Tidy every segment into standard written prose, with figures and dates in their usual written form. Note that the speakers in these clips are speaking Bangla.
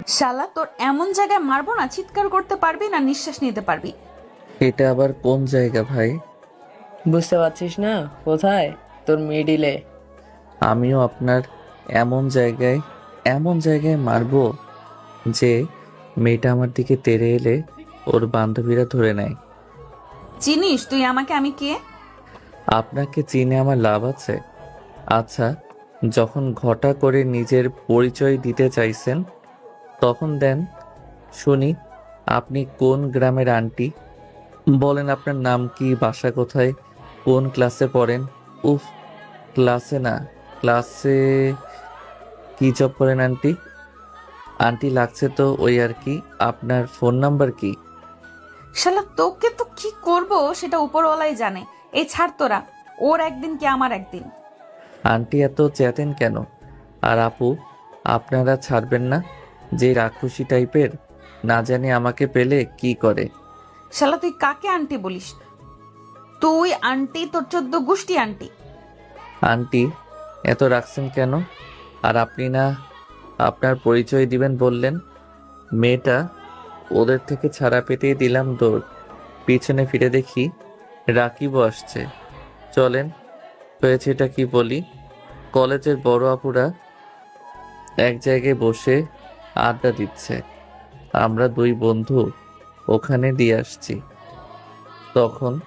শালা তোর এমন জায়গায় মারবো না, চিৎকার করতে পারবি না, নিঃশ্বাস নিতে পারবি। এটা আবার কোন জায়গা ভাই? বুঝতে পারছিস না? কোথায়? তোর মিডিলে। আমিও আপনার এমন জায়গায় এমন জায়গায় মারবো যে মেয়েটা আমার দিকে তেড়ে এলে ওর বান্ধবীরা ধরে নেয়। চিনিস তুই আমাকে, আমি কে? আপনাকে চিনে আমার লাভ আছে? আচ্ছা, যখন ঘটা করে নিজের পরিচয় দিতে চাইছেন তখন দেন শুনি। আপনি কোন গ্রামের আন্টি? বলেন আপনার নাম কি, বাসা কোথায়, কোন ক্লাসে পড়েন? উফ, ক্লাসে না, ক্লাসে কি জব করেন আন্টি? আন্টি লাগছে তো ওই আর কি। আপনার ফোন নাম্বার কি? শালা তোকে তো কি করব সেটা উপরওয়ালাই জানে। এই ছাড় তোরা, ওর একদিন কি আমার একদিন। আন্টি এত চেতেন কেন? আর আপু, আপনারা ছাড়বেন না? যে রাক্ষসী টাইপের, না জানি আমাকে পেলে কি করে। শালা তুই কাকে আন্টি বলিস? তুই আন্টি, তোর 14 গোষ্ঠী আন্টি। আন্টি এত রাখছেন কেন? আর আপনি না আপনার পরিচয় দিবেন বললেন? মেয়েটা ওদের থেকে ছাড়া পেতেই দিলাম দৌড়। পিছনে ফিরে দেখি রাকিবও আসছে। চলেন, হয়েছে এটা কি বলি। কলেজের বড় আপুরা এক জায়গায় বসে আড্ডা দিচ্ছে। আমরা দুই বন্ধু ওখানে দিয়ে আসছি। তখন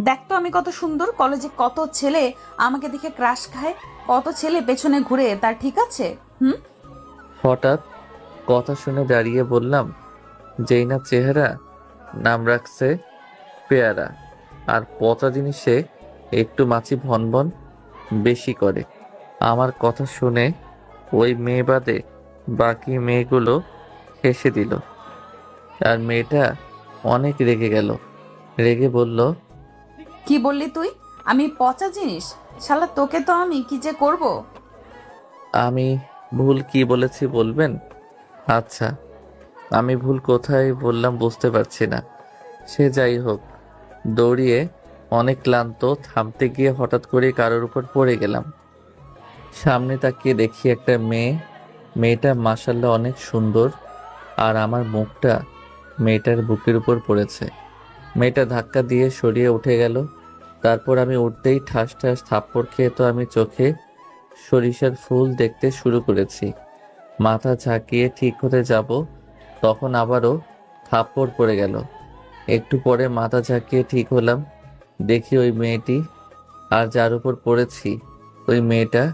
দেখ তো আমি কত সুন্দর, কলেজে কত ছেলে আমাকে দেখে ক্রাশ খায়, কত ছেলে পেছনে ঘুরে, তার ঠিক আছে? হুম। হঠাৎ কথা শুনে দাঁড়িয়ে বললাম, যেই না চেহারা, নাম রাখছে পেয়ারা। আর পচা জিনিসে একটু মাছি ভনভন বেশি করে। আমার কথা শুনে ওই মেয়ে বাদে বাকি মেয়েগুলো হেসে দিল। আর মেয়েটা অনেক রেগে গেল। রেগে বলল, কি বললি তুই? আমি পচা জিনিস? শালা তোকে তো আমি কি যে করব। আমি ভুল কি বলেছি বলবেন? আচ্ছা, আমি ভুল কোথায় বললাম বুঝতে পারছি না। সে যাই হোক, দৌড়িয়ে অনেক ক্লান্ত, থামতে গিয়ে হঠাৎ করে কারোর উপর পড়ে গেলাম। সামনে তাকিয়ে দেখি একটা মেয়ে। মেয়েটা মাশাআল্লাহ অনেক সুন্দর। আর আমার মুখটা মেয়েটার বুকের উপর পড়েছে। মেয়েটা ধাক্কা দিয়ে সরিয়ে উঠে গেল। তারপর আমি উঠতেই ঠাস ঠাস থাপ্পড় খেয়ে তো আমি চোখে সরিষার ফুল দেখতে শুরু করেছি। মাথা ঝাঁকিয়ে ঠিক হতে যাব, তখন আবারও থাপ্পড় পড়ে গেল। একটু পরে মাথা ঝাঁকিয়ে ঠিক হলাম, দেখি ওই মেয়েটি, আর যার উপর পড়েছি ওই মেয়েটা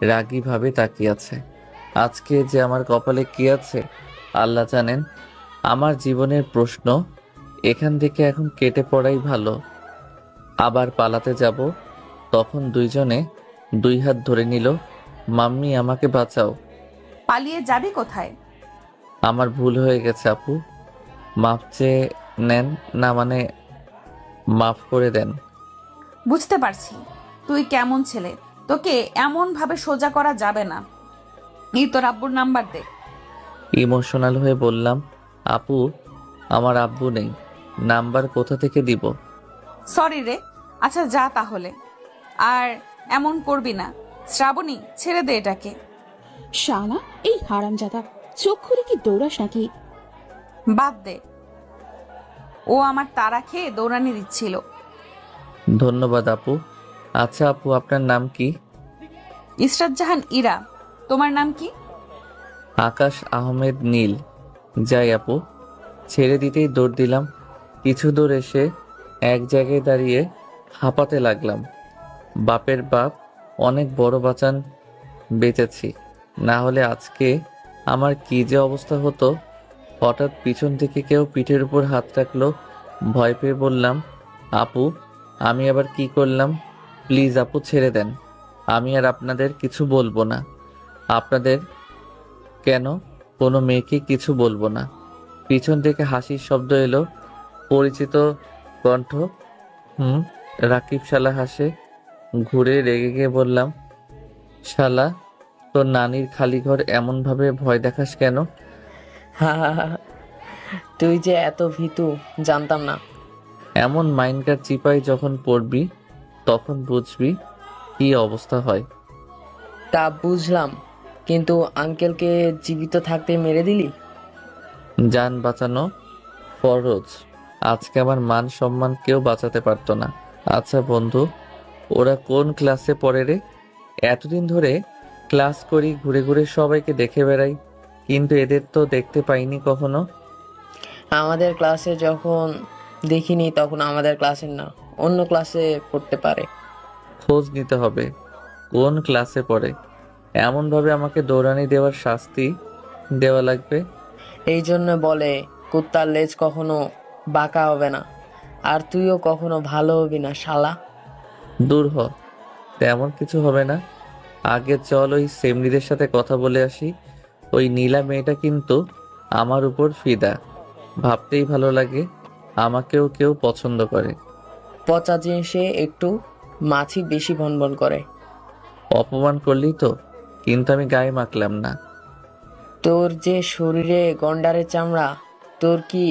রাগীভাবে তাকিয়ে আছে। আজকে যে আমার কপালে কি আছে আল্লাহ জানেন। আমার জীবনের প্রশ্ন, এখান থেকে এখন কেটে পড়াই ভালো। আবার পালাতে যাব, তখন দুইজনে দুই হাত ধরে নিল। মাম্মি আমাকে বাঁচাও। পালিয়ে যাবি কোথায়? আমার ভুল হয়ে গেছে আপু, মাফ চেয়ে নেন না, মানে মাফ করে দেন। বুঝতে পারছি তুই কেমন ছেলে, তোকে এমন ভাবে সোজা করা যাবে না। এই তোর আব্বুর নাম্বার দে। ইমোশনাল হয়ে বললাম, আপু, আমার আব্বু নেই, নাম্বার কোথা থেকে দিব? সরি রে। আচ্ছা যা তাহলে, আর এমন করবি না। শ্রাবণী, ছেড়ে দে এটাকে। শালা, এই হারামজাদা, চোখ খুলে কি দৌড়াস নাকি? বাদ দে, ও আমার তাড়া খেয়ে দৌড়ানি দিচ্ছিল। ধন্যবাদ আপু। আচ্ছা আপু, আপনার নাম কি? ইসরাত জাহান ইরা। তোমার নাম কি? আকাশ আহমেদ নীল। যাই আপু। ছেড়ে দিতেই দৌড় দিলাম। কিছু দূর এসে এক জায়গায় দাঁড়িয়ে হাঁপাতে লাগলাম। বাপের বাপ, অনেক বড় বাঁচান বেঁচেছি, না হলে আজকে আমার কি যে অবস্থা হতো। হঠাৎ পিছন থেকে কেউ পিঠের উপর হাত রাখলো। ভয় পেয়ে বললাম, আপু, আমি আবার কি করলাম? প্লিজ আপু, ছেড়ে দেন। আমি আর আপনাদের কিছু বলবো না। আপনাদের কেন, কোনো মেয়েকে কিছু বলবো না। পিছন থেকে হাসির শব্দ এলো, পরিচিত কণ্ঠ। হুম, রাকিব শালা হাসে। ঘুরে রেগে গিয়ে বললাম, শালা, তোর নানির খালি ঘর এমন ভাবে ভয় দেখাস কেন? হা হা হা। তুই যে এত ভীতু জানতাম না। এমন মাইন্ডকার চিপাই যখন পড়বি তখন বুঝবি কি অবস্থা হয়। তা বুঝলাম, কিন্তু আঙ্কেলকে জীবিত থাকতে মেরে দিলি। জান বাঁচানো ফরজ। আজকে আমার মান সম্মান কেউ বাঁচাতে পারতো না। আচ্ছা বন্ধু, ওরা কোন ক্লাসে পড়ে রে? এতদিন ধরে ক্লাস করি, ঘুরে ঘুরে সবাইকে দেখে বেড়াই, কিন্তু এদের তো দেখতে পাইনি কখনো। আমাদের ক্লাসে যখন দেখিনি তখন আমাদের ক্লাসের না, অন্য ক্লাসে পড়তে পারে। খোঁজ নিতে হবে কোন ক্লাসে পড়ে। এমনভাবে আমাকে দৌড়ানি দেওয়ার শাস্তি দেওয়া লাগবে। এই জন্য বলে কুত্তার লেজ কখনো বাঁকা হবে না, আর তুইও কখনো ভালো হবি না শালা। দূর হ, তেমন কিছু হবে না। আগে চল ওই সেমনিদের সাথে কথা বলে আসি। ওই নীলা মেয়েটা কিন্তু আমার উপর ফিদা। ভাবতেই ভালো লাগে আমাকেও কেউ পছন্দ করে। পচা জিনিসে একটু মাছি বেশি ভনভন করে। অপমান করলি তো, কিন্তু আমি গায়ে মাখলাম না। তোর যে শরীরে গন্ডারের চামড়া, তোর কি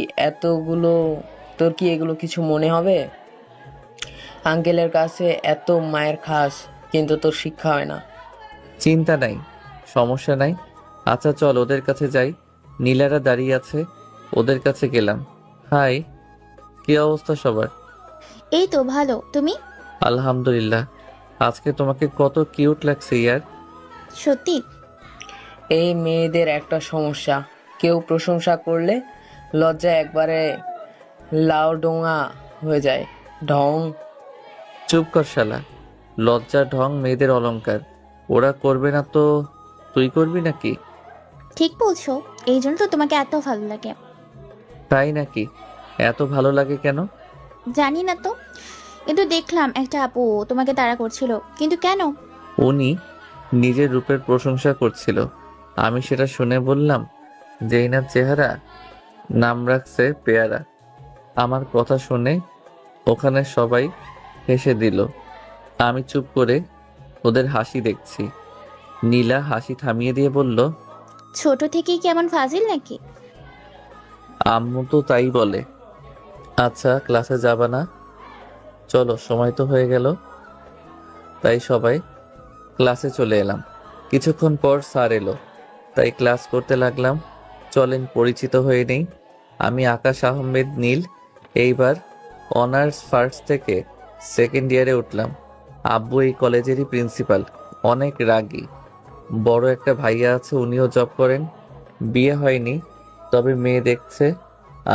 তোর কি এগুলো কিছু মনে হবে? আঙ্কেলের কাছে এত মায়ের খাস, কিন্তু তোর শিক্ষা হয় না। চিন্তা নাই, সমস্যা নাই। আচ্ছা চল ওদের কাছে যাই। নীলারা দাঁড়িয়ে আছে, ওদের কাছে গেলাম। হাই, কি অবস্থা সবার? এই তো ভালো, তুমি? আলহামদুলিল্লাহ। আজকে তোমাকে কত কিউট লাগছে ইয়ার। সত্যি? এই মেয়েদের একটা সমস্যা, কেউ প্রশংসা করলে লজ্জা একবারে লাউডোঙা হয়ে যায়। ঢং। চুপ কর শালা। লজ্জা ঢং মেয়েদের অলংকার। ওরা করবে না তো তুই করবি নাকি? ঠিক বলছো, এই জন্য তো তোমাকে এত ভালো লাগে। তাই নাকি? এত ভালো লাগে কেন? জানি না তো, কিন্তু দেখলাম একটা আপু তোমাকে তাড়া করছিল, কিন্তু কেন? উনি নিজের রূপের প্রশংসা করছিল। আমি সেটা শুনে বললাম, যেই না চেহারা, নাম রাখছে পেয়ারা। আমার কথা শুনে ওখানে সবাই হেসে দিল। আমি চুপ করে ওদের হাসি দেখছি। নীলা হাসি থামিয়ে দিয়ে বলল, ছোট থেকেই কেমন ফাজিল নাকি? আম্মু তো তাই বলে। আচ্ছা ক্লাসে যাবা না? চলো, সময় তো হয়ে গেল। তাই সবাই ক্লাসে চলে এলাম। কিছুক্ষণ পর স্যার এলো, তাই ক্লাস করতে লাগলাম। চলেন পরিচিত হয়ে নেই। আমি আকাশ আহমেদ নীল। এইবার অনার্স ফার্স্ট থেকে সেকেন্ড ইয়ারে উঠলাম। আব্বু এই কলেজেরই প্রিন্সিপাল, অনেক রাগী। বড় একটা ভাইয়া আছে, উনিও জব করেন। বিয়ে হয়নি, তবে মেয়ে দেখছে।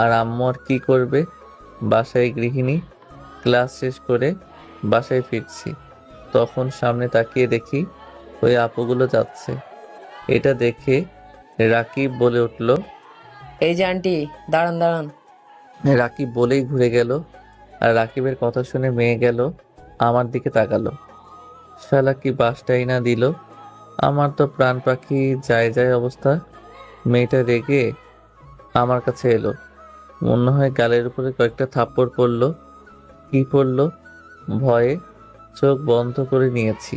আর আম্মু আর কি করবে, বাসায় গৃহিণী। ক্লাস শেষ করে বাসায় ফিরছি, তখন সামনে তাকিয়ে দেখি ওই আপুগুলো যাচ্ছে। এটা দেখে রাকিব বলে উঠল। এই যে আন্টি, দাঁড়ান দাঁড়ান। রাকিব বলেই ঘুরে গেল, আর রাকিবের কথা শুনে মেয়ে গেল আমার দিকে তাকালো। শালা কি বাসটাই না দিল। আমার তো প্রাণ পাখি যায় যায় অবস্থা। মেয়েটা রেগে আমার কাছে এলো, মনে হয় গালের উপরে কয়েকটা থাপ্পড় পড়লো। কি পড়লো? ভয়ে চোখ বন্ধ করে নিয়েছি।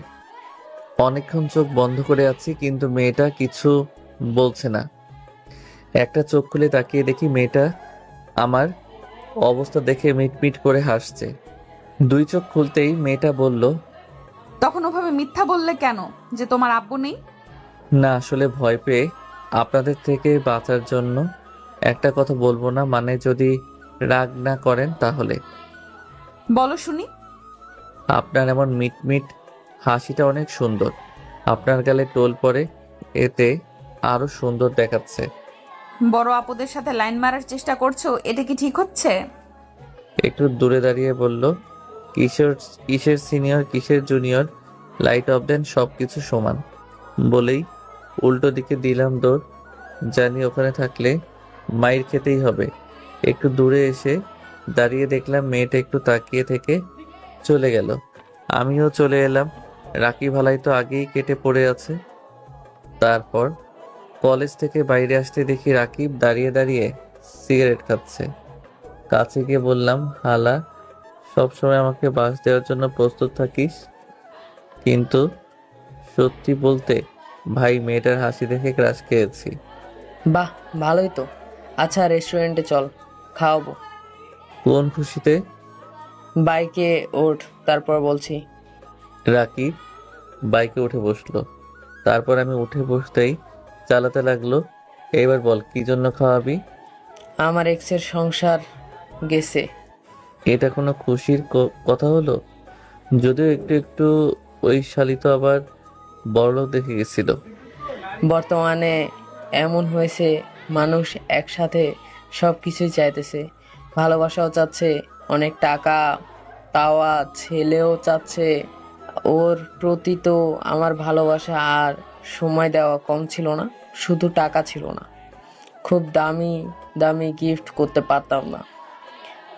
অনেকক্ষণ চোখ বন্ধ করে আছি, কিন্তু মেয়েটা কিছু বলছে না। একটা চোখ খুলে তাকিয়ে দেখি মেয়েটা আমার অবস্থা দেখে মিটমিট করে হাসছে। দুই চোখ খুলতেই মেয়েটা বলল, তখন ওভাবে মিথ্যা বললে কেন যে তোমার আব্বু নেই? না আসলে ভয় পেয়ে আপনাদের থেকে বাঁচার জন্য। একটা কথা বলবো না, মানে যদি রাগ না করেন তাহলে। বলো শুনি। আপনার এমন মিটমিট হাসিটা অনেক সুন্দর। আপনার গালে টোল পরে, এতে আরো সুন্দর দেখাচ্ছে। বড় আপুদের সাথে লাইন মারার চেষ্টা করছো, এটা কি ঠিক হচ্ছে? একটু দূরে দাঁড়িয়ে বলল, কিসের কিসের সিনিয়র কিসের জুনিয়র, লাইট অফ দেন, সব কিছু সমান। বলেই উল্টো দিকে দিলাম দৌড়। জানি ওখানে থাকলে মাইর খেতেই হবে। একটু দূরে এসে দাঁড়িয়ে দেখলাম মেয়েটা একটু তাকিয়ে থেকে চলে গেল। আমিও চলে এলাম। রাকি ভালাই তো আগেই কেটে পড়ে আছে। তারপর কলেজ থেকে বাইরে আসতে দেখি রাকিব দাঁড়িয়ে দাঁড়িয়ে সিগারেট খাচ্ছে। কাছে গিয়ে বললাম, হালা, সবসময় আমাকে বাস দেওয়ার জন্য প্রস্তুত থাকিস, কিন্তু সত্যি বলতে ভাই মেয়েটার হাসি দেখে ক্রাশ খেয়েছি। বাহ, ভালোই তো। আচ্ছা রেস্টুরেন্টে চল, খাওয়াবো। কোন খুশিতে? বাইকে ওঠ, তারপর বলছি। রাকিব বাইকে উঠে বসলো। তারপর আমি উঠে বসতেই চালাতে লাগলো। এবার বল কি জন্য খাওয়াবি? আমার এক্সের সংসার গেছে। এটা কোনো খুশির কথা হলো? যদিও একটু একটু ওই শালি তো আবার বড়লোক দেখে গেছিল। বর্তমানে এমন হয়েছে, মানুষ একসাথে সব কিছুই চাইতেছে। ভালোবাসাও চাচ্ছে, অনেক টাকা পাওয়া ছেলেও চাচ্ছে। ওর প্রতি তো আমার ভালোবাসা আর সময় দেওয়া কম ছিল না, শুধু টাকা ছিল না, খুব দামি দামি গিফট করতে পারতাম না।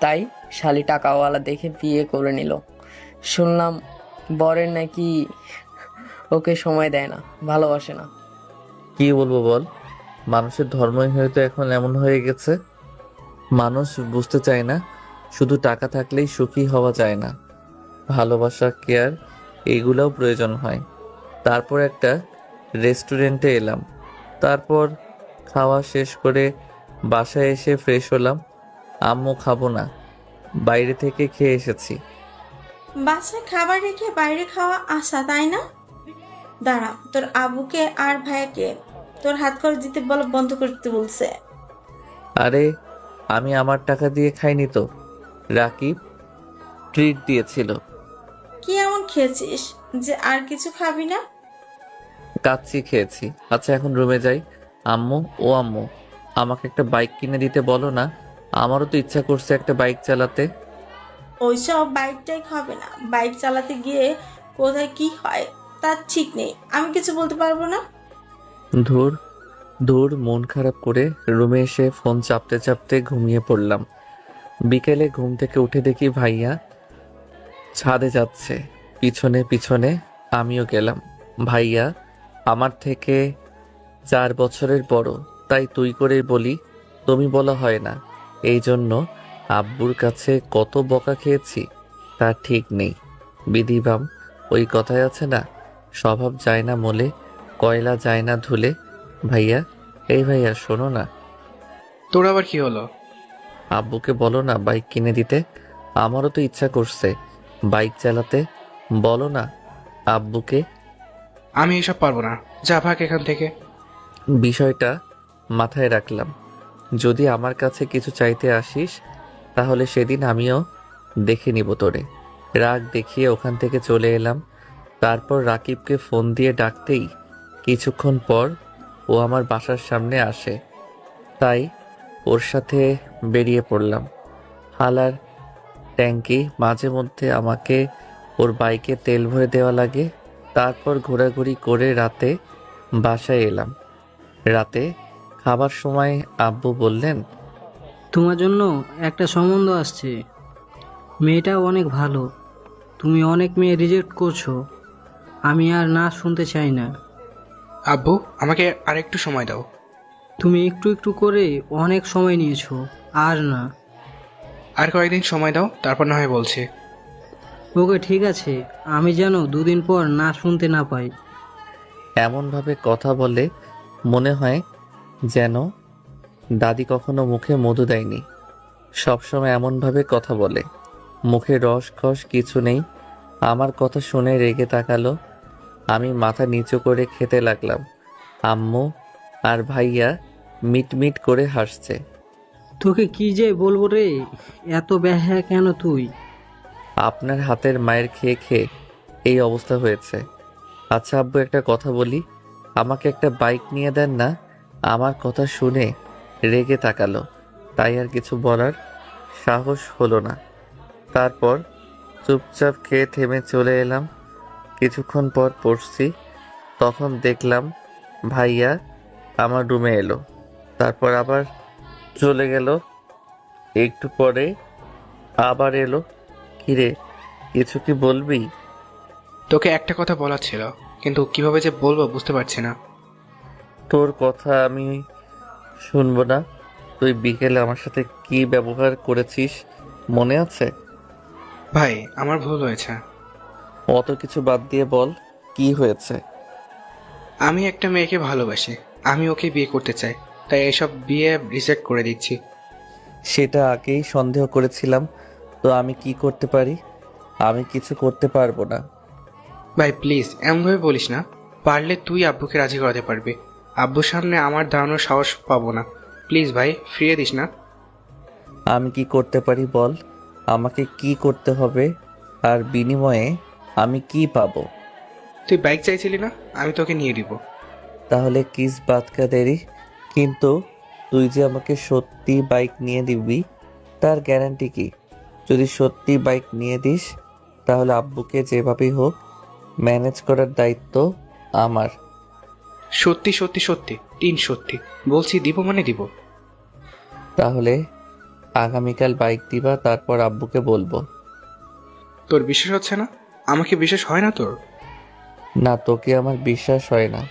তাই শালি টাকাওয়ালা দেখে বিয়ে করে নিল। শুনলাম বরের নাকি ওকে সময় দেয় না, ভালোবাসে না। কি বলবো বল, মানুষের ধর্মই হয়তো এখন এমন হয়ে গেছে। মানুষ বুঝতে চায় না শুধু টাকা থাকলেই সুখী হওয়া যায় না, ভালোবাসা, কেয়ার এইগুলোও প্রয়োজন হয়। তারপর একটা রেস্টুরেন্টে এলাম। তারপর খাওয়া শেষ করে বাসায় এসে ফ্রেশ হলাম। আম্মু খাবো না, বাইরে থেকে খেয়ে এসেছি। বাসায় খাবার রেখে বাইরে খাওয়া আসা, তাই না? দাঁড়া, তোর আবুকে আর ভাইয়াকে তোর হাত খরচ দিতে বন্ধ করতে বলছে। আরে আমি আমার টাকা দিয়ে খাইনি তো, রাকিব ট্রিট দিয়েছিল। কি এমন খেয়েছিস যে আর কিছু খাবি না? কাচ্চি খেয়েছি। আচ্ছা এখন রুমে যাই। আম্মু, ও আম্মু, আমাকে একটা বাইক কিনে দিতে বলো না, আমারও তো ইচ্ছা করছে একটা বাইক চালাতে। ওইসব বাইকটাই খাবে না, বাইক চালাতে গিয়ে কোথায় কি হয় তার ঠিক নেই, আমি কিছু বলতে পারবো না। ধুর ধুর, মন খারাপ করে রুমে এসে ফোন চাপতে চাপতে ঘুমিয়ে পড়লাম। বিকেলে ঘুম থেকে উঠে দেখি ভাইয়া ছাদে যাচ্ছে, পিছনে পিছনে আমিও গেলাম। ভাইয়া আমার থেকে 4 বছরের বড়, তাই তুই করেই বলি, তুমি বলা হয় না। এই জন্য আব্বুর কাছে কত বকা খেয়েছি তার ঠিক নেই। বিধিবাম ওই কথায় আছে না, স্বভাব যায় না মলে, কয়লা যায় না ধুলে। ভাইয়া, এই ভাইয়া শোনো না, তোর আবার কি হলো? আব্বুকে বলো না বাইক কিনে দিতে, আমারও তো ইচ্ছা করছে বাইক চালাতে। বলো না আব্বুকে। আমি এসব পারবো না, যা ভাগ এখান থেকে। বিষয়টা মাথায় রাখলাম, যদি আমার কাছে কিছু চাইতে আসিস তাহলে সেদিন আমিও দেখে নিব তোরে। রাগ দেখিয়ে ওখান থেকে চলে এলাম। তারপর রাকিবকে ফোন দিয়ে ডাকতেই কিছুক্ষণ পর ও আমার বাসার সামনে আসে, তাই ওর সাথে বেরিয়ে পড়লাম। হালার ট্যাঙ্কি মাঝে মধ্যে আমাকে ওর বাইকে তেল ভরে দেওয়া লাগে। তারপর ঘোরাঘুরি করে রাতে বাসায় এলাম। রাতে খাবার সময় আব্বু বললেন, তোমার জন্য একটা সম্বন্ধ আসছে, মেয়েটাও অনেক ভালো। তুমি অনেক মেয়ে রিজেক্ট করছো, আমি আর না শুনতে চাই না। আব্বু, আমাকে আর একটু সময় দাও। তুমি একটু একটু করে অনেক সময় নিয়েছো, আর না। আর কয়েকদিন সময় দাও, তারপর না হয় বলছি। ওকে ঠিক আছে, আমি যেন 2 দিন পর না শুনতে না পাই। এমনভাবে কথা বলে মনে হয় যেন দাদি কখনো মুখে মধু দেয়নি। সবসময় এমনভাবে কথা বলে, মুখে রস খস কিছু নেই। আমার কথা শুনে রেগে তাকালো। আমি মাথা নিচু করে খেতে লাগলাম। আম্মু আর ভাইয়া মিটমিট করে হাসছে। তোকে কি যে বলবো রে, এত ব্যাহা কেন তুই? আপনার হাতের মায়ের খেয়ে খেয়ে এই অবস্থা হয়েছে। আচ্ছা আব্বু, একটা কথা বলি, আমাকে একটা বাইক নিয়ে দেন না। আমার কথা শুনে রেগে তাকালো, তাই আর কিছু বলার সাহস হলো না। তারপর চুপচাপ খেয়ে থেমে চলে এলাম। কিছুক্ষণ পর পড়ছি, তখন দেখলাম ভাইয়া আমার রুমে এলো, তারপর আবার চলে গেল। একটু পরে আবার এলো। কিরে, কিছু কি বলবি? তোকে একটা কথা বলার ছিল, কিন্তু কিভাবে যে বলবো বুঝতে পারছি না। তোর কথা আমি শুনবো না? তুই বিকেলে আমার সাথে কি ব্যবহার করেছিস মনে আছে? ভাই, আমার ভুল হয়েছে। অত কিছু বাদ দিয়ে বল, কি হয়েছে? আমি একটা মেয়েকে ভালোবাসি, আমি ওকে বিয়ে করতে চাই, তাই এসব বিয়ে রিজেক্ট করে দিচ্ছি। সেটা আগেই সন্দেহ করেছিলাম, তো আমি কি করতে পারি? আমি কিছু করতে পারবো না। ভাই প্লিজ, এমনভাবে বলিস না। পারলে তুই আব্বুকে রাজি করাতে পারবি। আব্বুর সামনে আমার দাঁড়ানোর সাহস পাবো না। প্লিজ ভাই, ফিরিয়ে দিস না। আমি কি করতে পারি বল, আমাকে কি করতে হবে, আর বিনিময়ে আমি কি পাবো? তুই বাইক চাইছিলি না, আমি তোকে নিয়ে দিব। তাহলে কিস বাত কা দেরি। কিন্তু তুই যে আমাকে সত্যি বাইক নিয়ে দিবি, তার গ্যারান্টি কি? যদি সত্যি বাইক নিয়ে দিস তাহলে আব্বুকে যেভাবেই হোক ম্যানেজ করার দায়িত্ব আমার। সত্যি সত্যি সত্যি, 3 সত্যি বলছি, দিব মানে দিব। তাহলে আগামীকাল বাইক দিবা, তারপর আব্বুকে বলবো। তোর বিশ্বাস হচ্ছে না? আমাকে বিশ্বাস হয় না তোর? না, তোকে আমার বিশ্বাস হয় না।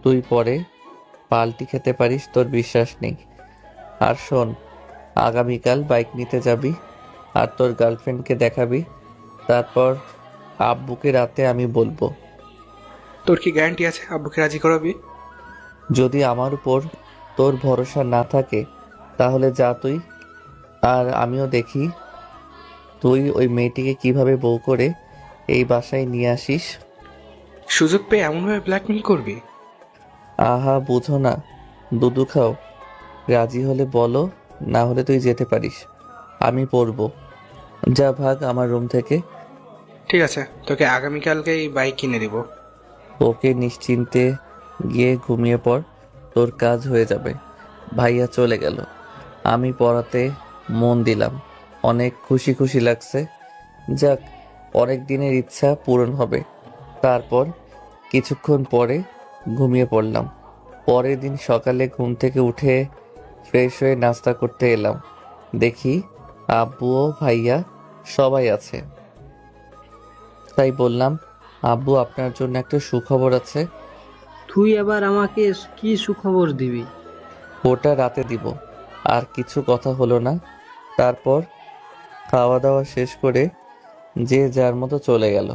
তুই পরে পাল্টি খেতে পারিস, তোর বিশ্বাস নেই। আর শোন, আগামীকাল বাইক নিতে যাবি আর তোর গার্লফ্রেন্ডকে দেখাবি, তারপর আব্বুকে রাতে আমি বলবো। তোর কি গ্যারান্টি আছে আব্বুকে রাজি করাবি? যদি আমার উপর তোর ভরসা না থাকে তাহলে যা তুই, আর আমিও দেখি তুই ওই মেয়েটিকে কিভাবে বউ করে এই বাসায় নিয়ে আসিস। সুযোগ পেয়ে এমনভাবে ব্ল্যাকমেল করবি? আহা, বুঝো না, দুধু খাও। রাজি হলে বলো, না হলে তুই যেতে পারিস, আমি পড়বো। যা ভাগ আমার রুম থেকে। ঠিক আছে, তোকে আগামীকালকেই বাইক কিনে দিব। ওকে, নিশ্চিন্তে গিয়ে ঘুমিয়ে পড়, তোর কাজ হয়ে যাবে। ভাইয়া চলে গেল, আমি পড়াতে মন দিলাম। অনেক খুশি খুশি লাগছে। যাক, অনেক দিনের ইচ্ছা পূরণ হবে। তারপর কিছুক্ষণ পরে ঘুমিয়ে পড়লাম। পরের দিন সকালে ঘুম থেকে উঠে ফ্রেশ হয়ে নাস্তা করতে এলাম। দেখি আব্বু ও ভাইয়া সবাই আছে। তাই বললাম, আব্বু, আপনার জন্য একটা সুখবর আছে। তুই এবার আমাকে কি সুখবর দিবি? ওটা রাতে দিব। আর কিছু কথা হলো না। তারপর খাওয়া দাওয়া শেষ করে যে যার মতো চলে গেল।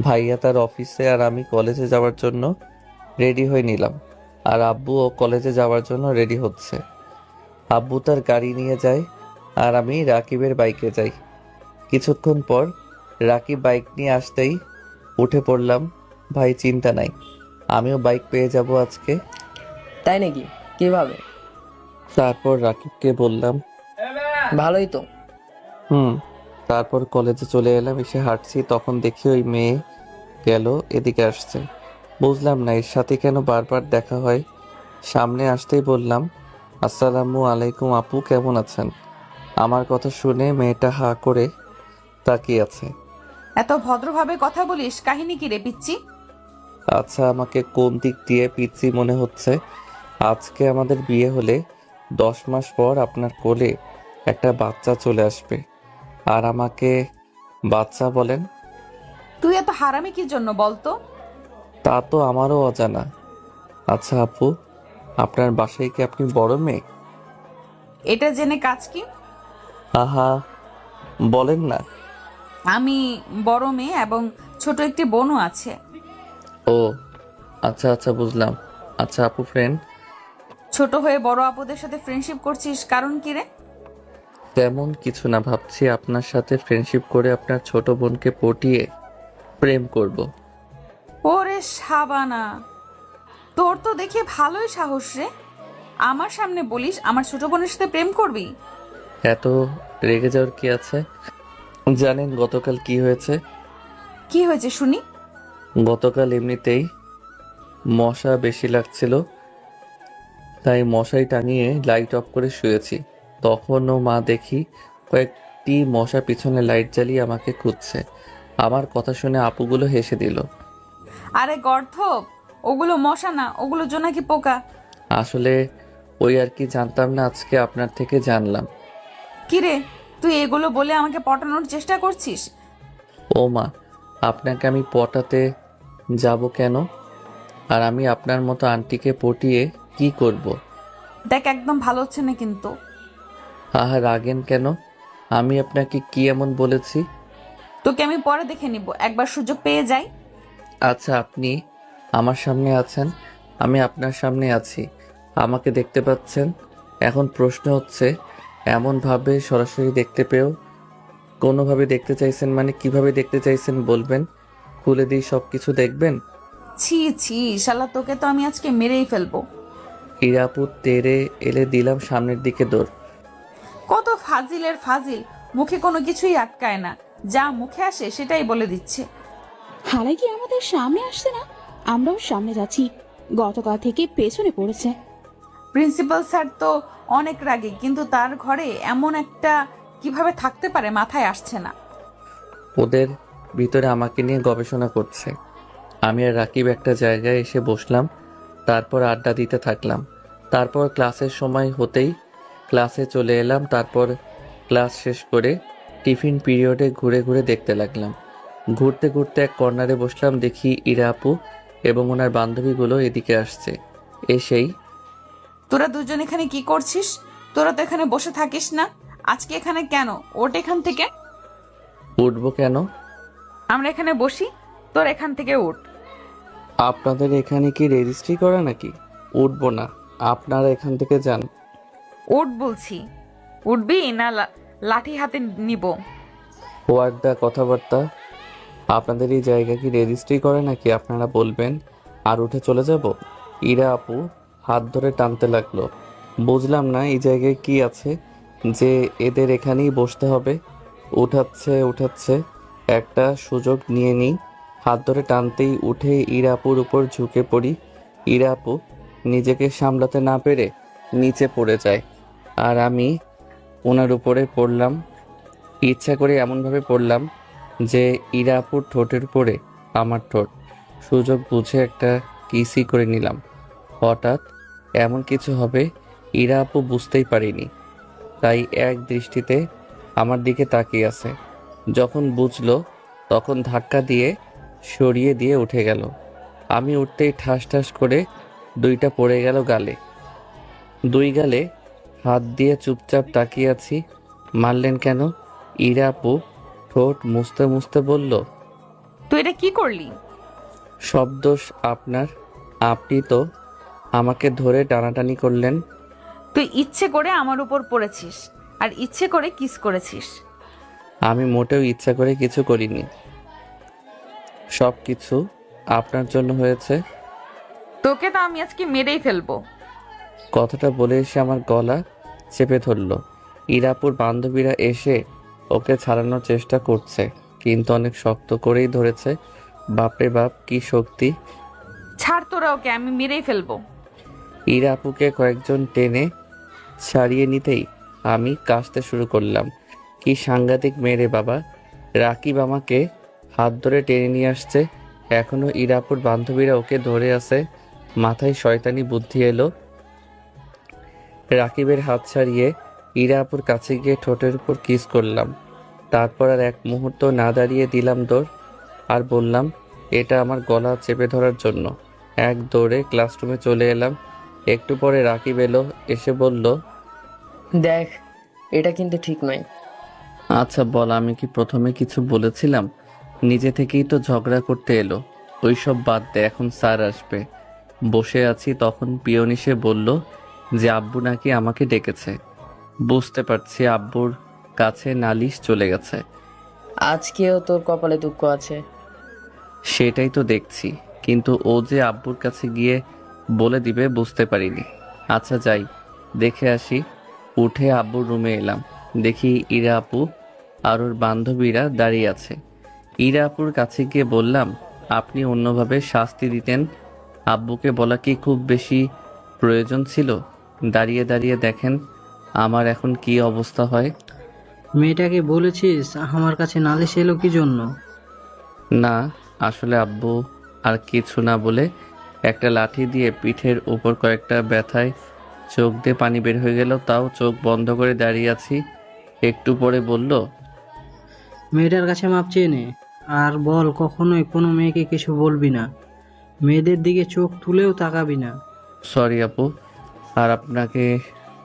ভাইয়া তার অফিসে আর আমি কলেজে যাওয়ার জন্য রেডি হয়ে নিলাম। আর আব্বুও কলেজে যাওয়ার জন্য রেডি হচ্ছে। আব্বু তার গাড়ি নিয়ে যায় আর আমি রাকিবের বাইকে যাই। কিছুক্ষণ পর রাকিব বাইক নিয়ে আসতেই উঠে পড়লাম। ভাই, চিন্তা নাই, আমিও বাইক পেয়ে যাব আজকে। তাই নাকি? কিভাবে? তারপর রাকিবকে বললাম, ভালোই তো। তারপর কলেজে চলে এলাম। এসে হাঁটছি, তখন দেখি ওই মেয়ে গেল এদিকে আসছে। বুঝলাম না এর সাথে কেন বারবার দেখা হয়। সামনে আসতেই বললাম, আসসালামু আলাইকুম আপু, কেমন আছেন? আমার কথা শুনে মেয়েটা হা করে তাকিয়ে আছে। এত ভদ্রভাবে কথা বলিস, কাহিনী কি রে পিচ্ছি? আচ্ছা, আমাকে কোন দিক দিয়ে পিচ্ছি মনে হচ্ছে? আজকে আমাদের বিয়ে হলে 10 মাস পর আপনার কোলে একটা বাচ্চা চলে আসবে, আর আমাকে বাচ্চা বলেন? তুই এত হারামি কি জন্য বলতো? তা তো আমারও অজানা। আচ্ছা আপু, আপনার বাসায় কি আপনি বড় মেয়ে? এটা জেনে কাজ কি? আহা, বলেন না। আমি বড় মেয়ে এবং ছোট একটি বোনও আছে। ও আচ্ছা আচ্ছা, বুঝলাম। আচ্ছা আপু, ফ্রেন্ড? ছোট হয়ে বড় আপুদের সাথে ফ্রেন্ডশিপ করছিস, কারণ কি রে? তেমন কিছু না, ভাবছি আপনার সাথে ফ্রেন্ডশিপ করে আপনার ছোট বোনকে পটিয়ে প্রেম করব। ওরে সাবানা, তোর তো দেখে ভালোই সাহস রে। আমার সামনে বলিস আমার ছোট বোনের সাথে প্রেম করবি? এত রেগে যাওয়ার কি আছে? জানেন গতকাল কি হয়েছে? কি হয়েছে শুনি। গতকাল এমনিতেই মশা বেশি লাগছিল, তাই মশারি টাঙিয়ে লাইট অফ করে শুয়েছি। তখনও মা দেখি কয়েকটি মশা পিছনে লাইট জ্বালিয়ে আমাকে খুঁজছে। আমার কথা শুনে আপুগুলো হেসে দিল। আরে গর্ধপ, ওগুলো মশা না, ওগুলো জোনাকি পোকা। আসলে ওই আর কি, জানতাম না, আজকে আপনার থেকে জানলাম। কি রে, তুই এগুলো বলে আমাকে পটানোর চেষ্টা করছিস? ও মা, আপনাকে আমি পটাতে যাব কেন? আর আমি আপনার মতো আন্টিকে পটিয়ে কি করব? দেখ, একদম ভালো হচ্ছে না কিন্তু। আহা, রাগেন কেন? আমি আপনাকে কি এমন বলেছি? তোকে আমি পরে দেখে নিব, একবার সুযোগ পেয়ে যাই। আচ্ছা, আপনি আমার সামনে আছেন, আমি আপনার সামনে আছি, আমাকে দেখতে পাচ্ছেন। এখন প্রশ্ন হচ্ছে, এমনভাবে সরাসরি দেখতে পেয়েও কোনোভাবে দেখতে চাইছেন মানে কিভাবে দেখতে চাইছেন বলবেন? খুলে দিই, সব কিছু দেখবেন? ছি ছি, শালা তোকে তো আমি আজকে মেরেই ফেলবো। ইরা আপু তেড়ে এলে দিলাম সামনের দিকে দৌড়। কত ফাজিলের ফাজিল, মুখে কোনো কিছুই আটকায় না, যা মুখে আসে সেটাই বলে দিচ্ছে। হালাই কি আমাদের সামনে আসছে না? আমরাও সামনে যাচ্ছি, গতকাল থেকে পেছনে পড়েছে। প্রিন্সিপাল স্যার তো অনেক রাগী, কিন্তু তার ঘরে এমন একটা কিভাবে থাকতে পারে মাথায় আসছে না। ওদের ভিতরে আমাকে নিয়ে গবেষণা করছে। আমি আর রাকিব একটা জায়গায় এসে বসলাম, তারপর আড্ডা দিতে থাকলাম। তারপর ক্লাসের সময় হতেই ক্লাসে চলে এলাম। তারপর ক্লাস শেষ করে টিফিন পিরিয়ডে ঘুরে ঘুরে দেখতে লাগলাম। ঘুরতে ঘুরতে এক কর্নারে বসলাম, দেখি ইরা আপু এবং ওনার বান্ধবীগুলো এদিকে আসছে। এসেই তোরা দুজন এখানে কি করছিস? তোরা তো এখানে বসে থাকিস না, আজকে এখানে কেন? ওঠ এখান থেকে। উঠবো কেন? আমরা এখানে বসি, তোর এখান থেকে উঠ। আপনাদের এখানে কি রেজিস্ট্রি করা নাকি? উঠবো না, আপনারা এখান থেকে যান। উঠ বলছি। উঠবি না লাঠি হাতে নিব? হোয়াট দ্য কথাবার্তা? আপনাদের এই জায়গা কি রেজিস্ট্রি করে নাকি আপনারা বলবেন আর উঠে চলে যাব? ইরা আপু হাত ধরে টানতে লাগলো। বুঝলাম না এই জায়গায় কি আছে যে এদের এখানেই বসতে হবে। উঠাচ্ছে একটা সুযোগ নিয়ে নিই। হাত ধরে টানতেই উঠে ইরা আপুর উপর ঝুঁকে পড়ি। ইরা আপু নিজেকে সামলাতে না পেরে নিচে পড়ে যায়, আর আমি ওনার উপরে পড়লাম। ইচ্ছা করে এমনভাবে পড়লাম যে ইরা আপুর ঠোঁটের উপরে আমার ঠোঁট। সুযোগ বুঝে একটা কিসই করে নিলাম। হঠাৎ এমন কিছু হবে ইরা আপু বুঝতেই পারিনি, তাই এক দৃষ্টিতে আমার দিকে তাকিয়ে আছে। যখন বুঝলো তখন ধাক্কা দিয়ে সরিয়ে দিয়ে উঠে গেল। আমি উঠতেই ঠাস ঠাস করে দুইটা পড়ে গেল গালে। দুই গালে হাত দিয়ে চুপচাপ তাকিয়ে আছি। মারলেন কেন? ইরা আপু ঠোঁট মুছতে মুছতে বলল, তুই এটা কি করলি? সব দোষ আপনার। আপনি তো আমাকে ধরে টানাটানি করলেন। তুই ইচ্ছে করে আমার উপর পড়েছিস আর ইচ্ছে করে কিস করেছিস। আমি মোটেও ইচ্ছা করে কিছু করিনি, সব কিছু আপনার জন্য হয়েছে। তোকে তো আমি আজকে মেরেই ফেলবো। কথাটা বলে এসে আমার গলা চেপে ধরলো। ইরাপুর বান্ধবীরা এসে ওকে ছাড়ানোর চেষ্টা করছে, কিন্তু অনেক শক্ত করেই ধরেছে। বাপরে বাপ, কি শক্তি! ছাড় তোরা ওকে, আমি মেরেই ফেলবো। ইরাপুকে কয়েকজন টেনে ছাড়িয়ে নিতেই আমি কাশতে শুরু করলাম। কি সাংঘাতিক মেরে বাবা! রাকিব আমাকে হাত ধরে টেনে নিয়ে আসছে, এখনো ইরাপুর বান্ধবীরা ওকে ধরে আছে। মাথায় শয়তানি বুদ্ধি এলো। রাকিবের হাত ছাড়িয়ে ইরাপুর কাছে গিয়ে ঠোঁটের উপর কিস করলাম। তারপর আর এক মুহূর্ত না দাঁড়িয়ে দিলাম দৌড়, আর বললাম এটা আমার গলা চেপে ধরার জন্য। এক দৌড়ে ক্লাসরুমে চলে এলাম। একটু পরে রাকিব এলো, এসে বলল, দেখ, এটা কিন্তু ঠিক নয়। আচ্ছা বল, আমি কি প্রথমে কিছু বলেছিলাম? নিজে থেকেই তো ঝগড়া করতে এলো। ওইসব বাদ দে, এখন স্যার আসবে। বসে আছি তখন পিয়ন এসে বলল যে আব্বু নাকি আমাকে ডেকেছে। বুঝতে পারছি আব্বুর কাছে নালিশ চলে গেছে। আজকেও তোর কপালে দুঃখ আছে। সেটাই তো দেখছি, কিন্তু ও যে আব্বুর কাছে গিয়ে বলে দিবে বুঝতে পারিনি। আচ্ছা যাই, দেখে আসি। উঠে আব্বুর রুমে এলাম, দেখি ইরা আপু আর ওর বান্ধবীরা দাঁড়িয়ে আছে। ইরা আপুর কাছে গিয়ে বললাম, আপনি অন্যভাবে শাস্তি দিতেন। আব্বুকে বলা কি খুব বেশি প্রয়োজন ছিল? দাঁড়িয়ে দাঁড়িয়ে দেখেন আমার এখন কি অবস্থা হয়। মেয়েটাকে বলেছিস আমার কাছে নালিশ এলো কি জন্য? না, আসলে আব্বু আর কিছু না বলে একটা লাঠি দিয়ে পিঠের উপর কয়েকটা ব্যথায় চোখ দিয়ে পানি বের হয়ে গেল, তাও চোখ বন্ধ করে দাঁড়িয়ে আছি। একটু পরে বলল, মেয়েটার কাছে মাপ চেয়ে নে, আর বল কখনোই কোনো মেয়েকে কিছু বলবি না, মেয়েদের দিকে চোখ তুলেও তাকাবি না। সরি আপু, আর আপনাকে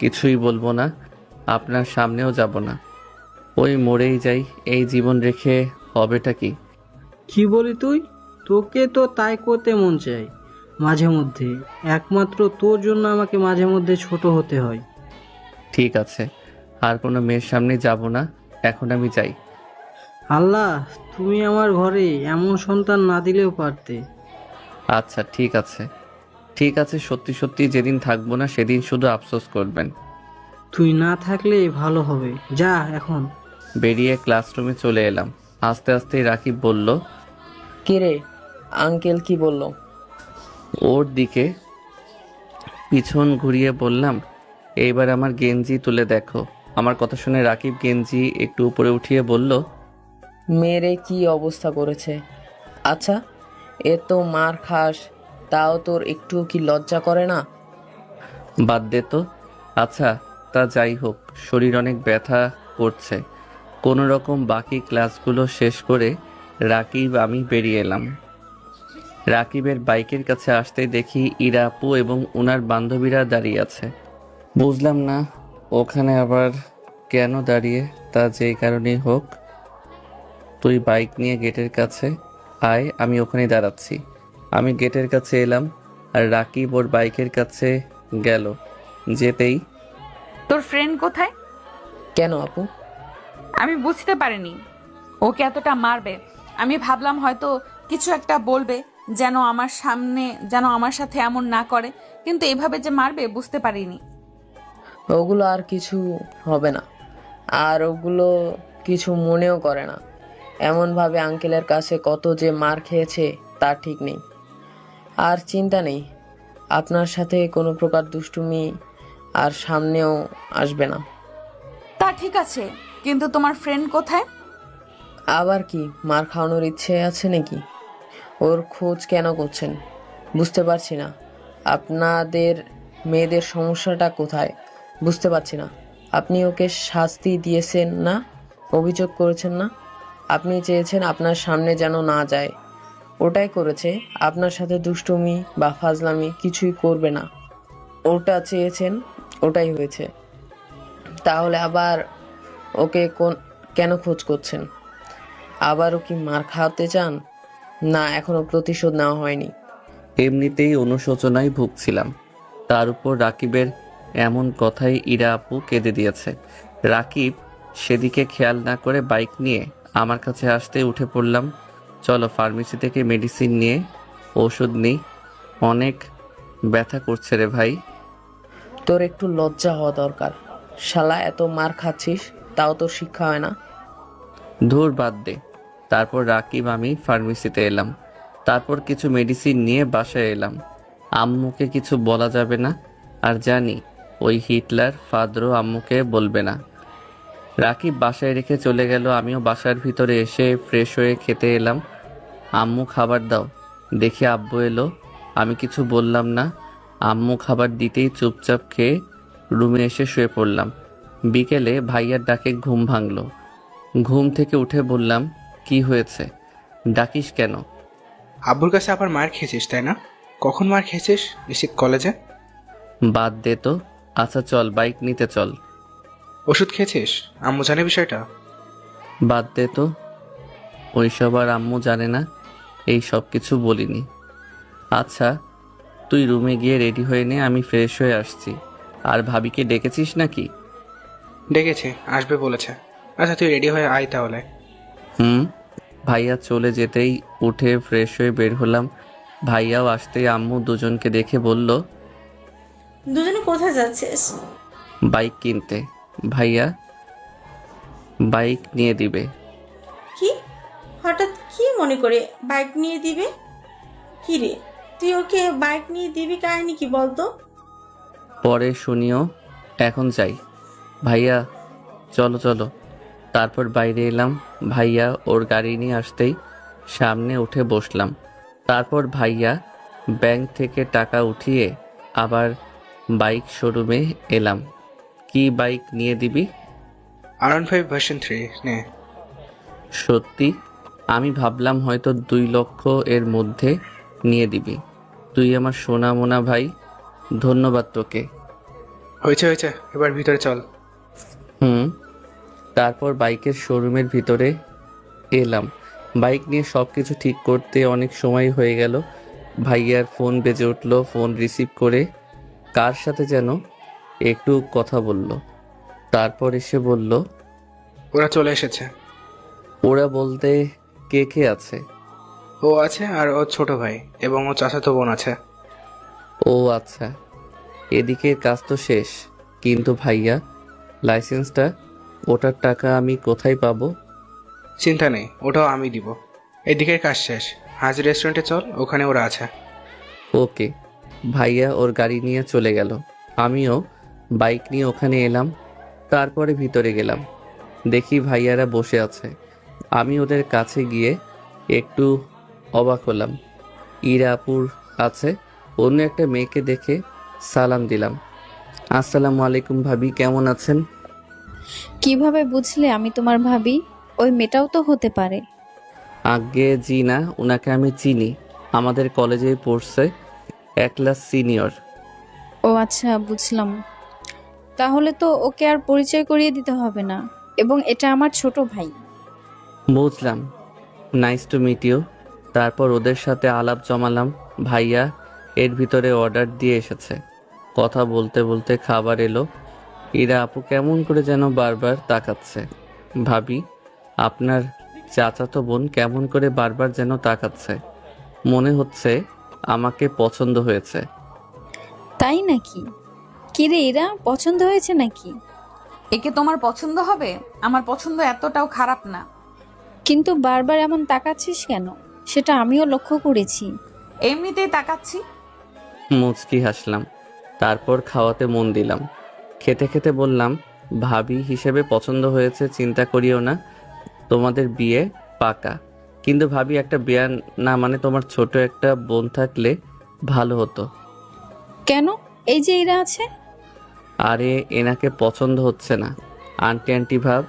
কিছুই বলবো না, আপনার সামনেও যাব না। ওই মরেই যাই, এই জীবন রেখে হবেটা কি? কি বলি তুই? তোকে তো তাই করতে মন চাই মাঝে মধ্যে, একমাত্র তোর জন্য আমাকে মাঝে মধ্যে ছোট হতে হয়। ঠিক আছে, আর কোনো মেয়ের সামনে যাব না, এখন আমি যাই। আল্লাহ, তুমি আমার ঘরে এমন সন্তান না দিলেও পারতে। আচ্ছা ঠিক আছে, ঠিক আছে, সত্যি সত্যি যেদিন থাকবো না সেদিন শুধু আফসোস করবেন। তুই না থাকলে ভালো হবে, যা এখন। বেরিয়ে ক্লাসরুমে চলে এলাম। আস্তে আস্তে রাকিব বলল, কিরে, আঙ্কেল কি বললো? ওর দিকে পিছন ঘুরিয়ে বললাম, এইবার আমার গেঞ্জি তুলে দেখো। আমার কথা শুনে রাকিব গেঞ্জি একটু উপরে উঠিয়ে বলল, মেরে কি অবস্থা করেছে! আচ্ছা, এ তো মার খাস, তাও তোর একটু কি লজ্জা করে না? বাদ দে তো। আচ্ছা তা যাই হোক, শরীর অনেক ব্যথা করছে। কোনো রকম বাকি ক্লাসগুলো শেষ করে রাকিব আমি বেরিয়ে এলাম। রাকিবের বাইকের কাছে আসতেই দেখি ইরা আপু এবং ওনার বান্ধবীরা দাঁড়িয়ে আছে। বুঝলাম না ওখানে আবার কেন দাঁড়িয়ে, তা যেই কারণেই হোক। তুই বাইক নিয়ে গেটের কাছে আয়, আমি ওখানেই দাঁড়াচ্ছি। আমি গেটের কাছে এলাম আর রাকিব ওর বাইকের কাছে গেল। যেতেই, তোর ফ্রেন্ড কোথায়? কেন আপু? আমি বুঝতে পারিনি ওকে এতটা মারবে। আমি ভাবলাম হয়তো কিছু একটা বলবে, যেন আমার সাথে এমন না করে, কিন্তু এভাবে যে মারবে বুঝতে পারিনি। ওগুলো আর কিছু হবে না, আর ওগুলো কিছু মনেও করে না। এমনভাবে আঙ্কেলের কাছে কত যে মার খেয়েছে তা ঠিক নেই। আর চিন্তা নেই, আপনার সাথে কোনো প্রকার দুষ্টুমি আর সামনেও আসবে না। তা ঠিক আছে, কিন্তু তোমার ফ্রেন্ড কোথায়? আবার কি মার খাওয়ানোর ইচ্ছে আছে নাকি? ওর খোঁজ কেন করছেন বুঝতে পারছি না। আপনাদের মেয়েদের সমস্যাটা কোথায় বুঝতে পারছি না। আপনি ওকে শাস্তি দিয়েছেন না, অভিযোগ করেছেন না। আপনি চেয়েছেন আপনার সামনে যেন না যায়, ওটাই করেছে। আপনার সাথে দুষ্টুমি বা ফাজলামি কিছুই করবে না, ওটা চেয়েছেন, ওটাই হয়েছে। তাহলে আবার ওকে কেন খোঁজ করছেন? আবারও কি মার খাওয়াতে চান? না, এখনো প্রতিশোধ নেওয়া হয়নি। এমনিতেই অনুশোচনায় ভুগছিলাম, তার উপর রাকিবের এমন কথাই ইরা আপু কেঁদে দিয়েছে। রাকিব সেদিকে খেয়াল না করে বাইক নিয়ে আমার কাছে আসতে উঠে পড়লাম। চলো ফার্মেসি থেকে মেডিসিন নিয়ে ওষুধ নিই, অনেক ব্যথা করছে রে ভাই। তোর একটু লজ্জা হওয়া দরকার। শালা, এত মার খাচ্ছিস তাও তোর শিক্ষা হয় না। ধুর বাদ দে। তারপর রাকিব আমি ফার্মেসিতে এলাম, তারপর কিছু মেডিসিন নিয়ে বাসায় এলাম। আম্মুকে কিছু বলা যাবে না, আর জানি ওই হিটলার ফাদরও আম্মুকে বলবে না। রাকিব বাসায় রেখে চলে গেল, আমিও বাসার ভিতরে এসে ফ্রেশ হয়ে খেতে এলাম। আম্মু খাবার দাও, দেখি আব্বু এলো। আমি কিছু বললাম না। আম্মু খাবার দিতেই চুপচাপ খেয়ে রুমে এসে শুয়ে পড়লাম। বিকেলে ভাইয়ার ডাকে ঘুম ভাঙলো। ঘুম থেকে উঠে বললাম, কি হয়েছে, ডাকিস কেন? আব্বুর কাছে আবার মার খেয়েছিস তাই না? কখন মার খেয়েছিস? নিশ্চিত কলেজে। বাদ দে তো। আচ্ছা চল, বাইক নিতে চল। ওষুধ খেয়েছিস? আম্মু জানে বিষয়টা? বাদ দে তো, ওইসব আর আম্মু জানে না, এই সব কিছু বলিনি। আচ্ছা তুই রুমে গিয়ে রেডি হয়ে নে, আমি ফ্রেশ হয়ে আসছি। আর ভাবিকে ডেকেছিস নাকি? ডেকেছি, আসবে বলেছে। আচ্ছা তুই রেডি হয়ে আয় তাহলে। ভাইয়া চলে যেতেই উঠে ফ্রেশ হয়ে বের হলাম। ভাইয়াও আসতেই আম্মু দুজনকে দেখে বলল, দুজনে কোথায় যাচ্ছিস? বাইক কিনতে। ভাইয়া বাইক নিয়ে দিবে। কি হঠাৎ কি মনে করে বাইক নিয়ে দিবে? কি রে, তুই ওকে বাইক নিয়ে দিবি, কাহিনী কি বলতো? পরে শুনিও, এখন যাই। ভাইয়া চলো চলো। তারপর বাইরে এলাম। ভাইয়া ওর গাড়ি নিয়ে আসতেই সামনে উঠে বসলাম। তারপর ভাইয়া ব্যাংক থেকে টাকা উঠিয়ে আবার বাইক শোরুমে এলাম। কি বাইক নিয়ে দিবি? R15 ভার্সন 3 নে। সত্যি? আমি ভাবলাম হয়তো 2 লক্ষ এর মধ্যে নিয়ে দিবি। তুই আমার সোনা মোনা ভাই, ধন্যবাদ তোকে। হয়েছে হয়েছে, এবার ভিতরে চল। তারপর বাইকের শোরুমের ভিতরে এলাম। বাইক নিয়ে সব কিছু ঠিক করতে অনেক সময় হয়ে গেল। ভাইয়ার ফোন বেজে উঠল। ফোন রিসিভ করে কার সাথে যেন একটু কথা বলল, তারপর এসে বলল, ওরা চলে এসেছে। ওরা বলতে কে কে আছে? ও আছে আর ওর ছোট ভাই এবং ও চাচাতো বোন আছে। ও আচ্ছা, এদিকের কাজ তো শেষ, কিন্তু ভাইয়া লাইসেন্সটা, ওটার টাকা আমি কোথায় পাবো? চিন্তা নেই, ওটাও আমি দিব। এদিকের কাজ শেষ, আজ রেস্টুরেন্টে চল, ওখানে ওরা আছে। ওকে। ভাইয়া ওর গাড়ি নিয়ে চলে গেল। আমিও বাইক নিয়ে ওখানে এলাম। তারপরে ভিতরে গেলাম, দেখি ভাইয়ারা বসে আছে। আমি ওদের কাছে গিয়ে একটু অবাক হলাম। ইরা আপুর আছে, অন্য একটা মেয়েকে দেখে সালাম দিলাম। আসসালামু আলাইকুম ভাবি, কেমন আছেন? কিভাবে বুঝলে আমি তোমার ভাবি? ওই মেয়েটাও তো হতে পারে। আগে জি না, ওনাকে আমি চিনি, আমাদের কলেজেই পড়ছে, এক ক্লাস সিনিয়র। ও আচ্ছা, বুঝলাম। তাহলে তো ওকে আর পরিচয় করিয়ে দিতে হবে না, এবং এটা আমার ছোট ভাই। বুঝলাম, নাইস টু মিট ইউ। তারপর ওদের সাথে আলাপ জমালাম। ভাইয়া এর ভিতরে অর্ডার দিয়ে এসেছে। কথা বলতে বলতে খাবার এলো। ইরা আপু কেমন করে যেন বারবার তাকাচ্ছে। ভাবি, আপনার চাচাতো বোন কেমন করে বারবার যেন তাকাচ্ছে, মনে হচ্ছে আমাকে পছন্দ হয়েছে। তাই নাকি? কিরে এরা, পছন্দ হয়েছে নাকি? একে তোমার পছন্দ হবে? আমার পছন্দ এতটাও খারাপ না। কিন্তু বারবার এমন তাকাচ্ছিস কেন? সেটা আমিও লক্ষ্য করেছি। এমনিতেই তাকাচ্ছি। মুচকি হাসলাম। তারপর খাওয়াতে মন দিলাম। খেতে খেতে বললাম, ভাবি হিসেবে পছন্দ হয়েছে, চিন্তা করিও না, তোমাদের বিয়ে পাকা। কিন্তু ভাবি, একটা বিয়ে না মানে তোমার ছোট একটা বোন থাকলে ভালো হতো। কেন? এই যে এরা আছে। আরে এনাকে পছন্দ হচ্ছে না, আন্টি আন্টি ভাব।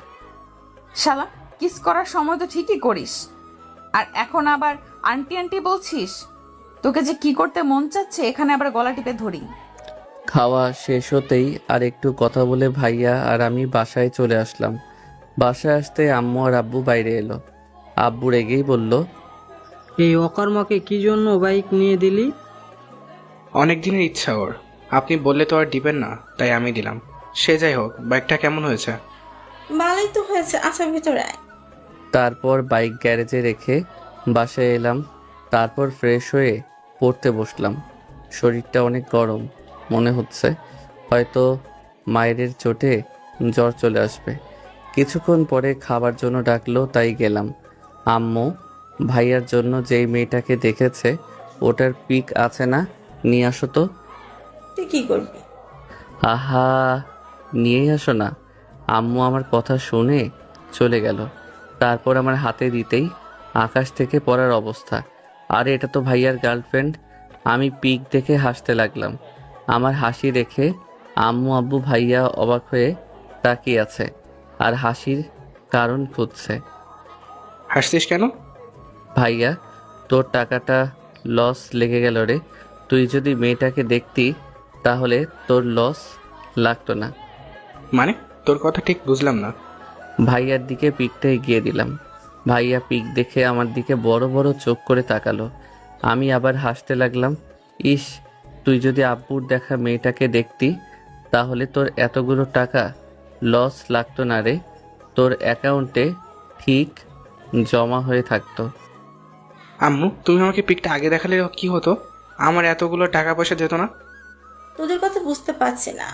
শালা, কিস করার সময় তো ঠিকই করিস, আর এখন আবার আন্টি আন্টি বলছিস? তোকে যে কি করতে মন চাচ্ছে, এখানে আবার গলা টিপে ধরি। খাওয়া শেষ হতেই আর একটু কথা বলে ভাইয়া আর আমি বাসায় চলে আসলাম। বাসায় আসতে আম্মু আর আব্বু বাইরে এলো। আব্বু রেগেই বলল, এই অকর্মাকে কি জন্য বাইক নিয়ে দিলি? অনেক দিনের ইচ্ছা ওর, আপনি বললে তো আর দিবেন না, তাই আমি দিলাম। সে যাই হোক, বাইকটা কেমন হয়েছে? ভালোই তো হয়েছে, আচ্ছা ভিতরে আয়। তারপর বাইক গ্যারেজে রেখে বাসায় এলাম। তারপর ফ্রেশ হয়ে পড়তে বসলাম। শরীরটা অনেক গরম, মনে হচ্ছে হয়তো মায়ের চোটে জ্বর চলে আসবে। কিছুক্ষণ পরে খাবার জন্য ডাকলো, তাই গেলাম। আম্মু ভাইয়ার জন্য যেই মেয়েটাকে দেখেছে ওটার পিক আছে না, নিয়ে আসো তো। তুই কি করবি? আহা, নিয়েই আসো না। আম্মু আমার কথা শুনে চলে গেল। তারপর আমার হাতে দিতেই আকাশ থেকে পড়ার অবস্থা। আরে এটা তো ভাইয়ার গার্লফ্রেন্ড। আমি পিক দেখে হাসতে লাগলাম। আমার হাসি দেখে আম্মু আব্বু ভাইয়া অবাক হয়ে তাকিয়ে আছে আর হাসির কারণ খুঁজছে। হাসছিস কেন? ভাইয়া, তোর টাকাটা লস লেগে গেল রে। তুই যদি মেয়েটাকে দেখতি তাহলে তোর লস লাগতো না। মানে তোর কথা ঠিক বুঝলাম না। ভাইয়ার দিকে পিকটা এগিয়ে দিলাম। ভাইয়া পিক দেখে আমার দিকে বড় বড় চোখ করে তাকালো। আমি আবার হাসতে লাগলাম। ইস, তুই যদি আব্বুর দেখা মেয়েটাকে দেখতি তাহলে তোর এতগুলো টাকা লস লাগতো না রে, তোর অ্যাকাউন্টে ঠিক জমা হয়ে থাকতো। আম্মু, তুমি আমাকে পিকটা আগে দেখালে কি হতো? আমার এতগুলো টাকা পয়সা যেত না। তোদের কথা বুঝতে পারছি না।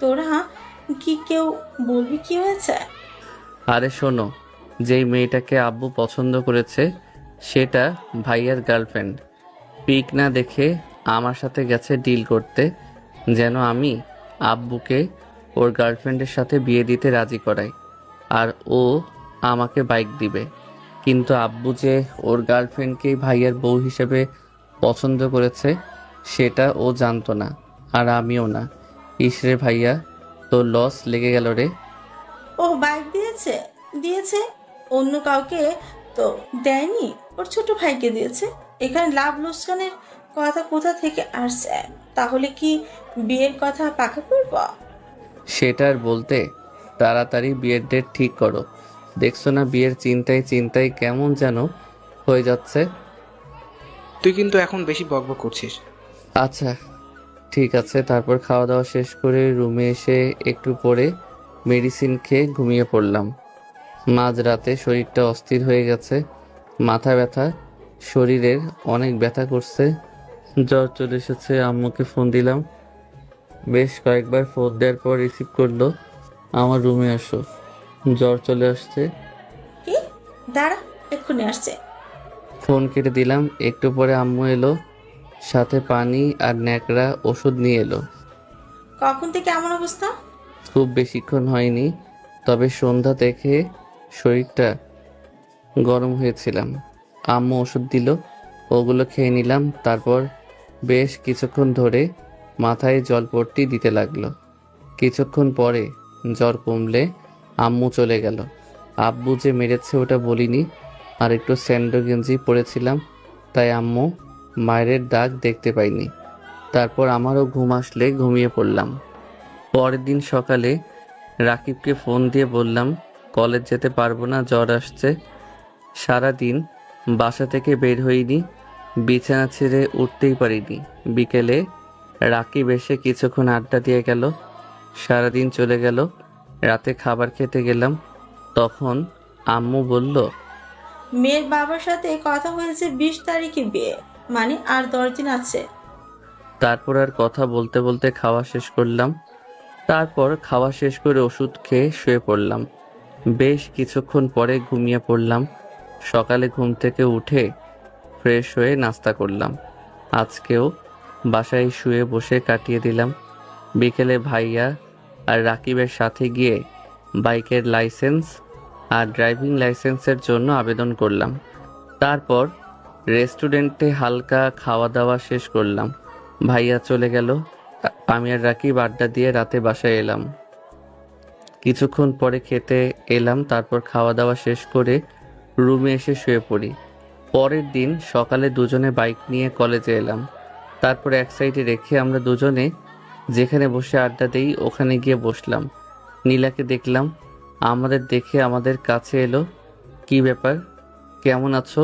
তোরা কি কেউ বলবি কি হয়েছে? আরে শোনো, যেই মেয়েটাকে আব্বু পছন্দ করেছে সেটা ভাইয়ার গার্লফ্রেন্ড। পিক না দেখে আমার সাথে গেছে ডিল করতে, যেন আমি আব্বুকে ওর গার্লফ্রেন্ডের সাথে বিয়ে দিতে রাজি করাই, আর ও আমাকে বাইক দিবে। কিন্তু আব্বু যে ওর গার্লফ্রেন্ডকেই ভাইয়ার বউ হিসেবে পছন্দ করেছে সেটা ও জানতো না, আর আমিও না। ইসরে ভাইয়া, তোর লস লেগে গেল রে। ও বাইক দিয়েছে? দিয়েছে অন্য কাউকে তো দেয়নি, ওর ছোট ভাইকে দিয়েছে। এখানে লাভ লোকসানের কথা কোথা থেকে আসছে? তাহলে কি বিয়ের কথা পাকা করব? সেটার বলতে তাড়াতাড়ি বিয়ের ডেট ঠিক করো। দেখছো না বিয়ের চিন্তায় চিন্তায় কেমন যেন হয়ে যাচ্ছে। তুই কিন্তু এখন বেশি বকবক করছিস। আচ্ছা ঠিক আছে। তারপর খাওয়া দাওয়া শেষ করে রুমে এসে একটু পরে মেডিসিন খেয়ে ঘুমিয়ে পড়লাম। মাঝরাতে শরীরটা অস্থির হয়ে গেছে, মাথা ব্যথা শরীরের অনেক ব্যথা করছে, জ্বর চলে এসেছে। আম্মুকে ফোন দিলাম, বেশ কয়েকবার ফোন দেওয়ার পর রিসিভ করলো। আমার রুমে আসো, জ্বর চলে আসছে। কি? দাঁড়া, এক্ষুনি আসছে। ফোন কেটে দিলাম। একটু পরে আম্মু এলো, সাথে পানি আর ন্যাকড়া ওষুধ নিয়ে এলো। কখন থেকে এমন অবস্থা? খুব বেশিক্ষণ হয়নি, তবে সন্ধ্যা থেকে শরীরটা গরম হয়েছিলাম। আম্মু ওষুধ দিল, ওগুলো খেয়ে নিলাম। তারপর বেশ কিছুক্ষণ ধরে মাথায় জলপট্টি দিতে লাগলো। কিছুক্ষণ পরে জ্বর কমলে আম্মু চলে গেল। আব্বু যে মেরেছে ওটা বলিনি, আর একটু স্যান্ডো গেঞ্জি পরেছিলাম, তাই আম্মু মায়ের দাগ দেখতে পাইনি। তারপর আমারও ঘুম আসলে ঘুমিয়ে পড়লাম। পরের দিন সকালে রাকিবকে ফোন দিয়ে বললাম কলেজ যেতে পারবো না, জ্বর আসছে। সারা দিন বাসা থেকে বের হইনি, বিছানা ছেড়ে উঠতেই পারিনি। বিকেলে রাকিব এসে কিছুক্ষণ আড্ডা দিয়ে গেল। সারাদিন চলে গেল। রাতে খাবার খেতে গেলাম, তখন আম্মু বলল, মেয়ের বাবার সাথে কথা হয়েছে 20 তারিখে বিয়ে, মানে আর 10 দিন আছে। তারপর আর কথা বলতে বলতে খাওয়া শেষ করলাম। তারপর খাওয়া শেষ করে ওষুধ খেয়ে শুয়ে পড়লাম। বেশ কিছুক্ষণ পরে ঘুমিয়ে পড়লাম। সকালে ঘুম থেকে উঠে ফ্রেশ হয়ে নাস্তা করলাম। আজকেও বাসায় শুয়ে বসে কাটিয়ে দিলাম। বিকেলে ভাইয়া আর রাকিবের সাথে গিয়ে বাইকের লাইসেন্স আর ড্রাইভিং লাইসেন্সের জন্য আবেদন করলাম। তারপর রেস্টুরেন্টে হালকা খাওয়া দাওয়া শেষ করলাম। ভাইয়া চলে গেল, আমি আর রাকিব আড্ডা দিয়ে রাতে বাসায় এলাম। কিছুক্ষণ পরে খেতে এলাম, তারপর খাওয়া দাওয়া শেষ করে রুমে এসে শুয়ে পড়ি। পরের দিন সকালে দুজনে বাইক নিয়ে কলেজে এলাম। তারপর এক সাইডে রেখে আমরা দুজনে যেখানে বসে আড্ডা দেই ওখানে গিয়ে বসলাম। নীলাকে দেখলাম, আমাদের দেখে আমাদের কাছে এলো। কি ব্যাপার, কেমন আছো?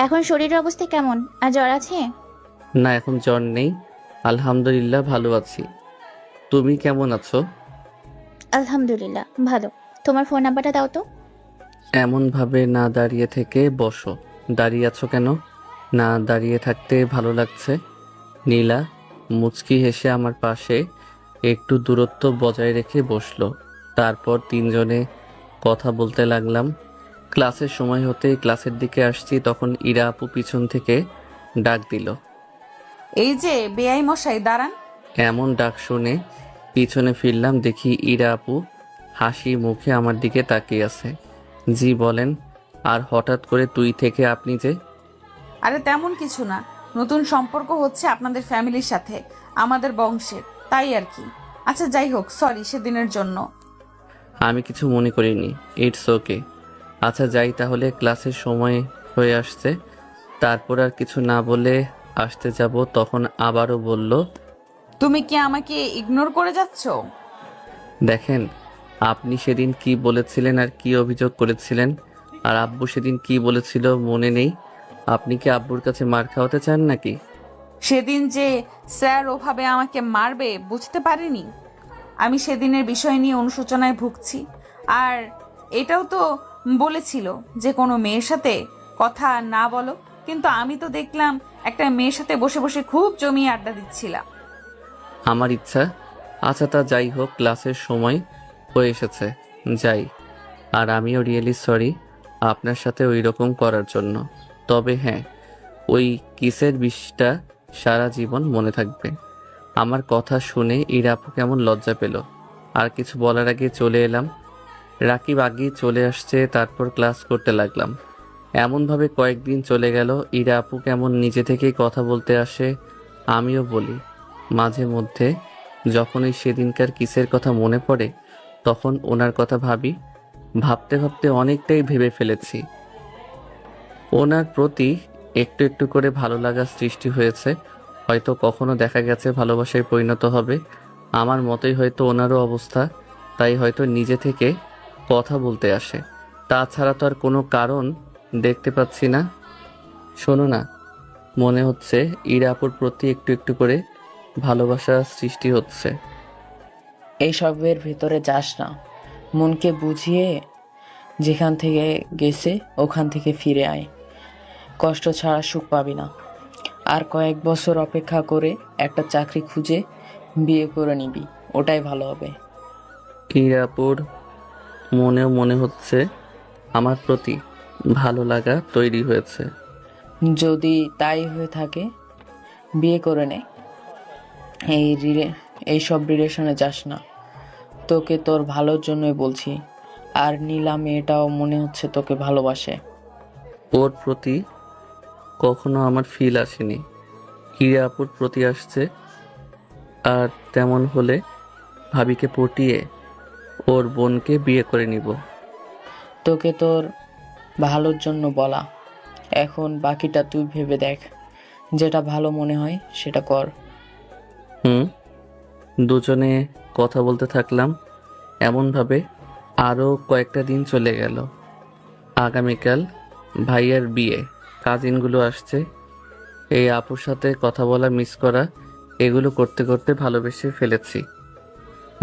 এখন শরীরের অবস্থা কেমন? আর জ্বর আছে? না, এখন জ্বর নেই, আলহামদুলিল্লাহ ভালো আছি। তুমি কেমন আছো? আলহামদুলিল্লাহ ভালো। তোমার ফোন নাম্বারটা দাও তো। এমনভাবে না দাঁড়িয়ে থেকে বসো। দাঁড়িয়ে আছো কেন? না দাঁড়িয়ে থাকতে ভালো লাগছে। নীলা মুচকি হেসে আমার পাশে একটু দূরত্ব বজায় রেখে বসলো। তারপর তিনজনে কথা বলতে লাগলাম। ক্লাসের সময় হতেই ক্লাসের দিকে আসছি, তখন ইরা আপু পিছন থেকে ডাক দিল, এই যে বেআই মশাই, দাঁড়ান। এমন ডাক শুনে পিছনে ফিরলাম, দেখি ইরা আপু হাসি মুখে আমার দিকে তাকিয়ে আছে। জি বলেন। আর হঠাৎ করে তুই থেকে আপনি যে? আরে তেমন কিছু না, নতুন সম্পর্ক হচ্ছে আপনাদের ফ্যামিলির সাথে, আমাদের বংশের, তাই আর কি। আচ্ছা যাই হোক, সরি সেদিনের জন্য। আমি কিছু মনে করিনি, ইটস ওকে। আচ্ছা যাই তাহলে, ক্লাসের সময় হয়ে আসছে। তারপর আর কিছু না বলে আসতে যাব, তখন আবারও বলল, তুমি কি আমাকে ইগনোর করে যাচ্ছ? দেখেন, আপনি সেদিন কি বলেছিলেন আর কি অভিযোগ করেছিলেন, আর আব্বু সেদিন কি বলেছিল মনে নেই? আপনি কি আব্বুর কাছে মার খাওয়াতে চান নাকি? সেদিন যে স্যার ওভাবে আমাকে মারবে বুঝতে পারিনি। আমি সেদিনের বিষয় নিয়ে অনুশোচনায় ভুগছি। আর এটাও তো বলেছিল যে কোনো মেয়ের সাথে কথা না বলো, কিন্তু আমি তো দেখলাম একটা মেয়ের সাথে বসে বসে খুব জমিয়ে আড্ডা দিচ্ছিলাম। আমার ইচ্ছা। আচ্ছা তা যাই হোক, ক্লাসের সময় হয়ে এসেছে, যাই। আর আমিও রিয়েলি সরি আপনার সাথে ওই রকম করার জন্য। তবে হ্যাঁ, ওই কিসের বিষটা সারা জীবন মনে থাকবে। আমার কথা শুনে ইরা আপু কেমন লজ্জা পেল। আর কিছু বলার আগে চলে এলাম। রাকিব আগেই চলে আসছে, তারপর ক্লাস করতে লাগলাম। এমনভাবে কয়েকদিন চলে গেল। ইরা আপু কেমন নিজে থেকেই কথা বলতে আসে, আমিও বলি। মাঝে মধ্যে যখন ওই সেদিনকার কিসের কথা মনে পড়ে, তখন ওনার কথা ভাবি। ভাবতে ভাবতে অনেকটাই ভেবে ফেলেছি। ওনার প্রতি একটু একটু করে ভালো লাগা সৃষ্টি হয়েছে। হয়তো কখনো দেখা গেছে ভালোবাসায় পরিণত হবে। আমার মতোই হয়তো ওনারও অবস্থা, তাই হয়তো নিজে থেকে কথা বলতে আসে। তাছাড়া তো আর কোনো কারণ দেখতে পাচ্ছি না। শোনো না, মনে হচ্ছে ইরা আপুর প্রতি একটু একটু করে ভালোবাসা সৃষ্টি হচ্ছে। এইসবের ভেতরে যাস না, মনকে বুঝিয়ে যেখান থেকে গেছে ওখান থেকে ফিরে আয়। কষ্ট ছাড়া সুখ পাবি না। আর কয়েক বছর অপেক্ষা করে একটা চাকরি খুঁজে বিয়ে করে নিবি, ওটাই ভালো হবে। ইরাপুর মনেও মনে হচ্ছে আমার প্রতি ভালো লাগা তৈরি হয়েছে। যদি তাই হয়ে থাকে বিয়ে করে নে। এইসব রিলেশনে যাস না, তোকে তোর ভালোর জন্যই বলছি। আর নীলা মেয়েটাও মনে হচ্ছে তোকে ভালোবাসে। ওর প্রতি কখনো আমার ফিল আসেনি, ইরাপুর প্রতি আসছে। আর তেমন হলে ভাবিকে পটিয়ে ওর বোনকে বিয়ে করে নিব। তোকে তোর ভালোর জন্য বলা, এখন বাকিটা তুই ভেবে দেখ, যেটা ভালো মনে হয় সেটা কর। দুজনে কথা বলতে থাকলাম এমনভাবে। আরও কয়েকটা দিন চলে গেল। আগামীকাল ভাইয়ার বিয়ে, কাজিনগুলো আসছে। এই আপুর সাথে কথা বলা, মিস করা, এগুলো করতে করতে ভালোবেসে ফেলেছি।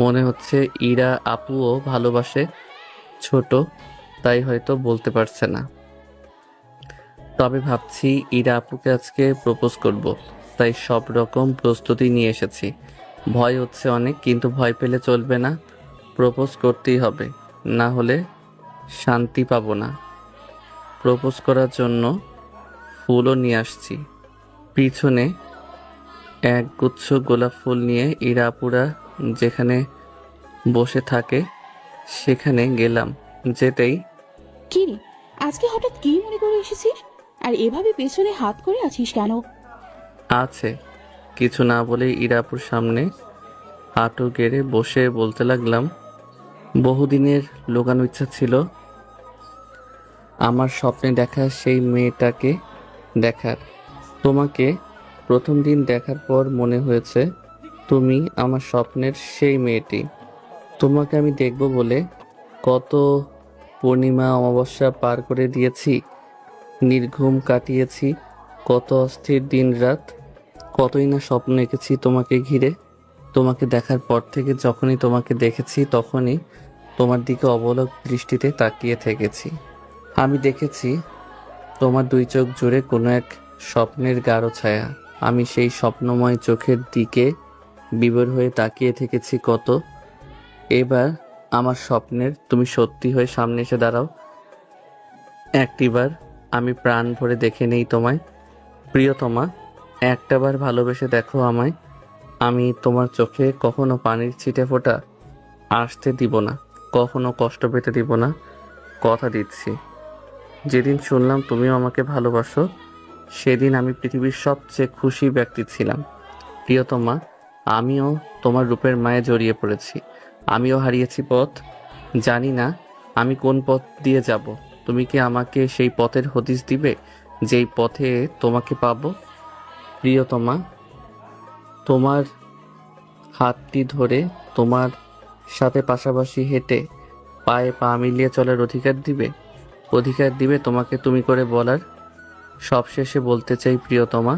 মনে হচ্ছে ইরা আপুও ভালোবাসে, ছোট তাই হয়তো বলতে পারছে না। তবে ভাবছি ইরা আপুকে আজকে প্রপোজ করব, তাই সব রকম প্রস্তুতি নিয়ে এসেছি। ভয় হচ্ছে অনেক, কিন্তু ভয় পেলে চলবে না, প্রপোজ করতেই হবে, না হলে শান্তি পাবো না। প্রপোজ করার জন্য ফুলও নিয়ে আসছি। পিছনে এক গুচ্ছ গোলাপ ফুল নিয়ে ইরা আপুরা যেখানে বসে থাকে সেখানে গেলাম। যেতেই, কি রে, আজকে হঠাৎ কি মনে করে এসেছিস? আর এভাবে পেছনে হাত করে আছিস কেন? আছে কিছু না বলে ইরাপুর সামনে হাঁটু গেড়ে বসে বলতে লাগলাম, বহুদিনের লুকানো ইচ্ছা ছিল আমার স্বপ্নে দেখা সেই মেয়েটাকে দেখার। তোমাকে প্রথম দিন দেখার পর মনে হয়েছে তুমি আমার স্বপ্নের সেই মেয়েটি। তোমাকে আমি দেখব বলে কত পূর্ণিমা অমাবস্যা পার করে দিয়েছি, নির্ঘুম কাটিয়েছি, কত অস্থির দিন রাত, কতই না স্বপ্ন এঁকেছি তোমাকে ঘিরে। তোমাকে দেখার পর থেকে যখনই তোমাকে দেখেছি তখনই তোমার দিকে অবলক দৃষ্টিতে তাকিয়ে থেকেছি। আমি দেখেছি তোমার দুই চোখ জুড়ে কোনো এক স্বপ্নের গাঢ় ছায়া। আমি সেই স্বপ্নময় চোখের দিকে বিভোর হয়ে তাকিয়ে থেকেছি কত। এবার আমার স্বপ্নের তুমি সত্যি হয়ে সামনে এসে দাঁড়াও। একটিবার আমি প্রাণ ভরে দেখে নেই তোমায়। প্রিয়তমা, একটাবার ভালোবেসে দেখো আমায়। আমি তোমার চোখে কখনো পানির ছিটে ফোঁটা আসতে দিব না, কখনো কষ্ট পেতে দিব না, কথা দিচ্ছি। যেদিন শুনলাম তুমিও আমাকে ভালোবাসো সেদিন আমি পৃথিবীর সবচেয়ে খুশি ব্যক্তি ছিলাম। প্রিয়তমা, আমিও তোমার রূপের মায়ে জড়িয়ে পড়েছি। আমিও হারিয়েছি পথ, জানি না আমি কোন পথ দিয়ে যাব। তুমি কি আমাকে সেই পথের হদিশ দিবে যেই পথে তোমাকে পাবো? প্রিয়তমা, তোমার হাতটি ধরে তোমার সাথে পাশাপাশি হেঁটে পায়ে পা মিলিয়ে চলার অধিকার দিবে তোমাকে তুমি করে বলার। সবশেষে বলতে চাই প্রিয়তমা,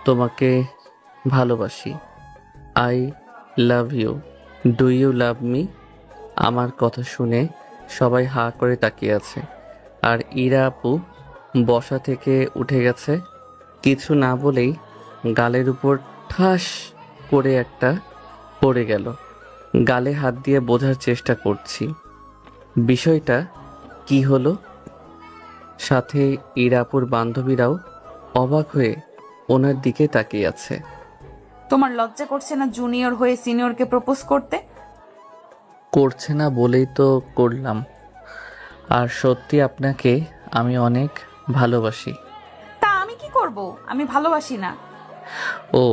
তোমাকে ভালোবাসি। I love you. Do you love me? আমার কথা শুনে সবাই হাঁ করে তাকিয়ে আছে। আর ইরা আপু বসা থেকে উঠে গেছে। কিছু না বলেই গালের উপর ঠাস করে একটা পড়ে গেল। গালে হাত দিয়ে বোঝার চেষ্টা করছি বিষয়টা কি হলো। সাথে ইরাপুর বান্ধবীরাও অবাক হয়ে ওনার দিকে তাকিয়ে আছে। তোমার লজ্জা করছে না জুনিয়র হয়ে সিনিয়রকে প্রপোজ করতে? করছে না বলেই তো করলাম। আর সত্যি আপনাকে আমি অনেক ভালোবাসি। তা আমি কি করব? আমি ভালোবাসি না। ও,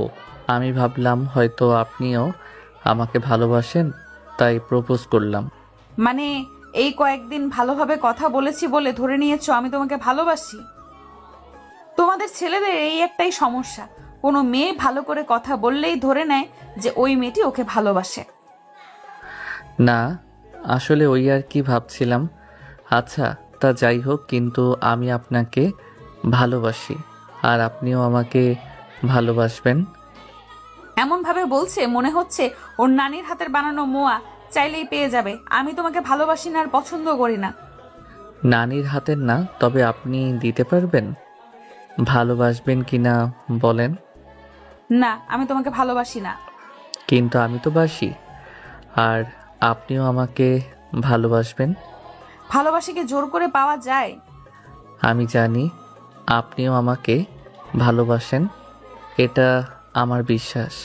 আমি ভাবলাম হয়তো আপনিও আমাকে ভালোবাসেন, তাই প্রপোজ করলাম। মানে এই কয়েকদিন ভালোভাবে কথা বলেছি বলে ধরে নিয়েছো আমি তোমাকে ভালোবাসি? তোমাদের ছেলেদের এই একটাই সমস্যা, কোনো মেয়ে ভালো করে কথা বললেই ধরে নেয় যে ওই মেয়েটি ওকে ভালোবাসে। না, আসলে ওই আর কি ভাবছিলাম। আচ্ছা, তা যাই হোক, কিন্তু আমি আপনাকে ভালোবাসি আর আপনিও আমাকে ভালোবাসবেন। এমন ভাবে বলছে মনে হচ্ছে ওর নানির হাতের বানানো মোয়া চাইলেই পেয়ে যাবে। আমি তোমাকে ভালোবাসি না আর পছন্দ করি না। নানির হাতের না, তবে আপনি দিতে পারবেন? ভালোবাসবেন কি না বলেন? না, আমি তোমাকে ভালোবাসি না। কিন্তু আমি তো বাসি। আর আপনিও আমাকে ভালোবাসবেন। ভালোবাসি কি জোর করে পাওয়া যায়? আমি জানি আপনিও আমাকে ভালোবাসেন, এটা আমার বিশ্বাস।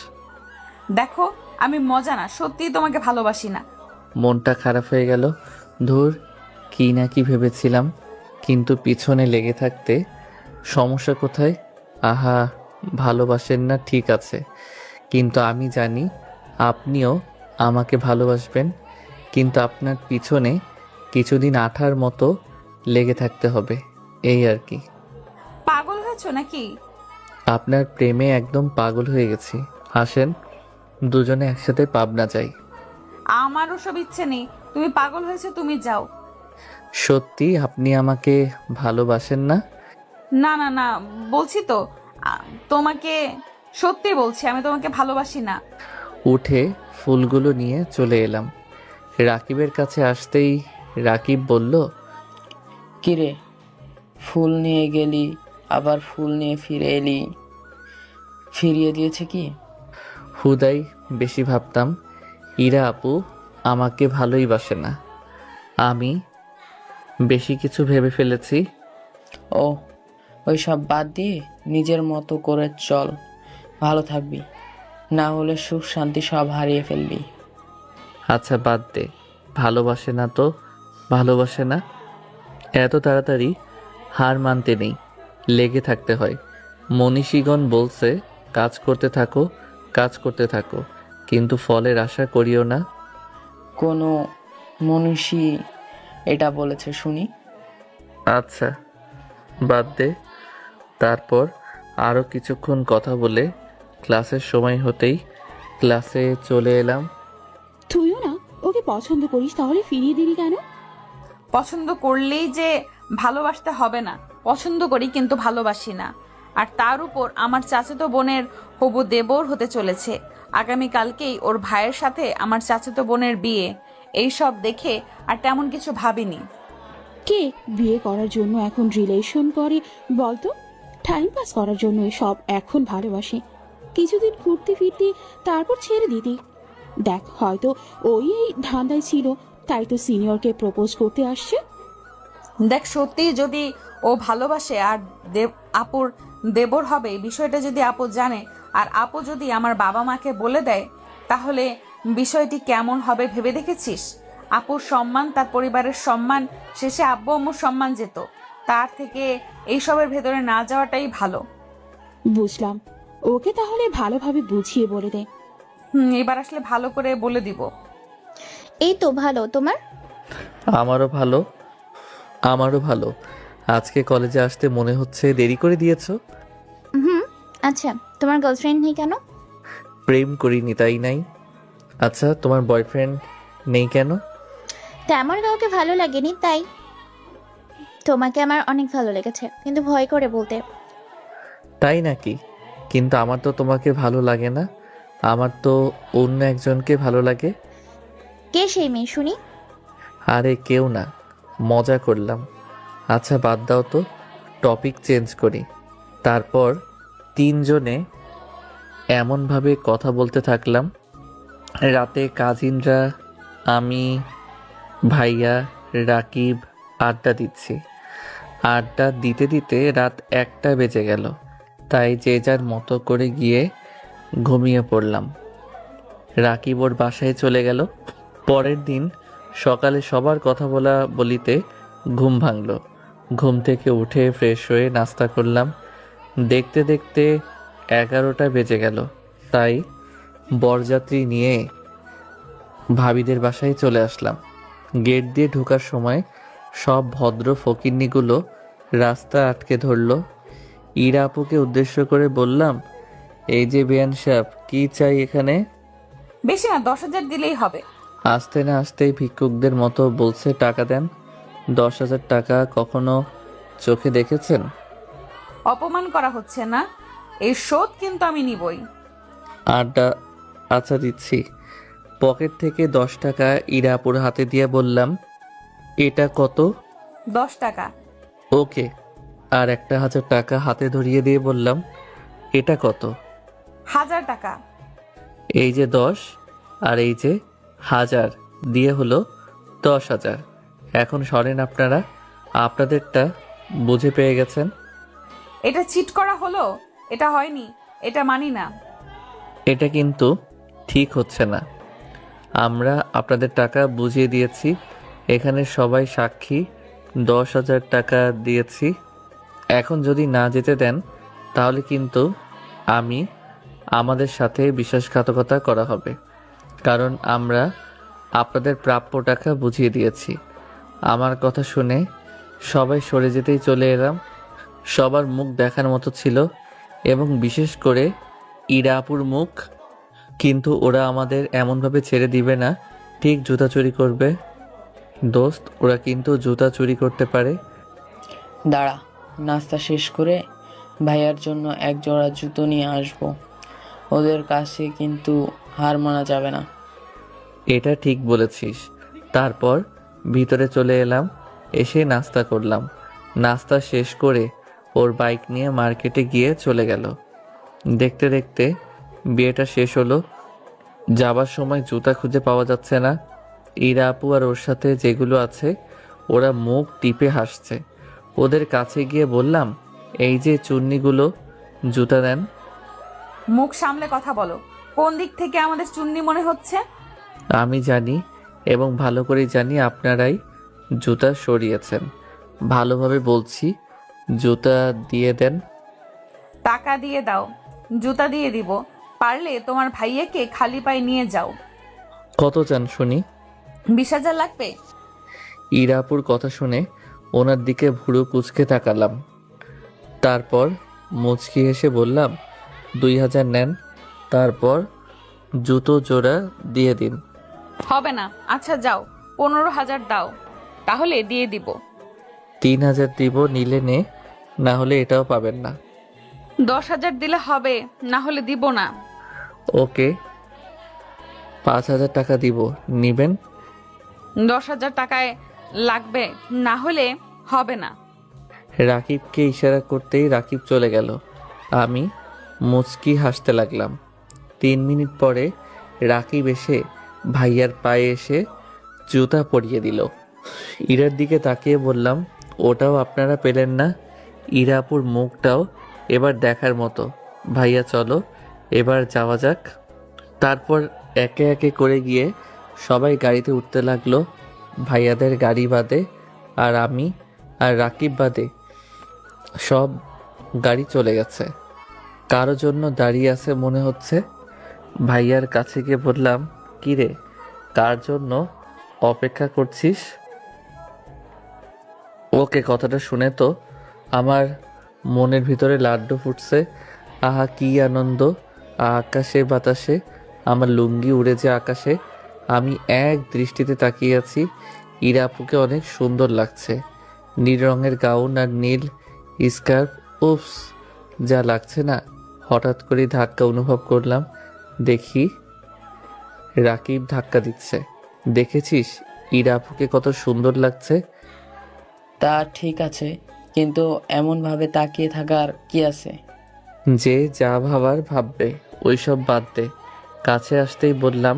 দেখো, আমি মজা না, সত্যিই তোমাকে ভালোবাসি না। মনটা খারাপ হয়ে গেল। ধুর, কি না কি ভেবেছিলাম, কিন্তু পিছনে লেগে থাকতে সমস্যা কোথায়? আহা, ভালোবাসেন না ঠিক আছে, কিন্তু আমি জানি আপনিও আমাকে ভালোবাসবেন, কিন্তু আপনার পিছনে কিছুদিন আঠার মতো লেগে থাকতে হবে, এই আর কি। পাগল হয়েছো নাকি? আপনার প্রেমে একদম পাগল হয়ে গেছি। আসেন দুজনে একসাথে পাবনা যাই। আমার ওসব ইচ্ছে নেই। তুমি পাগল হয়েছো, তুমি যাও। সত্যি আপনি আমাকে ভালোবাসেন না? না না না, বলছি তো তোমাকে সত্যি বলছি, আমি তোমাকে ভালোবাসি না। উঠে ফুলগুলো নিয়ে চলে এলাম। রাকিবের কাছে আসতেই রাকিব বলল, কিরে, ফুল নিয়ে গেলি, আবার ফুল নিয়ে ফিরে এলি, ফিরিয়ে দিয়েছে কি? হুদাই বেশি ভাবতাম ইরা আপু আমাকে ভালোই বাসে না, আমি বেশি কিছু ভেবে ফেলেছি। ও, ওই সব বাদ দিয়ে নিজের মতো করে চল, ভালো থাকবি, না হলে সুখ শান্তি সব হারিয়ে ফেলবি। আচ্ছা বাদ দে, ভালোবাসে না তো ভালোবাসে না, এত তাড়াতাড়ি হার মানতে নেই, লেগে থাকতে হয়। মনীষীগণ বলছে কাজ করতে থাকো, কাজ করতে থাকো, কিন্তু ফলের আশা করিও না। কোনো মনীষী এটা বলেছে শুনি? আচ্ছা বাদ দে। তারপর আরও কিছুক্ষণ কথা বলে ক্লাসের সময় হতেই ক্লাসে চলে এলাম। তুইও না ওকে পছন্দ করিস, তাহলে ফিরিয়ে দিলি কেন? পছন্দ করলেই যে ভালোবাসতে হবে না। পছন্দ করি কিন্তু ভালোবাসি না। আর তার উপর আমার চাচাতো বোনের হবু দেবর হতে চলেছে। আগামীকালকেই ওর ভাইয়ের সাথে আমার চাচাতো বোনের বিয়ে। এই সব দেখে আর তেমন কিছু ভাবিনি। কে বিয়ে করার জন্য এখন রিলেশন করে বলতো? টাইম পাস করার জন্য সব এখন ভালোবাসে, কিছুদিন ঘুরতে ফিরতে তারপর ছেড়ে দিতি। দেখ, হয়তো ওই এই ধান্দায় ছিল, তাই তো সিনিয়রকে প্রপোজ করতে আসছে। দেখ, সত্যি যদি ও ভালোবাসে আর আপুর দেবর হবে, বিষয়টা যদি আপু জানে আর আপু যদি আমার বাবা মাকে বলে দেয়, তাহলে বিষয়টি কেমন হবে ভেবে দেখেছিস? আপুর সম্মান, তার পরিবারের সম্মান, শেষে আব্বু আম্মুর সম্মান যেত। তার থেকে এইসবের ভেতরে না যাওয়াটাই ভালো। বুঝলাম, ওকে তাহলে ভালোভাবে বুঝিয়ে বলে দে। এবার আসলে ভালো করে বলে দিব। এই তো ভালো, তোমার? আমারও ভালো, আমারও ভালো। আজকে কলেজে আসতে মনে হচ্ছে দেরি করে দিয়েছো। হুম। আচ্ছা, তোমার গার্লফ্রেন্ড নেই কেন? প্রেম করিনি তাই নাই। আচ্ছা তোমার বয়ফ্রেন্ড নেই কেন? তেমন কাউকে ভালো লাগেনি তাই। তোমাকে আমার অনেক ভালো লেগেছে, কিন্তু ভয় করে বলতে। তাই নাকি? কিন্তু আমার তো তোমাকে ভালো লাগে না, আমার তো অন্য একজনকে ভালো লাগে। কে সেই মেয়ে শুনি? আরে কেউ না, মজা করলাম। আচ্ছা বাদ দাও তো, টপিক চেঞ্জ করি। তারপর তিনজনে এমনভাবে কথা বলতে থাকলাম, রাতে কাজিনরা, আমি, ভাইয়া, রাকিব আড্ডা দিচ্ছি। আড্ডা দিতে দিতে রাত 1টা বেজে গেল, তাই যে যার মতো করে গিয়ে ঘুমিয়ে পড়লাম। রাকিব ওর বাসায় চলে গেল। পরের দিন সকালে সবার কথা বলা বলিতে ঘুম ভাঙল। ঘুম থেকে উঠে ফ্রেশ হয়ে নাস্তা করলাম। দেখতে দেখতে 11টা বেজে গেল, তাই বরযাত্রী নিয়ে ভাবিদের বাসায় চলে আসলাম। গেট দিয়ে ঢোকার সময় সব ভদ্র ফকিন্নিগুলো রাস্তা আটকে ধরলো। ইরা আপুকে উদ্দেশ্য করে বললাম, এই যে বেয়ান সাহেব, কি চাই এখানে? বেশি না, 10,000 দিলেই হবে। আসতে না আসতেই ভিক্ষুকদের মতো বলছে টাকা দেন। 10,000 টাকা কখনো চোখে দেখেছেন? অপমান করা হচ্ছে না, এই শোধ কিন্তু আমি নিবই। আড্ডা, আচ্ছা দিচ্ছি। পকেট থেকে 10 টাকা ইরাপুর হাতে দিয়ে বললাম, এটা কত? 10 টাকা। ওকে। আর 1,000 টাকা হাতে ধরিয়ে দিয়ে বললাম, এটা কত? 1000 টাকা। এই যে 10 আর এই যে 1000 দিয়ে হলো 10,000। এখন সরেন আপনারা, আপনাদেরটা বুঝে পেয়ে গেছেন। এটা চিট করা হলো? এটা হয়নি, এটা মানি না। এটা কিন্তু ঠিক হচ্ছে না। আমরা আপনাদের টাকা বুঝিয়ে দিয়েছি, এখানে সবাই সাক্ষী। 10,000 টাকা দিয়েছি। এখন যদি না যেতে দেন তাহলে কিন্তু আমাদের সাথে বিশ্বাসঘাতকতা করা হবে, কারণ আমরা আপনাদের প্রাপ্য টাকা বুঝিয়ে দিয়েছি। আমার কথা শুনে সবাই সরে যেতেই চলে এলাম। সবার মুখ দেখার মতো ছিল, এবং বিশেষ করে ইরা আপুর মুখ। কিন্তু ওরা আমাদের এমনভাবে ছেড়ে দিবে না, ঠিক জুতা চুরি করবে। দোস্ত, ওরা কিন্তু জুতা চুরি করতে পারে। দাঁড়া, নাস্তা শেষ করে ভাইয়ার জন্য এক জোড়া জুতো নিয়ে আসবো। ওদের কাছে কিন্তু হার মানা যাবে না। এটা ঠিক বলেছিস। তারপর ভিতরে চলে এলাম, এসে নাস্তা করলাম। নাস্তা শেষ করে ওর বাইক নিয়ে মার্কেটে গিয়ে চলে গেল। দেখতে দেখতে বিয়েটা শেষ হলো। যাবার সময় জুতা খুঁজে পাওয়া যাচ্ছে না। ইরা আপু আর ওর সাথে যেগুলো আছে ওরা মুখ টিপে হাসছে। ওদের কাছে গিয়ে বললাম, এই যে চুন্নিগুলো, জুতা দেন। মুখ সামলে কথা বলো। কোন দিক থেকে আমাদের চুন্নি মনে হচ্ছে? আমি জানি, এবং ভালো করেই জানি আপনারাই জুতা সরিয়েছেন। ভালোভাবে বলছি, জুতা দিয়ে দেন। টাকা দিয়ে দাও, জুতা দিয়ে দিব। পারলে তোমার ভাইয়াকে খালি পায়ে নিয়ে যাও। কত চান শুনি? 20,000 লাগবে। ইরাপুর কথা শুনে ওনার দিকে ভুরু কুঁচকে তাকালাম। তারপর মুচকি হেসে বললাম, 2,000 নেন, তারপর জুতো জোড়া দিয়ে দিন। হবে না। আচ্ছা যাও, 15,000 দাও, তাহলে দিয়ে দিব। 3,000 দিব, নিলে নে, না হলে এটাও পাবেন না। 10,000 দিলে হবে, না হলে দিব না। ওকে, 5,000 টাকা দিব, নিবেন? 10,000 টাকায় লাগবে, না হলে হবে না। রাকিবকে ইশারা করতেই রাকিব চলে গেল। আমি মুচকি হাসতে লাগলাম। 3 মিনিট পরে রাকিব এসে ভাইয়ার পায়ে এসে জুতা পরিয়ে দিল। ইরার দিকে তাকিয়ে বললাম, ওটাও আপনারা পেলেন না? ইরাপুর মুখটাও এবার দেখার মতো। ভাইয়া চলো এবার যাওয়া যাক। তারপর একে একে করে গিয়ে সবাই গাড়িতে উঠতে লাগলো। ভাইয়াদের গাড়ি বাদে আর আমি আর রাকিব বাদে সব গাড়ি চলে গেছে। কারো জন্য দাঁড়িয়ে আছে মনে হচ্ছে। ভাইয়ার কাছে গিয়ে বললাম, কিরে, কার জন্য অপেক্ষা করছিস? ওকে, কথাটা শুনে তো আমার মনের ভিতরে লাড্ডু ফুটছে। আহা কি আনন্দ! আকাশে বাতাসে আমার লুঙ্গি উড়েছে আকাশে। আমি এক দৃষ্টিতে তাকিয়ে আছি। ইরা আপুকে অনেক সুন্দর লাগছে। নীল রঙের গাউন আর নীল স্কার্ফ, উফস যা লাগছে না। হঠাৎ করে ধাক্কা অনুভব করলাম। দেখি রাকিব ধাক্কা দিচ্ছে। দেখেছিস ইরা আপুকে কত সুন্দর লাগছে? তা ঠিক আছে, কিন্তু এমনভাবে তাকিয়ে থাকার কি আছে? যে যা ভাবার ভাববে, ওইসব বাদ দে। কাছে আসতেই বললাম,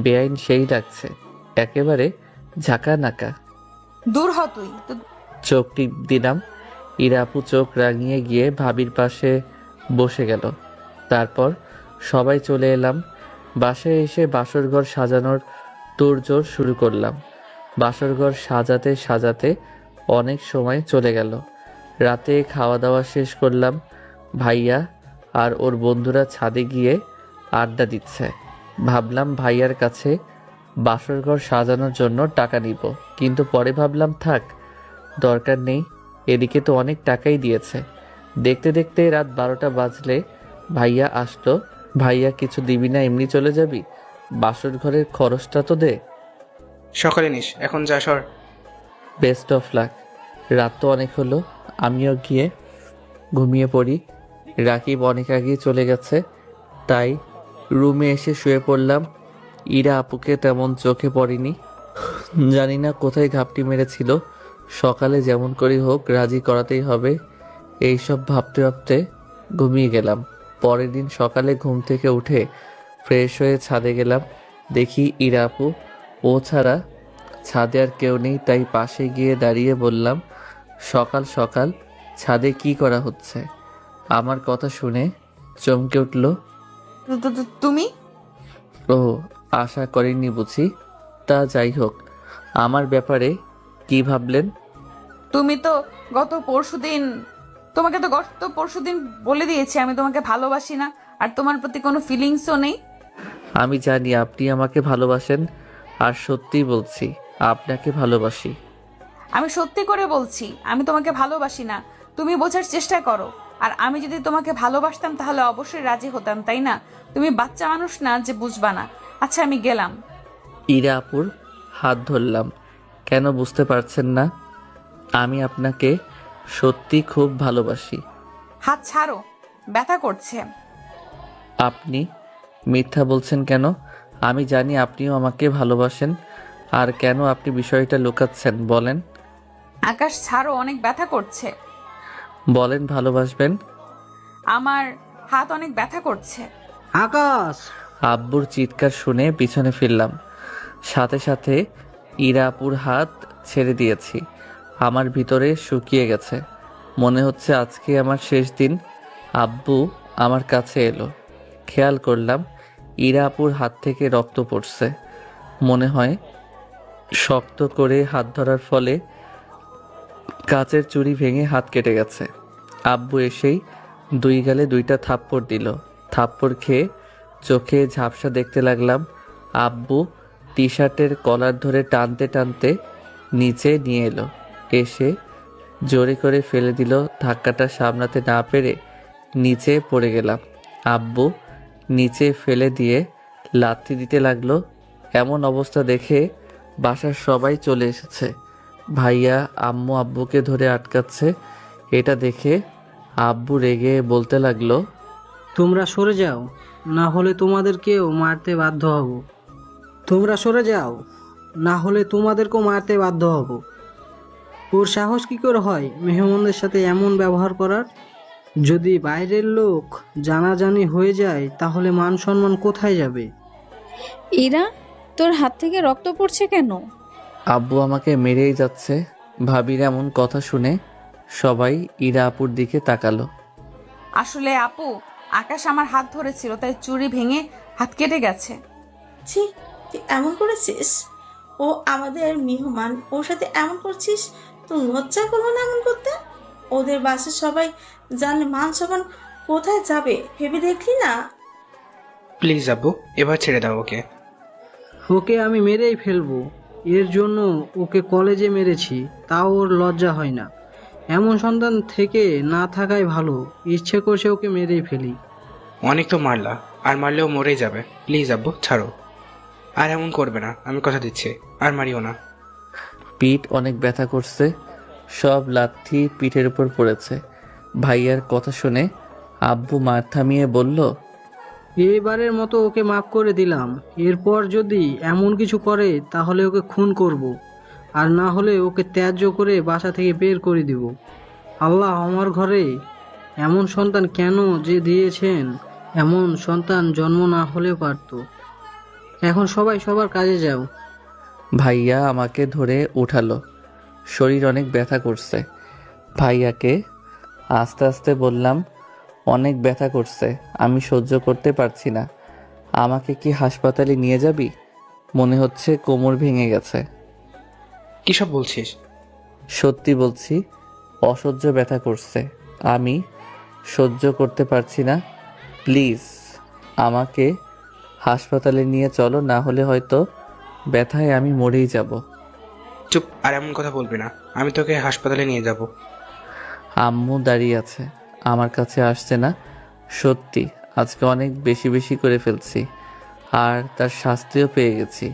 বেআইন সেই লাগছে, একেবারে ঝাঁকা নাকা। দূর হ তুই তো। চোখ টিপ দিলাম। ইরা আপু চোখ রাঙিয়ে গিয়ে ভাবির পাশে বসে গেল। তারপর সবাই চলে এলাম। বাসায় এসে বাসরঘর সাজানোর তোড়জোড় শুরু করলাম। বাসরঘর সাজাতে সাজাতে অনেক সময় চলে গেল। রাতে খাওয়া দাওয়া শেষ করলাম। ভাইয়া আর ওর বন্ধুরা ছাদে গিয়ে আড্ডা দিচ্ছে। ভাবলাম ভাইয়ার কাছে বাসরঘর সাজানোর জন্য টাকা নিব, কিন্তু পরে ভাবলাম থাক, দরকার নেই। এদিকে তো অনেক টাকাই দিয়েছে। দেখতে দেখতে রাত 12টা বাজলে ভাইয়া আসলো। ভাইয়া, কিছু দিবি না, এমনি চলে যাবি? বাসর ঘরের খরচটা তো দে। সকালে নিস, এখন যা সর। Best of luck. রাত তো অনেক হলো, আমিও গিয়ে ঘুমিয়ে পড়ি। রাকিব অনেক আগেই চলে গেছে, তাই রুমে এসে শুয়ে পড়লাম। ইরা আপুকে তেমন চোখে পড়েনি। জানি না কোথায় ঘাপটি মেরেছিল। সকালে যেমন করেই হোক রাজি করাতেই হবে। এইসব ভাবতে ভাবতে ঘুমিয়ে গেলাম। পরের দিন সকালে ঘুম থেকে উঠে ফ্রেশ হয়ে ছাদে গেলাম। দেখি ইরা আপু, ও ছাড়া ছাদে আর কেউ নেই, তাই পাশে গিয়ে দাঁড়িয়ে বললাম, সকাল সকাল ছাদে কি করা হচ্ছে? আমার কথা শুনে চমকে উঠল। তুমি? ও, আশা করেননি বুঝি। তা যাই হোক, আমার ব্যাপারে কি ভাবলেন? তুমি তো তোমাকে তো গত পরশুদিন বলে দিয়েছি আমি তোমাকে ভালোবাসি না, আর তোমার প্রতি কোনো ফিলিংসও নেই। আমি জানি আপনি আমাকে ভালোবাসেন, আর সত্যিই বলছি আপনাকে ভালোবাসি। আমি সত্যি করে বলছি আমি তোমাকে ভালোবাসি না। তুমি বোঝার চেষ্টা করো। আর আমি যদি তোমাকে ভালোবাসতাম তাহলে অবশ্যই রাজি হতাম, তাই না? তুমি বাচ্চা মানুষ না যে বুঝবা না। আচ্ছা, আমি গেলাম। ইরা আপুর হাত ধরলাম। কেন বুঝতে পারছেন না? আমি আপনাকে সত্যি খুব ভালোবাসি। হাত ছাড়ো, ব্যথা করছে। আপনি মিথ্যা বলছেন কেন? আমি জানি আপনিও আমাকে ভালোবাসেন। আর কেন আপনি বিষয়টা লুকাচ্ছেন বলেন? আকাশ ছাড়ো, অনেক ব্যথা করছে। বলেন ভালোবাসবেন। আমার হাত অনেক ব্যথা করছে। আকাশ! আব্বুর চিৎকার শুনে পিছনে ফিরলাম। সাথে সাথে ইরা আপুর হাত ছেড়ে দিয়েছি। আমার ভিতরে শুকিয়ে গেছে। মনে হচ্ছে আজকে আমার শেষ দিন। আব্বু আমার কাছে এলো। খেয়াল করলাম ইরা আপুর হাত থেকে রক্ত পড়ছে। মনে হয় শক্ত করে হাত ধরার ফলে কাচের চুড়ি ভেঙে হাত কেটে গেছে। আব্বু এসেই দুই গালে দুইটা থাপ্পড় দিল। থাপ্পড় খেয়ে চোখে ঝাপসা দেখতে লাগলাম। আব্বু টি শার্টের কলার ধরে টানতে টানতে নিচে নিয়ে এলো। এসে জোরে করে ফেলে দিল। ধাক্কাটা সামলাতে না পেরে নিচে পড়ে গেলাম। আব্বু নিচে ফেলে দিয়ে লাথি দিতে লাগলো। এমন অবস্থা দেখে বাসার সবাই চলে এসেছে। ভাইয়া আম্মু আব্বুকে ধরে আটকাচ্ছে। এটা দেখে আব্বু রেগে বলতে লাগলো, তোমরা সরে যাও, না হলে তোমাদেরকেও মারতে বাধ্য হব। তোমরা সরে যাও, না হলে তোমাদেরকেও মারতে বাধ্য হব। ওর সাহস কী করে হয় মেহমানদের সাথে এমন ব্যবহার করার? যদি বাইরের লোক জানাজানি হয়ে যায় তাহলে মান সম্মান কোথায় যাবে? ইরা, তোর হাত থেকে রক্ত পড়ছে কেন? আব্বু আমাকে মেরেই যাচ্ছে। ভাবির এমন কথা শুনে সবাই ইরা আপুর দিকে তাকালো। আসলে আপু, আকাশ আমার হাত ধরেছিল, তাই চুড়ি ভেঙে হাত কেটে গেছে। ছি, তুই এমন করেছিস? ও আমাদের মেহমান, ওর সাথে এমন করছিস? তো লজ্জা করবো না এমন করতে? ওদের বাসার সবাই জানলে মান সম্মান কোথায় যাবে ভেবে দেখলি না? প্লিজ আব্বু, এবার ছেড়ে দাও ওকে। ওকে আমি মেরেই ফেলবো। এর জন্য ওকে কলেজে মেরেছি, তাও ওর লজ্জা হয় না। এমন সন্তান থেকে না থাকাই ভালো। ইচ্ছে করছে ওকে মেরেই ফেলি। অনেক তো মারলা, আর মারলেও মরেই যাবে। প্লিজ আব্বু, ছাড়ো। আর এমন করবে না, আমি কথা দিচ্ছি। আর মারিও না। পিঠ অনেক ব্যথা করছে। সব লাথি পিঠের উপর পড়েছে। ভাইয়ার কথা শুনে আব্বু মার থামিয়ে বলল, এবারের মতো ওকে মাফ করে দিলাম। এরপর যদি এমন কিছু করে তাহলে ওকে খুন করব, আর না হলে ওকে ত্যায্য করে বাসা থেকে বের করে দিব। আল্লাহ আমার ঘরে এমন সন্তান কেন যে দিয়েছেন? এমন সন্তান জন্ম না হলেও পারতো। এখন সবাই সবার কাজে যাও। ভাইয়া আমাকে ধরে উঠালো। শরীর অনেক ব্যথা করছে। ভাইয়াকে আস্তে আস্তে বললাম, অনেক ব্যথা করছে, আমি সহ্য করতে পারছি না। আমাকে কি হাসপাতালে নিয়ে যাবি? মনে হচ্ছে কোমর ভেঙে গেছে। কী সব বলছিস? সত্যি বলছি, অসহ্য ব্যথা করছে, আমি সহ্য করতে পারছি না। প্লিজ আমাকে হাসপাতালে নিয়ে চলো, না হলে হয়তো ব্যথায় আমি মরেই যাব। চুপ, আর এমন কথা বলবি না। আমি তোকে হাসপাতালে নিয়ে যাব। আম্মু দাঁড়িয়ে আছে, আমার কাছে আসছে না। সত্যি আজকে অনেক বেশি বেশি করে ফেলছি, আর তার শাস্তিও পেয়ে গেছি।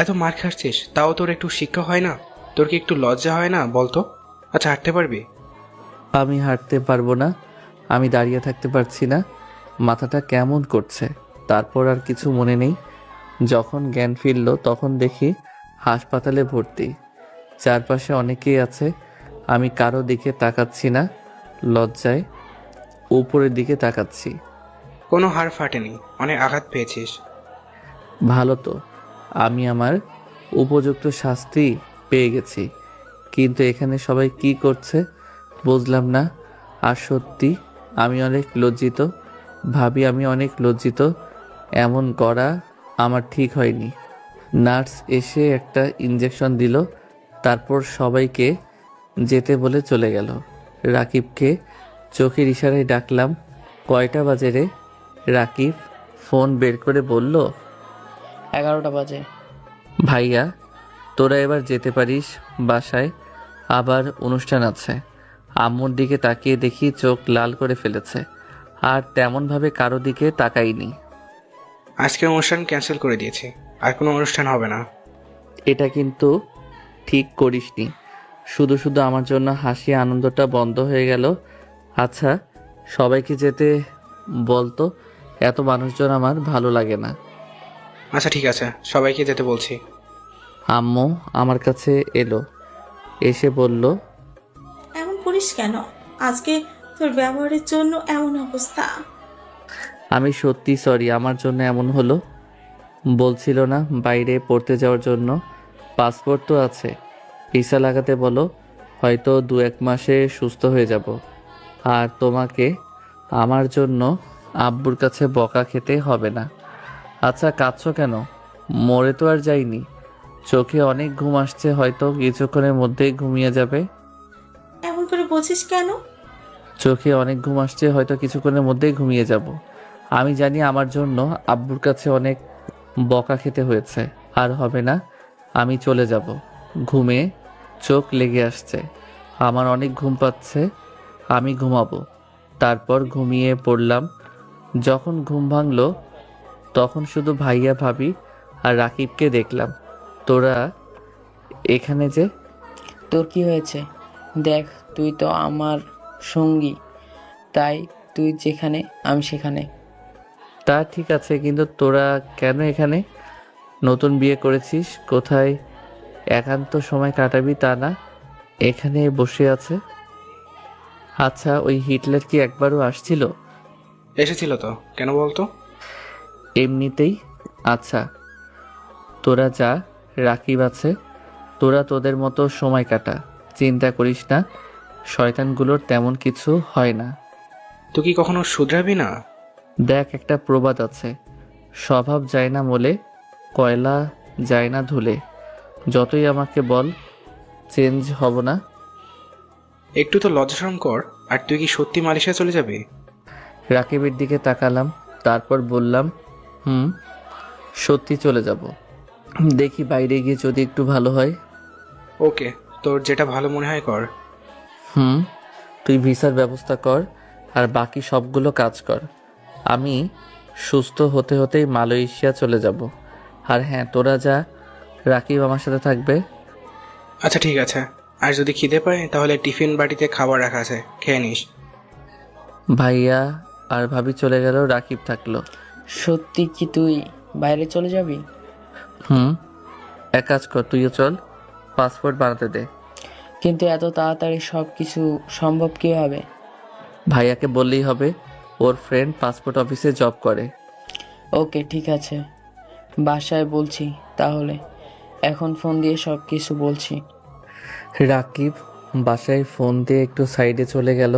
এত মার খাচ্ছিস, তাও তোর একটু শিক্ষা হয় না? তোর কি একটু লজ্জা হয় না বলতো? আচ্ছা, হাঁটতে পারবি? আমি হাঁটতে পারবো না, আমি দাঁড়িয়ে থাকতে পারছি না। মাথাটা কেমন করছে। তারপর আর কিছু মনে নেই। যখন জ্ঞান ফিরল তখন দেখি হাসপাতালে ভর্তি। চারপাশে অনেকেই আছে, আমি কারো দিকে তাকাচ্ছি না। লজ্জায় উপরের দিকে তাকাচ্ছি। কোনো হাড় ফাটেনি, অনেক আঘাত পেয়েছিস। ভালো তো, আমি আমার উপযুক্ত শাস্তি পেয়ে গেছি, কিন্তু এখানে সবাই কি করছে বুঝলাম না। আর সত্যি আমি অনেক লজ্জিত, ভাবি আমি অনেক লজ্জিত। এমন করা আমার ঠিক হয়নি। নার্স এসে একটা ইঞ্জেকশন দিল, তারপর সবাইকে যেতে বলে চলে গেল। রাকিবকে চোখের ইশারায় ডাকলাম, কয়টা বাজে রে? রাকিব ফোন বের করে বলল, 11টা বাজে। ভাইয়া তোরা এবার যেতে পারিস বাসায়, আবার অনুষ্ঠান আছে। আম্মুর দিকে তাকিয়ে দেখি চোখ লাল করে ফেলেছে, আর তেমনভাবে কারো দিকে তাকাইনি। আজকের অনুষ্ঠান ক্যান্সেল করে দিয়েছি, আর কোনো অনুষ্ঠান হবে না। এটা কিন্তু ঠিক করিসনি, শুধু শুধু আমার জন্য হাসি আনন্দটা বন্ধ হয়ে গেল। আচ্ছা সবাইকে যেতে বলতো, এত মানুষজন আমার ভালো লাগে না। আচ্ছা ঠিক আছে, সবাইকে যেতে বলছি। আম্মু আমার কাছে এলো, এসে বলল, এমন করিস কেন? আজকে তোর ব্যবহারের জন্য এমন অবস্থা। আমি সত্যি সরি, আমার জন্য এমন হলো। বলছিল না বাইরে পড়তে যাওয়ার জন্য? পাসপোর্ট তো আছে, ভিসা লাগাতে বলো, হয়তো 2-1 মাসে সুস্থ হয়ে যাব। আর তোমাকে আমার জন্য আব্বুর কাছে বকা খেতে হবে না। আচ্ছা কাঁদছো কেন? মরে তো আর যাইনি, চোখে অনেক ঘুম আসছে, হয়তো কিছুক্ষণের মধ্যেই ঘুমিয়ে যাবে। এমন করে বলছিস কেন? চোখে অনেক ঘুম আসছে, হয়তো কিছুক্ষণের মধ্যেই ঘুমিয়ে যাব। আমি জানি আমার জন্য আব্বুর কাছে অনেক বকা খেতে হয়েছে, আর হবে না। আমি চলে যাব। ঘুমে চোখ লেগে আসছে, আমার অনেক ঘুম পাচ্ছে, আমি ঘুমাবো। তারপর ঘুমিয়ে পড়লাম। যখন ঘুম ভাঙলো তখন শুধু ভাইয়া ভাবি আর রাকিবকে দেখলাম। তোরা এখানে যে? তোর কি হয়েছে? দেখ, তুই তো আমার সঙ্গী, তাই তুই যেখানে আমি সেখানে। তা ঠিক আছে, কিন্তু তোরা কেন এখানে? নতুন বিয়ে করেছিস, কোথায় একান্ত সময় কাটাবি তা না, এখানে বসে আছে। আচ্ছা ওই হিটলার কি একবারও আসছিল? এসেছিল তো, কেন বলতো? এমনিতেই। আচ্ছা তোরা যা, রাকিব আছে, তোরা তোদের মতো সময় কাটা, চিন্তা করিস না, শয়তানগুলোর তেমন কিছু হয় না। তুই কি কখনো শুধরাবি না? দেখ একটা প্রবাদ আছে, স্বভাব যায় না মলে, কয়লা যায় না ধুলে। যতই আমাকে বল, চেঞ্জ হব না। একটু তো লজ্জা শরম কর। আর তুই কি সত্যি মালয়েশিয়া চলে যাবি? রাকিবের দিকে তাকালাম, তারপর বললাম, সত্যি চলে যাব। দেখি বাইরে গিয়ে যদি একটু ভালো হয়। ওকে, তোর যেটা ভালো মনে হয় কর। তুই ভিসার ব্যবস্থা কর, আর বাকি সবগুলো কাজ কর। আমি সুস্থ হতে হতেই মালয়েশিয়া চলে যাব। আর হ্যাঁ তোরা যা, রাকিব আমার সাথে থাকবে। আচ্ছা ঠিক আছে, আর যদি খিদে পায় তাহলে টিফিন বাটিতে খাবার রাখা আছে, খেয়ে নিস। ভাইয়া আর ভাবি চলে গেল, রাকিব থাকলো। সত্যি কি তুই বাইরে চলে যাবি? এক কাজ কর, তুইও চল, পাসপোর্ট বানাতে দে। কিন্তু এত তাড়াতাড়ি সব কিছু সম্ভব কীভাবে? ভাইয়াকে বললেই হবে, ওর ফ্রেন্ড পাসপোর্ট অফিসে জব করে। ওকে ঠিক আছে, বাসায় বলছি তাহলে, এখন ফোন দিয়ে সব কিছু বলছি। রাকিব বাসায় ফোন দিয়ে একটু সাইডে চলে গেল।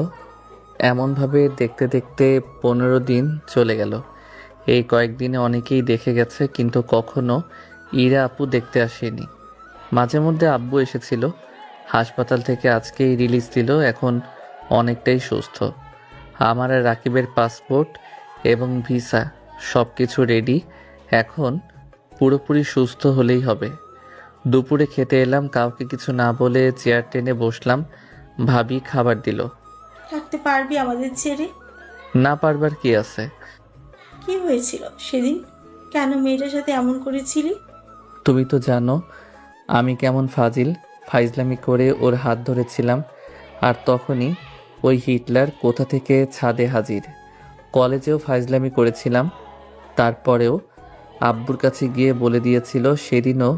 এমনভাবে দেখতে দেখতে 15 দিন চলে গেল। এই কয়েকদিনে অনেকেই দেখে গেছে, কিন্তু কখনো ইরা আপু দেখতে আসেনি। মাঝে মধ্যে আব্বু এসেছিল, হাসপাতাল থেকে আজকেই রিলিজ দিল, এখন অনেকটাই সুস্থ। আমার আর রাকিবের পাসপোর্ট এবং ভিসা সব কিছু রেডি, এখন পুরোপুরি সুস্থ হলেই হবে। দুপুরে খেতে এলাম, কাউকে কিছু না বলে চেয়ার টেনে বসলাম। ভাবি খাবার দিল। থাকতে পারবি আমাদের ছেড়ে? না পারবার কি আছে? কি হয়েছিল সেদিন? কেন মেয়েটার সাথে এমন করেছিলি? তুমি তো জানো আমি কেমন ফাইজলামি করে ওর হাত ধরেছিলাম। আর তখনই ওই হিটলার কোথা থেকে ছাদে হাজির। কলেজেও ফাইজলামি করেছিলাম, তারপরেও আব্বুর কাছে গিয়ে বলে দিয়েছিল, সেদিনও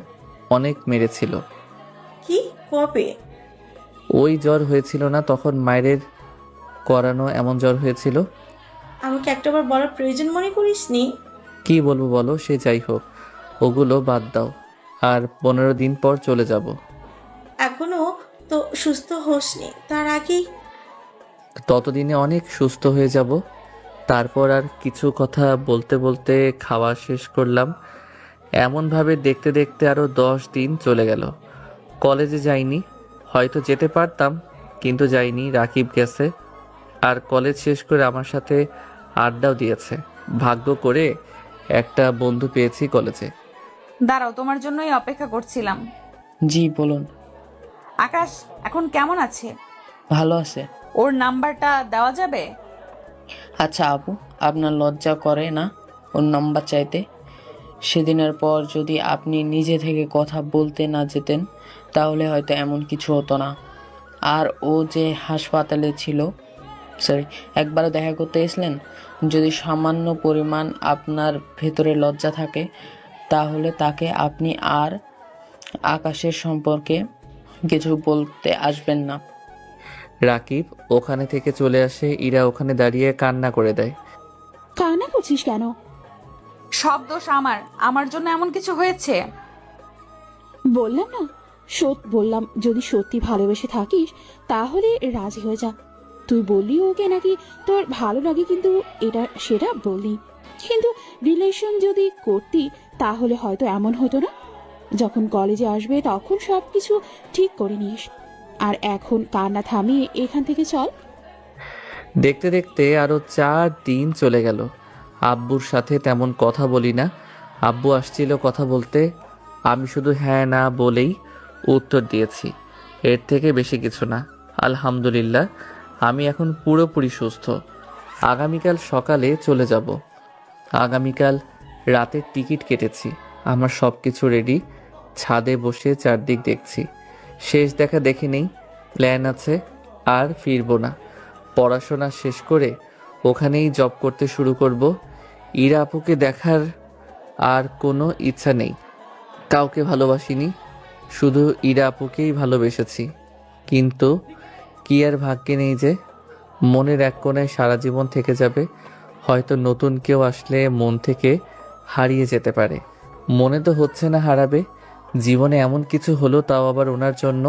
অনেক মেরেছিল। কি? কবে? ওই জ্বর হয়েছিল না তখন, মায়ের করানো এমন জ্বর হয়েছিল? আমাকে একটাবার বলার প্রয়োজন মনে করিসনি? কি বলবো বলো, সে যাই হোক, ওগুলো বাদ দাও। আর 15 দিন পর চলে যাব। এখনো তো সুস্থ হোসনি, তার আগেই? ততদিনে অনেক সুস্থ হয়ে যাব। তারপর আর কিছু কথা বলতে বলতে খাওয়া শেষ করলাম। এমনভাবে দেখতে দেখতে আরও 10 দিন চলে গেল। কলেজে যাইনি, হয়তো যেতে পারতাম কিন্তু যাইনি। রাকিব গেছে আর কলেজ শেষ করে আমার সাথে আড্ডাও দিয়েছে। ভাগ্য করে একটা বন্ধু পেয়েছি কলেজে। দাঁড়াও, তোমার জন্যই অপেক্ষা করছিলাম। জি বলুন। আকাশ এখন কেমন আছে? ভালো আছে। ওর নাম্বারটা দেওয়া যাবে? আচ্ছা আপু, আপনার লজ্জা করে না ওর নাম্বার চাইতে? সেদিনের পর যদি আপনি নিজে থেকে কথা বলতে না যেতেন তাহলে হয়তো এমন কিছু হতো না। আর ও যে হাসপাতালে ছিল, সরি, একবারও দেখা করতে এসলেন। যদি সামান্য পরিমাণ আপনার ভেতরে লজ্জা থাকে তাহলে তাকে আপনি আর আকাশের সম্পর্কে কিছু বলতে আসবেন না। রাকিব ওখানে থেকে চলে আসে, ইরা ওখানে দাঁড়িয়ে কান্না করে দেয়। কান্না করছিস কেন? সব দোষ আমার জন্য এমন কিছু হয়েছে। বললাম না, বললাম যদি সত্যি ভালোবেসে থাকিস তাহলে রাজি হয়ে যা। তুই বললি ওকে নাকি তোর ভালো লাগে, কিন্তু এটা সেটা বললি। কিন্তু রিলেশন যদি করতি তাহলে হয়তো এমন হতো না। যখন কলেজে আসবে তখন সবকিছু ঠিক করে নিস। আর এখন কান্না থামিয়ে এখান থেকে চল। দেখতে দেখতে আরও 4 দিন চলে গেল। আব্বুর সাথে তেমন কথা বলি না। আব্বু আসছিল কথা বলতে, আমি শুধু হ্যাঁ না বলেই উত্তর দিয়েছি। এর থেকে বেশি কিছু না। আলহামদুলিল্লাহ, আমি এখন পুরোপুরি সুস্থ। আগামীকাল সকালে চলে যাব। আগামীকাল রাতের টিকিট কেটেছি। আমার সব কিছু রেডি। ছাদে বসে চারদিক দেখছি। শেষ দেখা দেখে নেই, প্ল্যান আছে। আর ফিরবো না। পড়াশোনা শেষ করে ওখানেই জব করতে শুরু করব। ইরা আপুকে দেখার আর কোনো ইচ্ছা নেই। কাউকে ভালোবাসিনি, শুধু ইরা আপুকেই ভালোবেসেছি। কিন্তু কি আর ভাগ্যে নেই যে মনের এক কোণায় সারা জীবন থেকে যাবে। হয়তো নতুন কেউ আসলে মন থেকে হারিয়ে যেতে পারে। মনে তো হচ্ছে না হারাবে। জীবনে এমন কিছু হলো, তাও আবার ওনার জন্য।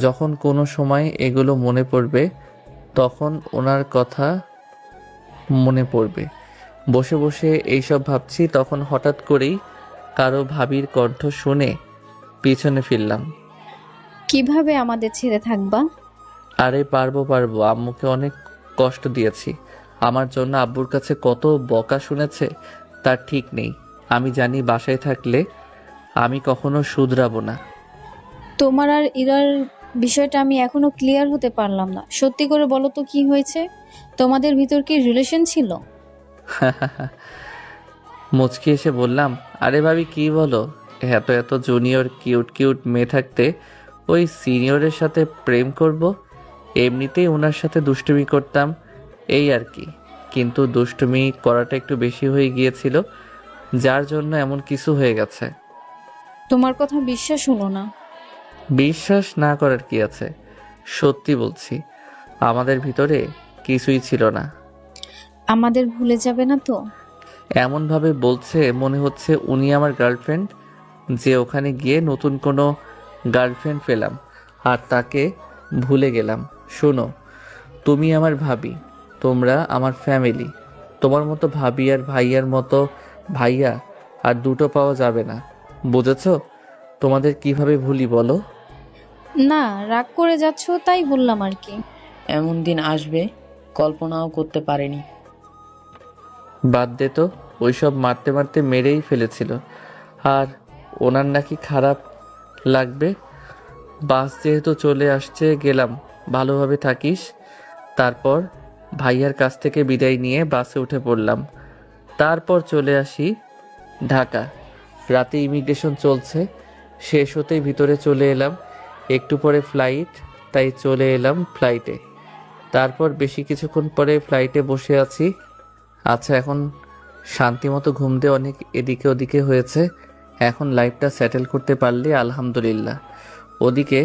যখন কোনো সময় এগুলো মনে পড়বে তখন ওনার কথা মনে পড়বে। বসে বসে এইসব ভাবছি, তখন হঠাৎ করেই কারো ভাবির কণ্ঠ শুনে পিছনে ফিরলাম। কিভাবে আমাদের ছেড়ে থাকবা? আরে পারবো, আম্মুকে অনেক কষ্ট দিয়েছি। আমার জন্য আব্বুর কাছে কত বকা শুনেছে তার ঠিক নেই। আমি জানি বাসায় থাকলে আমি কখনো শুধরাবো না। তোমার আর ইরার বিষয়টা আমি এখনো ক্লিয়ার হতে পারলাম না। সত্যি করে বলো তো কি হয়েছে? তোমাদের ভিতর কি রিলেশন ছিল? মুচকি এসে বললাম, আরে ভাবি কি বলো, এত এত জুনিয়র কিউট কিউট মেয়ে থাকতে ওই সিনিয়রের সাথে প্রেম করব? এমনিতেই ওনার সাথে দুষ্টুমি করতাম, এই আর কি। কিন্তু দুষ্টুমি করাটা একটু বেশি হয়ে গিয়েছিল, যার জন্য এমন কিছু হয়ে গেছে। তোমার কথা বিশ্বাস হলো না। বিশ্বাস না করার কি আছে, সত্যি বলছি। আমাদের ভিতরে কিছুই ছিল না। আমাদের ভুলে যাবে না তো? এমনভাবে বলছে মনে হচ্ছে উনি আমার গার্লফ্রেন্ড, যে ওখানে গিয়ে নতুন কোনো গার্লফ্রেন্ড পেলাম আর তাকে ভুলে গেলাম। শোনো, তুমি আমার ভাবি, তোমরা আমার ফ্যামিলি। তোমার মতো ভাবি আর ভাইয়ার মতো ভাইয়া আর দুটো পাওয়া যাবে না, বুঝেছো? তোমাদের কিভাবে ভুলি বলো? না, রাগ করে যাচ্ছ তাই বললাম আর কি। এমন দিন আসবে কল্পনাও করতে পারিনি। বাদ দে তো, ওইসব মারতে মারতে মেরেই ফেলেছিল। আর ওনার নাকি খারাপ লাগবে। বাস যেহেতু চলে আসছে, গেলাম, ভালোভাবে থাকিস। তারপর ভাইয়ার কাছ থেকে বিদায় নিয়ে বাসে উঠে পড়লাম। তারপর চলে আসি ঢাকা। রাতে ইমিগ্রেশন চলছে, শেষ হতেই ভিতরে চলে এলাম। একটু পরে ফ্লাইট, তাই চলে এলাম ফ্লাইটে। তারপর বেশি কিছুক্ষণ পরে ফ্লাইটে বসে আছি। আচ্ছা, এখন শান্তিমতো ঘুম দিয়ে অনেক এদিকে ওদিকে হয়েছে। এখন লাইফটা সেটেল করতে পারলে আলহামদুলিল্লাহ। ওদিকে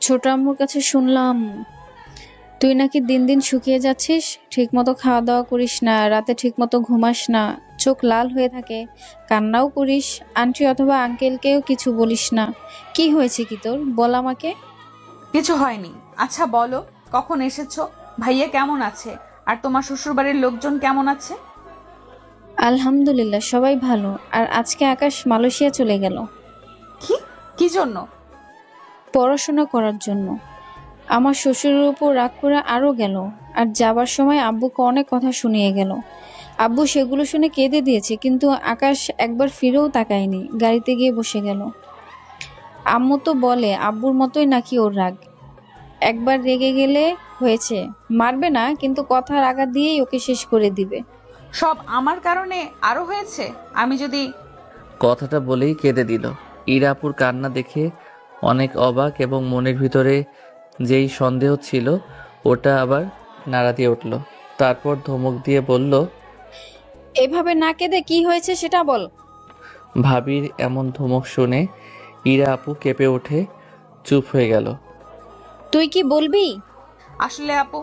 ছোট আম্মুর কাছে শুনলাম তুই নাকি দিন দিন শুকিয়ে যাচ্ছিস, ঠিকমতো খাওয়া দাওয়া করিস না, রাতে ঠিকমতো ঘুমাস না, চোখ লাল হয়ে থাকে, কান্নাও করিস, আন্টি অথবা আঙ্কেলকেও কিছু বলিস না। কি হয়েছে কি তোর, বল আমাকে। কিছু হয়নি। আচ্ছা বলো, কখন এসেছো? ভাইয়া কেমন আছে? আর তোমার শ্বশুরবাড়ির লোকজন কেমন আছে? আলহামদুলিল্লাহ, সবাই ভালো। আর আজকে আকাশ মালয়েশিয়া চলে গেল কি কি জন্য? পড়াশোনা করার জন্য। আমার শ্বশুরের উপর রাগ করে আরও গেল। আর যাবার সময় আব্বুকে অনেক কথা শুনিয়ে গেল। আব্বু সেগুলো শুনে কেঁদে দিয়েছে, কিন্তু আকাশ একবার ফিরেও তাকায়নি, গাড়িতে গিয়ে বসে গেল। আম্মু তো বলে আব্বুর মতোই নাকি ওর রাগ। একবার রেগে গেলে হয়েছে, মারবে না কিন্তু কথার আঘাত দিয়েই ওকে শেষ করে দিবে। সব আমার কারণে আরো হয়েছে? আমি যদি কথাটা বলেই কেঁদে দিল। ইরাপুর কান্না দেখে অনেক অবাক এবং মনের ভিতরে যেই সন্দেহ ছিল ওটা আবার নাড়া দিয়ে উঠল। তারপর ধমক দিয়ে বলল, এভাবে না কেঁদে কি হয়েছে সেটা বল। ভাবির এমন ধমক শুনে ইরা আপু কেঁপে উঠে চুপ হয়ে গেল। তুই কি বলবি? আসলে আপু,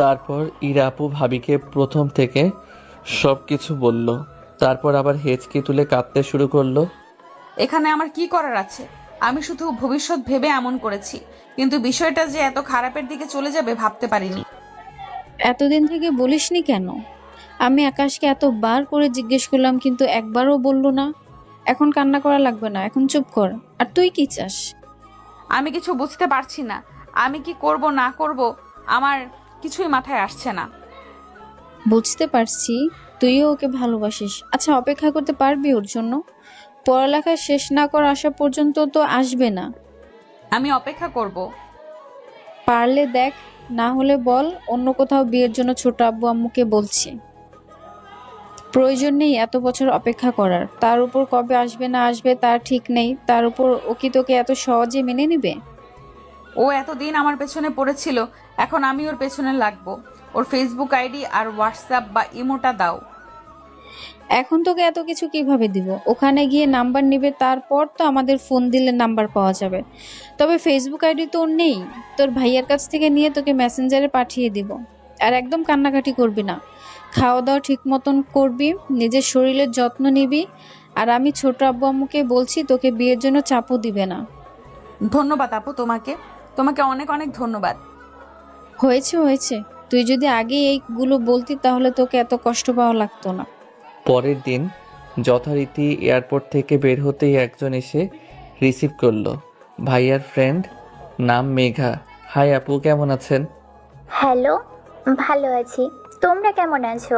তারপর ইরা আপু ভাবিকে প্রথম থেকে সব কিছু বলল। তারপর আবার হেঁচকি তুলে কাঁদতে শুরু করলো। এখানে আমার কি করার আছে? আমি শুধু ভবিষ্যৎ ভেবে এমন করেছি, কিন্তু বিষয়টা যে এত খারাপের দিকে চলে যাবে ভাবতে পারিনি। এতদিন থেকে বলিসনি কেন? আমি আকাশকে এতবার করে জিজ্ঞেস করলাম, কিন্তু একবারও বললো না। এখন কান্না করা লাগবে না, এখন চুপ কর। আর তুই কি চাস? আমি কিছু বুঝতে পারছি না। আমি কি করব না করব আমার কিছুই মাথায় আসছে না। বুঝতে পারছি, তুইও ওকে ভালোবাসিস। আচ্ছা, অপেক্ষা করতে পারবি ওর জন্য? পড়ালেখা শেষ না করা আসা পর্যন্ত তো আসবে না। আমি অপেক্ষা করব। পারলে দেখ, না হলে বল অন্য কোথাও বিয়ের জন্য ছোট আব্বু আম্মুকে বলছি। প্রয়োজন নেই এত বছর অপেক্ষা করার। তার উপর কবে আসবে না আসবে তার ঠিক নেই। তার উপর ও কি তোকে এত সহজে মেনে নিবে? ও এতদিন আমার পেছনে পড়েছিল, এখন আমি ওর পেছনে লাগবো। ওর ফেসবুক আইডি আর হোয়াটসঅ্যাপ বা ইমোটা দাও। এখন তোকে এত কিছু কিভাবে দিব? ওখানে গিয়ে নাম্বার নিবে, তারপর তো আমাদের ফোন দিলে নাম্বার পাওয়া যাবে। তবে ফেসবুক আইডি তো ওর নেই। তোর ভাইয়ার কাছ থেকে নিয়ে তোকে মেসেঞ্জারে পাঠিয়ে দিব। আর একদম কান্নাকাটি করবি না, খাওয়া দাওয়া ঠিক মতন করবি, নিজের শরীরের যত্ন নিবি। আর আমি ছোট আব্বু আম্মুকে বলছি তোকে বিয়ের জন্য চাপও দিবে না। ধন্যবাদ আপু, তোমাকে তোমাকে অনেক অনেক ধন্যবাদ। হয়েছে হয়েছে, তুই যদি আগে এইগুলো বলতি তাহলে তোকে এত কষ্ট পাওয়া লাগতো না। পরের দিন যথারীতি এয়ারপোর্ট থেকে বের হতেই একজন এসে রিসিভ করলো। ভাইয়ার ফ্রেন্ড, নাম মেঘা। হাই আপু, কেমন আছেন? হ্যালো, ভালো আছি। তোমরা কেমন আছো?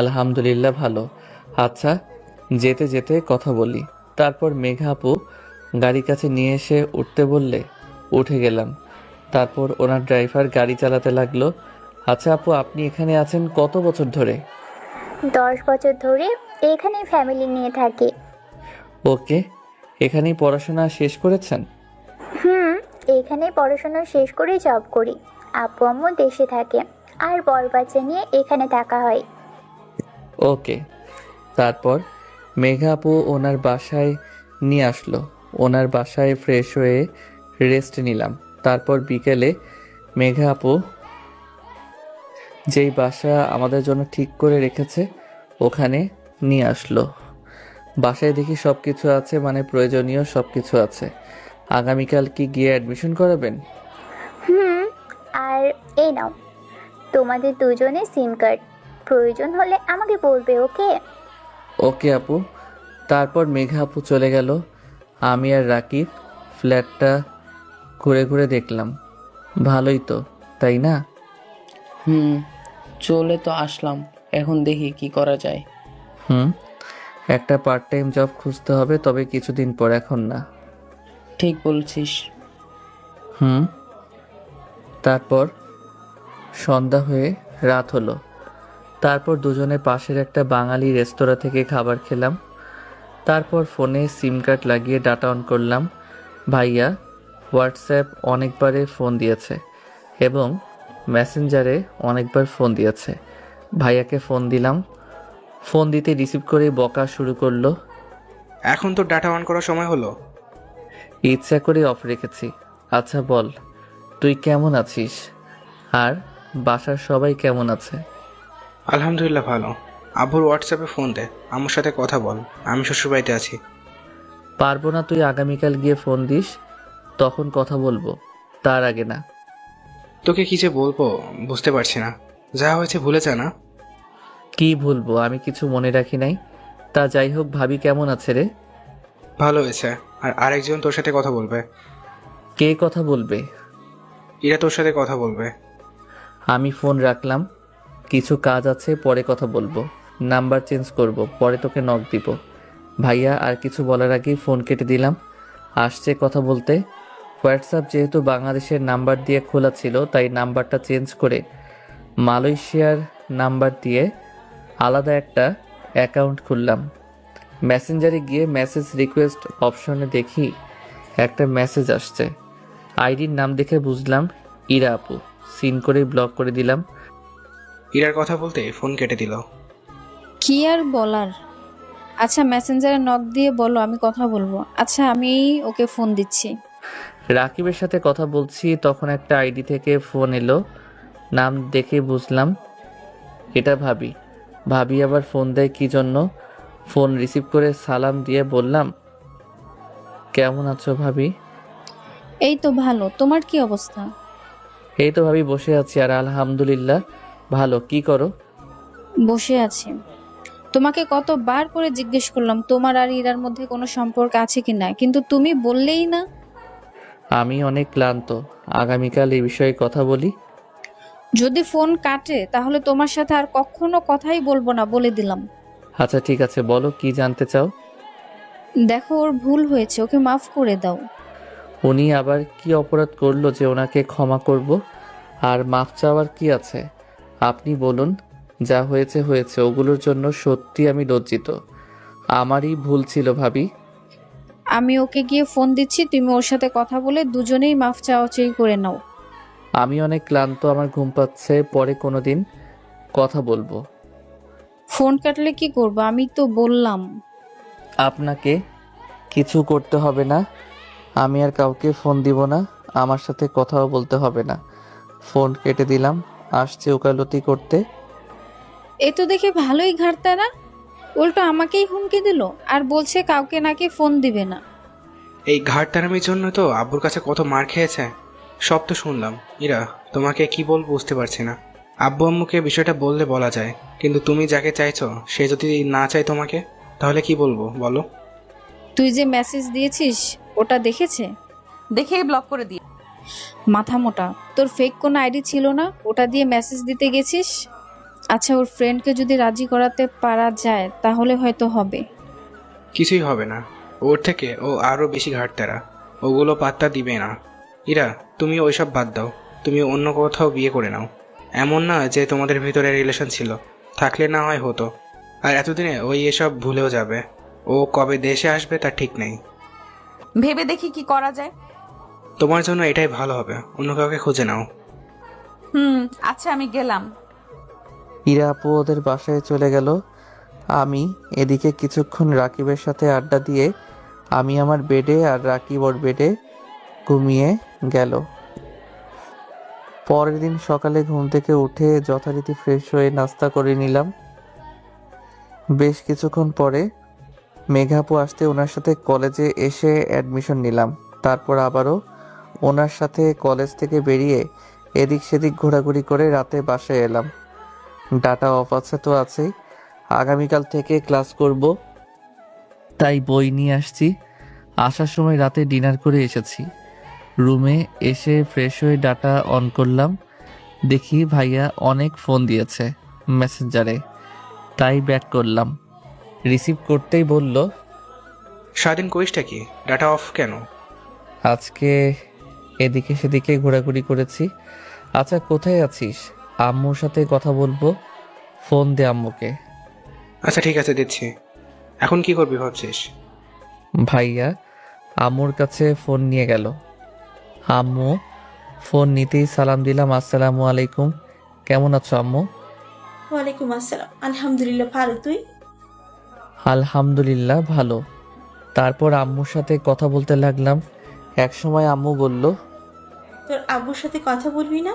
আলহামদুলিল্লাহ ভালো। আচ্ছা, যেতে যেতে কথা বলি। তারপর মেঘা আপু গাড়ি কাছে নিয়ে এসে উঠতে বললে উঠে গেলাম। তারপর ওনার ড্রাইভার গাড়ি চালাতে লাগলো। আচ্ছা আপু, আপনি এখানে আছেন কত বছর ধরে? 10 বছর ধরে এখানে ফ্যামিলি নিয়ে থাকি। ওকে, এখানেই পড়াশোনা শেষ করেছেন? এখানে পড়াশোনা শেষ করে জব করি। আব্বু আম্মু দেশে থাকে, আর বর বাচ্চা নিয়ে এখানে থাকা হয়। ওকে। তারপর মেঘা আপু ওনার বাসায় নিয়ে আসলো। ওনার বাসায় ফ্রেশ হয়ে রেস্ট নিলাম। তারপর বিকেলে মেঘা আপু যেই বাসা আমাদের জন্য ঠিক করে রেখেছে ওখানে নিয়ে আসলো। বাসায় দেখি সব কিছু আছে, মানে প্রয়োজনীয় সব কিছু আছে। আগামীকাল কি গিয়ে অ্যাডমিশন করাবেন? আর এই নাও তোমাদের দুজনের সিম কার্ড। প্রয়োজন হলে আমাকে বলবে, ওকে? ওকে আপু। তারপর মেঘা আপু চলে গেল। আমি আর রাকিব ফ্ল্যাটটা ঘুরে ঘুরে দেখলাম। ভালোই তো, তাই না? চলে তো আসলাম, এখন দেখি কি করা যায়। একটা পার্ট টাইম জব খুঁজতে হবে, তবে কিছুদিন পর, এখন না। ঠিক বলছিস। তারপর সন্ধ্যা হয়ে রাত হলো। তারপর দুজনে পাশের একটা বাঙালি রেস্তোরাঁ থেকে খাবার খেলাম। তারপর ফোনে সিম কার্ড লাগিয়ে ডাটা অন করলাম। ভাইয়া হোয়াটসঅ্যাপ অনেকবারে ফোন দিয়েছে এবং মেসেঞ্জারে অনেকবার ফোন দিয়েছে। ভাইয়াকে ফোন দিলাম। ফোন দিতে রিসিভ করে বকা শুরু করলো। এখন তো ডাটা অন করার সময় হলো। ইচ্ছা করে অফ রেখেছি। আচ্ছা বল, তুই কেমন আছিস? আর বাসার সবাই কেমন আছে? আলহামদুলিল্লাহ ভালো। আব্বুর হোয়াটসঅ্যাপে ফোন দে, আমার সাথে কথা বল। আমি শ্বশুরবাড়িতে আছি। পারবো না, তুই আগামীকাল গিয়ে ফোন দিস, তখন কথা বলবো, তার আগে না। তোকে কি যে বলবো বুঝতে পারছি না। যা হয়েছে ভুলে যা না। কি ভুলবো, আমি কিছু মনে রাখি নাই। তা যাই হোক, ভাবি কেমন আছে রে? ভালো হয়েছে। আর আরেকজন তোর সাথে কথা বলবে। কে কথা বলবে? এরা তোর সাথে কথা বলবে। আমি ফোন রাখলাম, কিছু কাজ আছে, পরে কথা বলবো। নাম্বার চেঞ্জ করব, পরে তোকে নক দিব। ভাইয়া আর কিছু বলার আগেই ফোন কেটে দিলাম। আসছে কথা বলতে। হোয়াটসঅ্যাপ যেহেতু বাংলাদেশের নাম্বার দিয়ে খোলা ছিল, তাই নাম্বারটা চেঞ্জ করে মালয়েশিয়ার নাম্বার দিয়ে আলাদা একটা অ্যাকাউন্ট খুললাম। মেসেঞ্জারে গিয়ে মেসেজ রিকোয়েস্ট অপশনে দেখি একটা মেসেজ আসছে। আইডির নাম দেখে বুঝলাম ইরা আপু। সিন করে ব্লক করে দিলাম। ইরার কথা বলতে ফোন কেটে দিল। কি আর বলার। আচ্ছা, মেসেঞ্জারে নক দিয়ে বলো আমি কথা বলবো। আচ্ছা, আমি ওকে ফোন দিচ্ছি। রাকিবের সাথে কথা বলছি, তখন একটা আইডি থেকে ফোন এলো। নাম দেখে বুঝলাম এটা ভাবি। ভাবি আবার ফোন দেয় কি জন্য? ফোন রিসিভ করে সালাম দিয়ে বললাম, কেমন আছো ভাবি? এই তো ভালো, তোমার কি অবস্থা? এই তো ভাবি বসে আছি, আর আলহামদুলিল্লাহ ভালো। কি করো? বসে আছি। তোমাকে কতবার করে জিজ্ঞেস করলাম তোমার আর ইরার মধ্যে কোনো সম্পর্ক আছে কিনা, কিন্তু তুমি বললেই না। আমি অনেক ক্লান্ত, আগামীকাল এই বিষয়ে কথা বলি। যদি ফোন কাটে তাহলে তোমার সাথে আর কখনো কথাই বলবো না, বলে দিলাম। আচ্ছা ঠিক আছে, বলো কি জানতে চাও? দেখো, ওর ভুল হয়েছে, ওকে মাফ করে দাও। উনি আবার কি অপরাধ করলো যে ওনাকে ক্ষমা করব? আর মাফ চাওয়ার কি আছে? আপনি বলুন। যা হয়েছে হয়েছে, ওগুলোর জন্য সত্যি আমি লজ্জিত। আমারই ভুল ছিল ভাবি। আমি ওকে গিয়ে ফোন দিচ্ছি, তুমি ওর সাথে কথা বলে দুজনেই মাফ চাওয়াচাই করে নাও। আমি অনেক ক্লান্ত, আমার ঘুম পাচ্ছে, পরে কোনোদিন কথা বলবো। ফোন কাটলে কি করবো? আমি তো বললাম। আপনাকে কিছু করতে হবে না, আমি আর কাউকে ফোন দিব না, আমার সাথে কথাও বলতে হবে না। ফোন কেটে দিলাম। আসছে ওকালতি করতে। এ তো দেখে ভালোই ঘাড়তারা, উল্টো আমাকেই হুমকি দিল আর বলছে কাউকে নাকি ফোন দিবে না। এই ঘাটতারামির জন্য তো আব্বুর কাছে কত মার খেয়েছে। সব তো শুনলাম। ইরা, তোমাকে কি বলবো বুঝতে পারছি না। আব্বু আম্মুকে বিষয়টা বললে বলা যায়, কিন্তু তুমি যাকে চাইছো সে যদি না চায় তোমাকে, তাহলে কি বলবো বলো? তুই যে মেসেজ দিয়েছিস ওটা দেখেছে? দেখেই ব্লক করে দিই। মাথা মোটা, তোর ফেক কোনো আইডি ছিল না, ওটা দিয়ে মেসেজ দিতে গেছিস। আচ্ছা, ওর ফ্রেন্ডকে যদি রাজি করাতে পারা যায় তাহলে হয়তো হবে। কিছুই হবে না, ওর থেকে ও আরও বেশি ঘাটতারা। ওগুলো পাত্তা দিবে না। ইরা, তুমি ওইসব বাদ দাও, তুমি অন্য কোথাও বিয়ে করে নাও। এমন না যে তোমাদের ভিতরে রিলেশন ছিল, থাকলে না হয় হতো। আর এতদিনে ওই এসব ভুলেও যাবে। ও কবে দেশে আসবে তার ঠিক নেই। ভেবে দেখি কি করা যায়। তোমার জন্য এটাই ভালো হবে, অন্য কাউকে খুঁজে নাও। আচ্ছা, আমি গেলাম। ইরা আপু ওদের বাসায় চলে গেল। আমি এদিকে কিছুক্ষণ রাকিবের সাথে আড্ডা দিয়ে আমি আমার বেডে আর রাকিব ওর বেডে ঘুমিয়ে গেল। পরের দিন সকালে ঘুম থেকে উঠে যথারীতি ফ্রেশ হয়ে নাস্তা করে নিলাম। বেশ কিছুক্ষণ পরে মেঘাপু আসতে ওনার সাথে কলেজে এসে অ্যাডমিশন নিলাম। তারপর আবারও ওনার সাথে কলেজ থেকে বেরিয়ে এদিক সেদিক ঘোরাঘুরি করে রাতে বাসায় এলাম। ডাটা অফ আছে তো আছেই, আগামীকাল থেকে ক্লাস করব, তাই বই নিয়ে আসছি। আসার সময় রাতে ডিনার করে এসেছি। রুমে এসে ফ্রেশ হয়ে ডাটা অন করলাম। দেখি ভাইয়া অনেক ফোন দিয়েছে মেসেঞ্জারে, তাই ব্যাক করলাম। রিসিভ করতেই বলল, সারাদিন করিসটা কি? ডাটা অফ কেন? আজকে এদিকে সেদিকে ঘোরাঘুরি করেছি। আচ্ছা কোথায় আছিস? আম্মুর সাথে কথা বলবো, ফোন দে আম্মুকে। আচ্ছা ঠিক আছে, দিচ্ছি। এখন কি করবি ভাবছিস? ভাইয়া আম্মুর কাছে ফোন নিয়ে গেল। আম্মু ফোন নিতেই সালাম দিলাম, আসসালামু আলাইকুম। কেমন আছো আম্মু? ওয়ালাইকুম আসসালাম। আলহামদুলিল্লাহ ভালো, তুই? আলহামদুলিল্লাহ ভালো। তারপর আম্মুর সাথে কথা বলতে লাগলাম। এক সময় আম্মু বলল, তোর আব্বুর সাথে কথা বলবি না?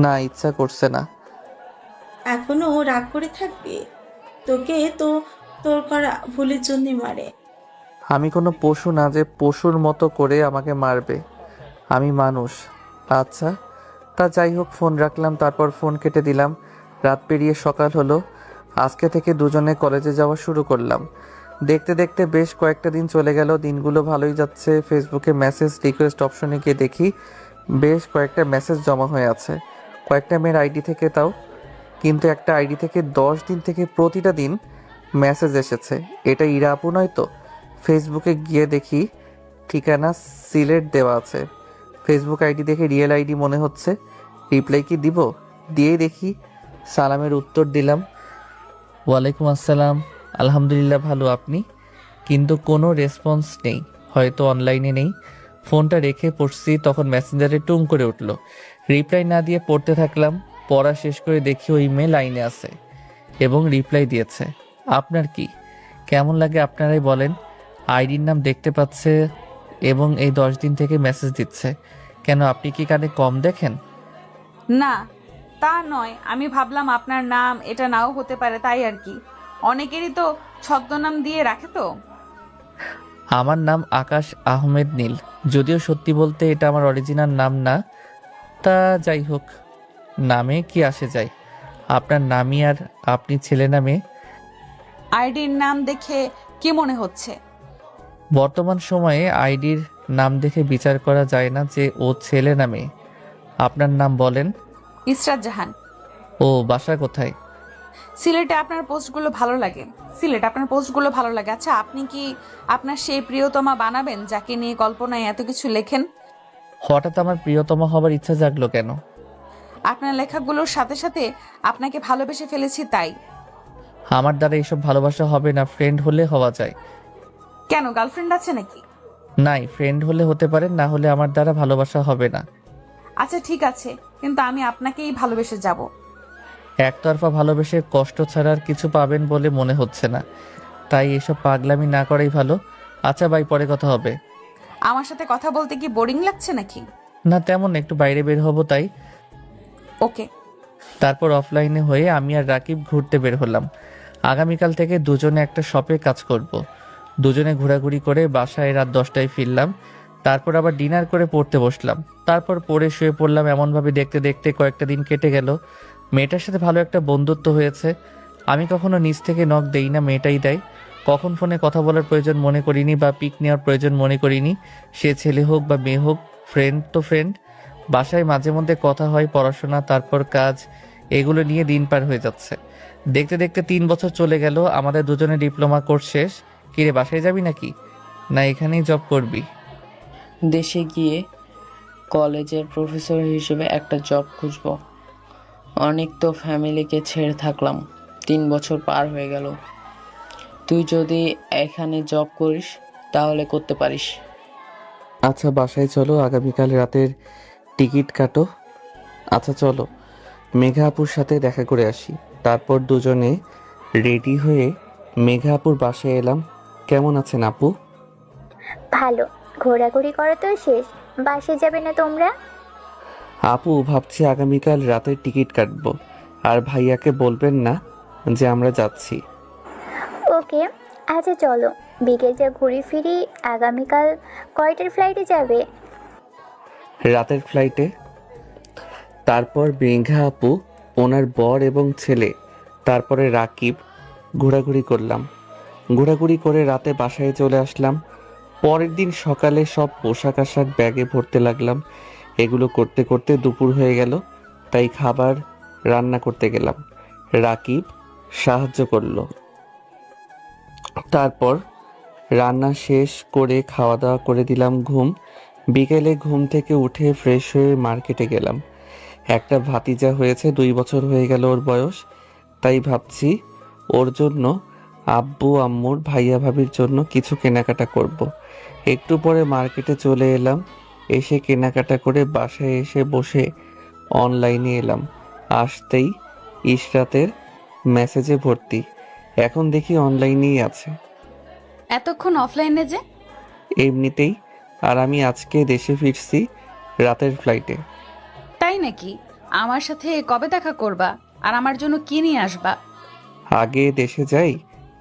না, ইচ্ছা করছে না। এখনো রাগ করে থাকবি? তোকে তো তোর করা ভুলের জন্যই মারে। আমি কোনো পশু না যে পশুর মতো করে আমাকে মারবে। আমি মানুষ। আচ্ছা, তা যাই হোক, ফোন রাখলাম, তারপর ফোন কেটে দিলাম। রাত পেরিয়ে সকাল হলো। আজকে থেকে দুজনে কলেজে যাওয়া শুরু করলাম। দেখতে দেখতে বেশ কয়েকটা দিন চলে গেল। দিনগুলো ভালোই যাচ্ছে। ফেসবুকে মেসেজ রিকোয়েস্ট অপশনে গিয়ে দেখি বেশ কয়েকটা মেসেজ জমা হয়ে আছে, কয়েকটা মেয়ের আইডি থেকে তাও। কিন্তু একটা আইডি থেকে 10 দিন থেকে প্রতিটা দিন মেসেজ এসেছে। এটা ইরা আপু নয় তো? ফেসবুকে গিয়ে দেখি ঠিকানা সিলেট দেওয়া আছে। ফেসবুক আইডি দেখে রিয়েল আইডি মনে হচ্ছে। রিপ্লাই কি দিব? দিয়েই দেখি সালামের উত্তর দিলাম, ওয়ালাইকুম আসসালাম, আলহামদুলিল্লাহ ভালো, আপনি? কিন্তু কোনো রেসপন্স নেই, হয়তো অনলাইনে নেই। ফোনটা রেখে পড়ছি, তখন মেসেঞ্জারে টুং করে উঠল। রিপ্লাই না দিয়ে পড়তে থাকলাম। পড়া শেষ করে দেখি ওই মেয়ে লাইনে আছে এবং রিপ্লাই দিয়েছে। আপনার কি কেমন লাগে আপনারাই বলেন। আইডির নাম দেখতে পাচ্ছে এবং এই 10 দিন থেকে মেসেজ দিচ্ছে। কেন, আপনি কি কানে কম দেখেন? না, তা নয়, আমি ভাবলাম আপনার নাম এটা নাও হতে পারে, তাই আর কি। অনেকেরই তো ছদ্মনাম দিয়ে রাখে তো। আমার নাম আকাশ আহমেদ নীল। যদিও সত্যি বলতে এটা আমার অরিজিনাল নাম না। তা যাই হোক, নামে কি আসে যায়। আপনার নামই আর আপনি ছেলে নামে। আইডির নাম দেখে কি মনে হচ্ছে? বর্তমান সময়ে আইডির নাম দেখে বিচার করা যায় না যে ও ছেলে নামে। আপনার নাম বলেন। ইসরাত জাহান। ও, বাসা কোথায়? সিলেটে। আপনার পোস্টগুলো ভালো লাগে। সিলেট, আপনার পোস্টগুলো ভালো লাগে। আচ্ছা, আপনি কি আপনার সেই প্রিয়তমা বানাবেন যাকে নিয়ে কল্পনায় এত কিছু লেখেন? হঠাৎ আমার প্রিয়তমা হবার ইচ্ছা জাগলো কেন? আপনার লেখাগুলোর সাথে সাথে আপনাকে ভালোবেসে ফেলেছি, তাই। আমার দ্বারা এইসব ভালোবাসা হবে না, ফ্রেন্ড হলে হওয়া যায়। কেন, গার্লফ্রেন্ড আছে নাকি? নাই, ফ্রেন্ড হলে হতে পারে, না হলে আমার দ্বারা ভালোবাসা হবে না। আচ্ছা ঠিক আছে, কিন্তু আমি আপনাকেই ভালোবেসে যাব। একতরফা ভালোবেসে কষ্ট ছাড়া আর কিছু পাবেন বলে মনে হচ্ছে না, তাই এসব পাগলামি না করাই ভালো। আচ্ছা ভাই, পরে কথা হবে। আমার সাথে কথা বলতে কি বোরিং লাগছে নাকি? না তেমন, একটু বাইরে বের হব তাই। ওকে। তারপর অফলাইনে হয়ে আমি আর রাকিব ঘুরতে বের হলাম। আগামীকাল থেকে দুজনে একটা শপে কাজ করব। দুজনে ঘোরাঘুরি করে বাসায় রাত 10টায় ফিরলাম। তারপর আবার ডিনার করে পড়তে বসলাম। তারপর পড়ে শুয়ে পড়লাম। এমনভাবে দেখতে দেখতে কয়েকটা দিন কেটে গেল। মেয়েটার সাথে ভালো একটা বন্ধুত্ব হয়েছে। আমি কখনো নিজ থেকে নক দেই না, মেয়েটাই দেয়। কখন ফোনে কথা বলার প্রয়োজন মনে করিনি বা পিক নেওয়ার প্রয়োজন মনে করিনি। সে ছেলে হোক বা মেয়ে হোক, ফ্রেন্ড তো ফ্রেন্ড। বাসায় মাঝে মধ্যে কথা হয়, পড়াশোনা, তারপর কাজ, এগুলো নিয়ে দিন পার হয়ে যাচ্ছে। দেখতে দেখতে 3 বছর চলে গেল। আমাদের দুজনে ডিপ্লোমা কোর্স শেষ। কিরে, বাসায় যাবি নাকি, না এখানেই জব করবি? দেশে গিয়ে কলেজের প্রফেসর হিসেবে একটা জব খুঁজব। অনেক তো ফ্যামিলিকে ছেড়ে থাকলাম, 3 বছর পার হয়ে গেল। তুই যদি এখানে জব করিস তাহলে করতে পারিস। আচ্ছা বাসায় চলো, আগামীকাল রাতের টিকিট কাটো। আচ্ছা চলো, মেঘা আপুর সাথে দেখা করে আসি। তারপর দুজনে রেডি হয়ে মেঘা আপুর বাসায় এলাম। কেমন আছেন আপু? ভালো। ঘোরাঘুরি করা তো শেষ, বাসে যাবে না তোমরা? আপু, ভাবছি আগামীকাল রাতের টিকিট কাটবো। আর ভাইয়াকে বলবেন না যে আমরা যাচ্ছি। ওকে, আচ্ছা চলো বিকেল যা ঘুরে ফিরি। আগামীকাল কয়টার ফ্লাইটে যাবে? রাতের ফ্লাইটে। তারপর মেঘা আপু, ওনার বর এবং ছেলে, তারপরে রাকিব, ঘোরাঘুরি করলাম। ঘোরাঘুরি করে রাতে বাসায় চলে আসলাম। পরের দিন সকালে সব পোশাক আশাক ব্যাগে ভরতে লাগলাম। এগুলো করতে করতে দুপুর হয়ে গেল, তাই খাবার রান্না করতে গেলাম। রাকিব সাহায্য করলো। তারপর রান্না শেষ করে খাওয়া দাওয়া করে দিলাম ঘুম। বিকেলে ঘুম থেকে উঠে ফ্রেশ হয়ে মার্কেটে গেলাম। একটা ভাতিজা হয়েছে, 2 বছর হয়ে গেল ওর বয়স। তাই ভাবছি ওর জন্য, আব্বু আম্মুর, ভাইয়া ভাবির জন্য কিছু কেনাকাটা করব। একটু পরে মার্কেটে চলে এলাম। এসে কেনাকাটা করে বাসায় এসে বসে অনলাইনে এলাম। আসতেই ইশরাতের মেসেজে ভর্তি। এখন দেখি অনলাইনেই আছে। এতক্ষণ অফলাইনে যে? এমনিতেই। আর আমি আজকে দেশে ফিরছি, রাতের ফ্লাইটে। তাই নাকি? আমার সাথে কবে দেখা করবা? আর আমার জন্য কি নিয়ে আসবা? আগে দেশে যাই,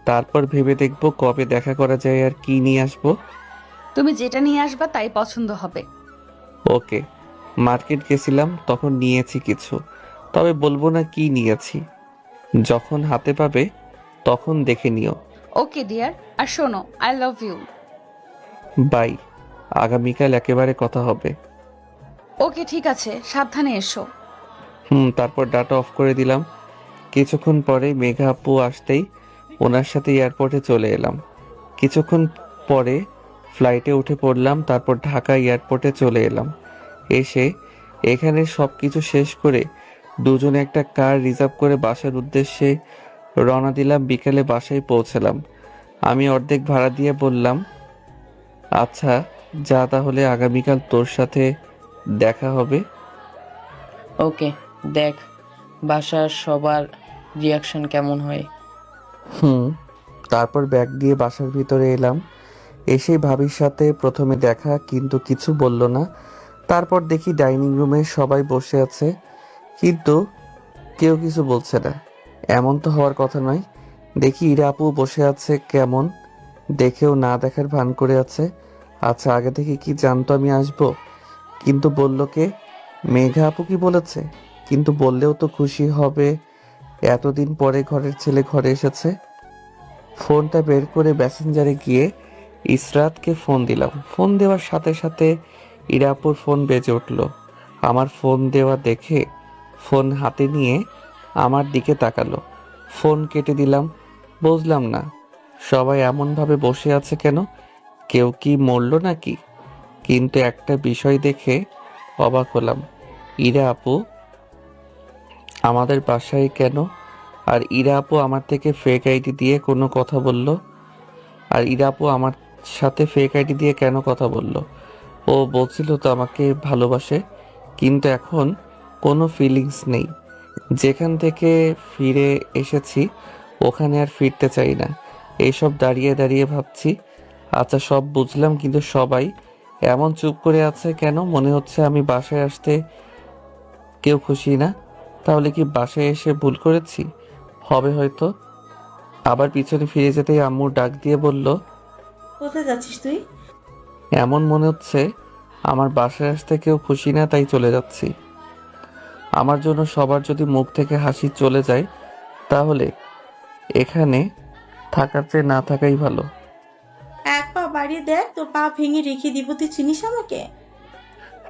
তারপর ভেবে দেখব কবে দেখা করা যায় আর কি নিয়ে আসবো। তুমি যেটা নিয়ে আসবা তাই পছন্দ হবে। ওকে। মার্কেট গেছিলাম, তখন নিয়েছি কিছু, তবে বলবো না কি নিয়েছি। যখন হাতে পাবে তখন দেখে নিও। Okay dear. আর শোনো, আই লাভ ইউ। বাই। আগামীকাল একেবারে কথা হবে। ওকে ঠিক আছে, সাবধানে এসো। তারপর ডাটা অফ করে দিলাম। কিছুক্ষণ পরে মেঘা আপু আসতেই ওনার সাথে এয়ারপোর্টে চলে এলাম। কিছুক্ষণ পরে ফ্লাইটে উঠে পড়লাম, তারপর ঢাকা এয়ারপোর্টে চলে এলাম। এসে এখানে সব কিছু শেষ করে দুজনে একটা কার রিজার্ভ করে বাসার উদ্দেশ্যে রওনা দিলাম। বিকেলে বাসায় পৌঁছালাম। আমি অর্ধেক ভাড়া দিয়ে বললাম, আচ্ছা যা, তাহলে আগামীকাল তোর সাথে দেখা হবে। ওকে, দেখ বাসার সবার রিয়াকশন কেমন হয়। তারপর ব্যাগ দিয়ে বাসার ভিতরে এলাম। এসেই ভাবির সাথে প্রথমে দেখা, কিন্তু কিছু বলল না। তারপর দেখি ডাইনিং রুমে সবাই বসে আছে, কিন্তু কেউ কিছু বলছে না। এমন তো হওয়ার কথা নয়। দেখি ইরা আপু বসে আছে, কেমন দেখেও না দেখার ভান করে আছে। আচ্ছা, আগে থেকে কি জানতো আমি আসবো? কিন্তু বলল কে? মেঘা আপু কি বলেছে? কিন্তু বললেও তো খুশি হবে, এতদিন পরে ঘরের ছেলে ঘরে এসেছে। ফোনটা বের করে মেসেঞ্জারে গিয়ে ইসরাতকে ফোন দিলাম। ফোন দেওয়ার সাথে সাথে ইরাপুর ফোন বেজে উঠল। আমার ফোন দেওয়া দেখে ফোন হাতে নিয়ে আমার দিকে তাকালো। ফোন কেটে দিলাম। বুঝলাম না সবাই এমনভাবে বসে আছে কেন, কেউ কি মরল নাকি? কিন্তু একটা বিষয় দেখে অবাক হলাম। ইরা আপু আমাদের বাসায় কেন? আর ইরা আপু আমার থেকে ফেক আইডি দিয়ে কোনো কথা বলল? আর ইরা আপু আমার সাথে ফেক আইডি দিয়ে কেন কথা বলল? ও বলছিল তো আমাকে ভালোবাসে, কিন্তু এখন কোনো ফিলিংস নেই। যেখান থেকে ফিরে এসেছি ওখানে আর ফিরতে চাই না। এইসব দাঁড়িয়ে দাঁড়িয়ে ভাবছি। আচ্ছা সব বুঝলাম, কিন্তু সবাই এমন চুপ করে আছে কেন? মনে হচ্ছে আমি বাসায় আসতে কেউ খুশি না। তাহলে কি বাসায় এসে ভুল করেছি? হবে হয়তো। আবার পিছনে ফিরে যেতেই আম্মু ডাক দিয়ে বলল, কোথায় যাচ্ছিস তুই? এমন মনে হচ্ছে আমার বাসায় আসতে কেউ খুশি না, তাই চলে যাচ্ছি। আমার জন্য সবার যদি মুখ থেকে হাসি চলে যায়, তাহলে এখানে থাকার চেয়ে না থাকাই ভালো। এক পা বাড়িয়ে দেখ, তোর পা ভেঙে রেখে দিব। তুই চিনিস আমাকে?